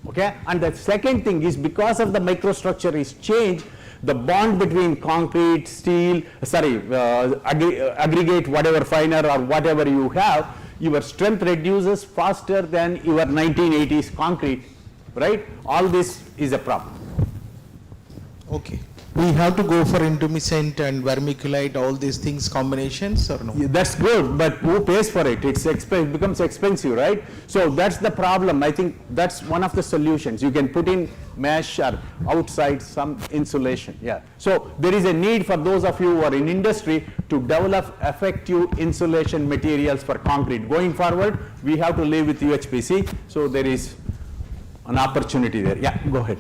okay? And the second thing is, because of the microstructure is changed, the bond between concrete, steel, aggregate, whatever finer or whatever you have, your strength reduces faster than your 1980s concrete, right? All this is a problem. Okay. We have to go for intumescent and vermiculite, all these things combinations or no? Yeah, that's good, but who pays for it? It becomes expensive, right? So that's the problem. I think that's one of the solutions. You can put in mesh or outside some insulation. Yeah. So there is a need for those of you who are in industry to develop effective insulation materials for concrete. Going forward, we have to live with UHPC. So there is an opportunity there. Yeah, go ahead.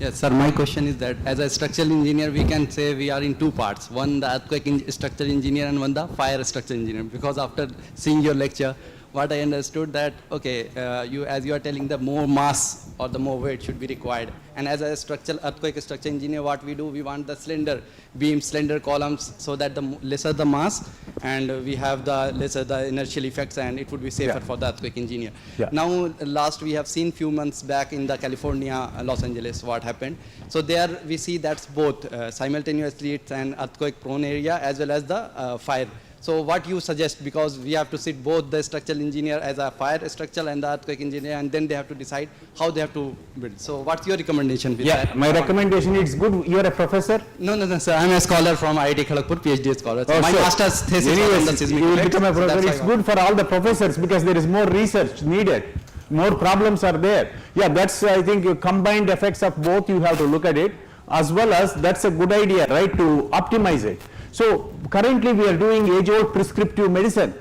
Yes, sir, my question is that as a structural engineer, we can say we are in two parts. One, the earthquake structural engineer, and one, the fire structural engineer. Because after seeing your lecture, what I understood that, okay, as you are telling, the more mass or the more weight should be required. And as a earthquake structural engineer, what we do, we want the slender beams, slender columns, so that the lesser the mass, and we have the lesser the inertial effects, and it would be safer for the earthquake engineer. Yeah. Now, last we have seen few months back in the California, Los Angeles, what happened. So there we see that's both simultaneously it's an earthquake prone area as well as the fire. So what you suggest, because we have to sit both the structural engineer as a fire structural and the earthquake engineer, and then they have to decide how they have to build. So what's your recommendation with that? My recommendation, it's good. You're a professor? No, sir. I'm a scholar from IIT Kharagpur, PhD scholar. So my master's thesis Anyways, on the seismic you will effects. become a professor. So It's good for all the professors because there is more research needed. More problems are there. Yeah, that's, I think, combined effects of both, you have to look at it, as well as that's a good idea, right, to optimize it. So currently we are doing age-old prescriptive medicine,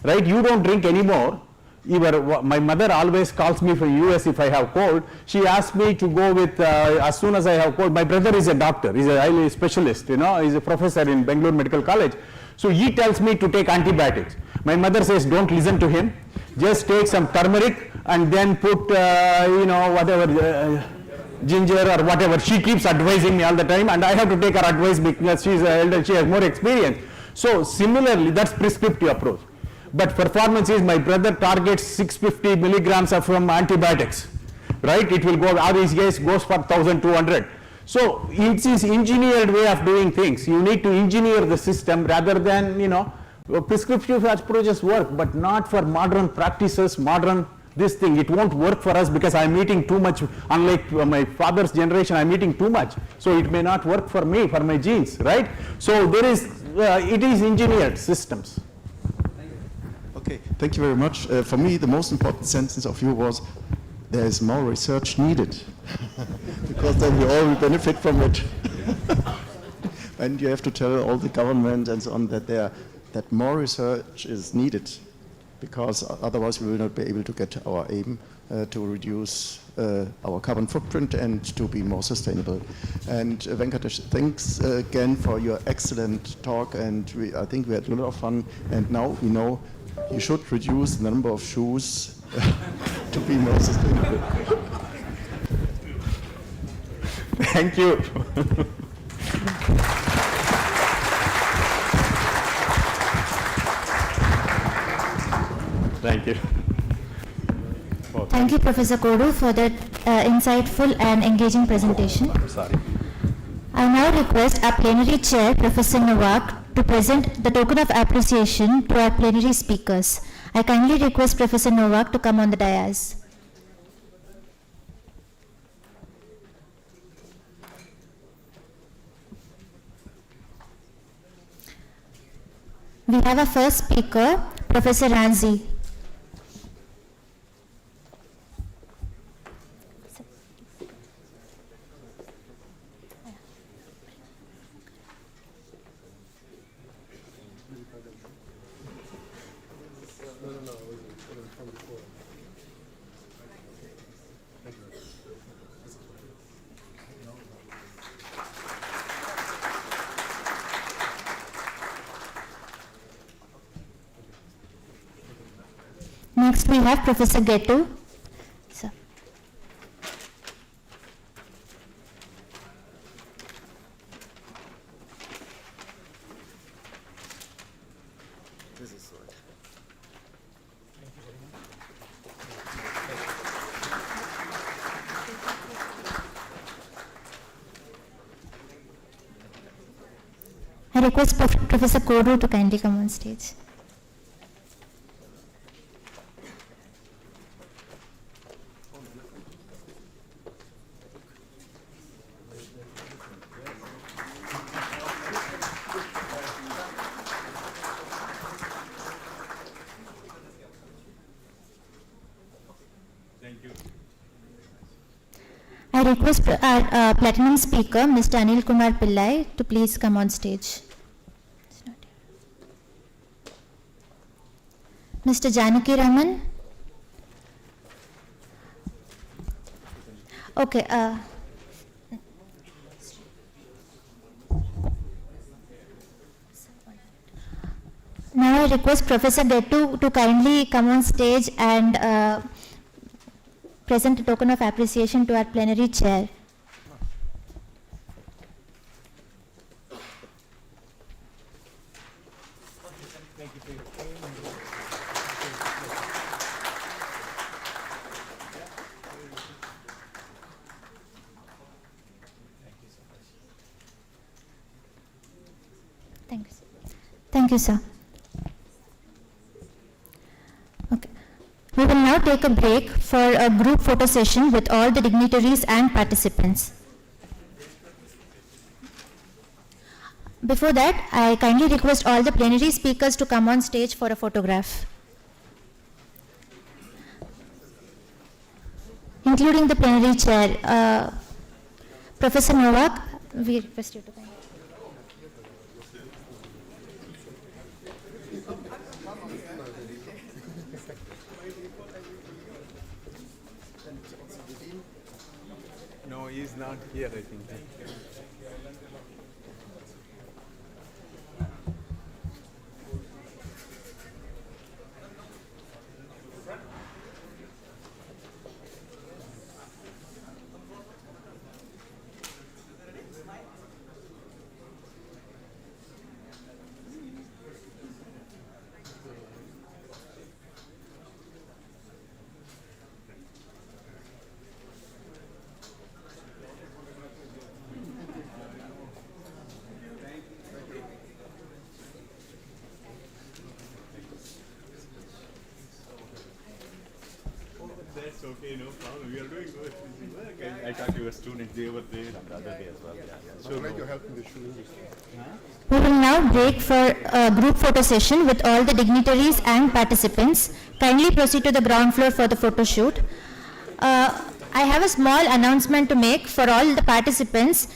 right? You don't drink anymore. My mother always calls me from US if I have cold. She asks me to go with, as soon as I have cold, my brother is a doctor, he's a highly specialist, he's a professor in Bangalore Medical College. So he tells me to take antibiotics. My mother says, don't listen to him. Just take some turmeric and then put, whatever, ginger or whatever. She keeps advising me all the time, and I have to take her advice because she's an elder, she has more experience. So similarly, that's prescriptive approach. But performance is, my brother targets 650 milligrams from antibiotics, right? It will go, average case goes for 1200. So it is engineered way of doing things. You need to engineer the system rather than, prescriptive approaches work, but not for modern practices, modern this thing. It won't work for us because I'm eating too much. Unlike my father's generation, I'm eating too much. So it may not work for me, for my genes, right? So there is, it is engineered systems. Okay, thank you very much. For me, the most important sentence of you was, there is more research needed. Because then we all will benefit from it. And you have to tell all the government and so on that more research is needed, because otherwise we will not be able to get our aim to reduce our carbon footprint and to be more sustainable. And Venkatesh, thanks again for your excellent talk, and I think we had a lot of fun, and now we know you should reduce the number of shoes to be more sustainable. Thank you. Thank you. Thank you, Professor Kodu, for that insightful and engaging presentation. Sorry. I now request our plenary chair, Professor Nowak, to present the token of appreciation to our plenary speakers. I kindly request Professor Nowak to come on the dais. We have our first speaker, Professor Ranzi. Next we have Professor Getu. Sir. I request Professor Kodu to kindly come on stage. I request our platinum speaker, Mr. Anil Kumar Pillai, to please come on stage. Mr. Janaki Raman. Okay. Now I request Professor Getu to kindly come on stage and present a token of appreciation to our plenary chair. Thank you. Thank you, sir. Okay. We will now take a break for a group photo session with all the dignitaries and participants. Before that, I kindly request all the plenary speakers to come on stage for a photograph, including the plenary chair. Professor Nowak, we request you to come. No, he is not here, I think. That's okay, no problem. We are doing good. I talked to your students, they were there on the other day as well. So glad you're helping the students. We will now break for a group photo session with all the dignitaries and participants. Kindly proceed to the ground floor for the photo shoot. I have a small announcement to make for all the participants.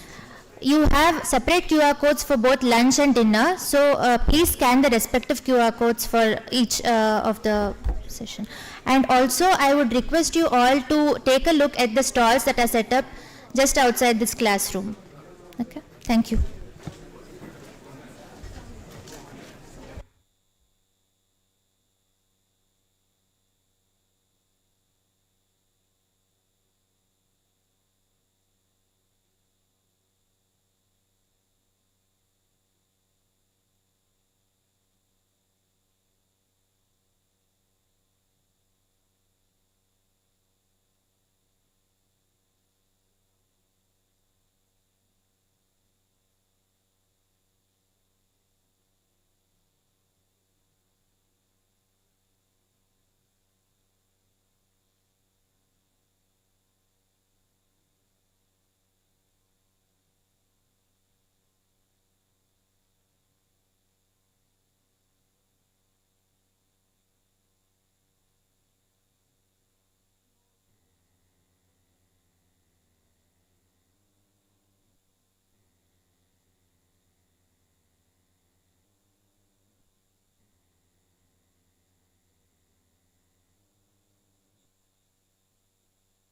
You have separate QR codes for both lunch and dinner, so please scan the respective QR codes for each of the session. And also I would request you all to take a look at the stalls that are set up just outside this classroom. Okay, thank you.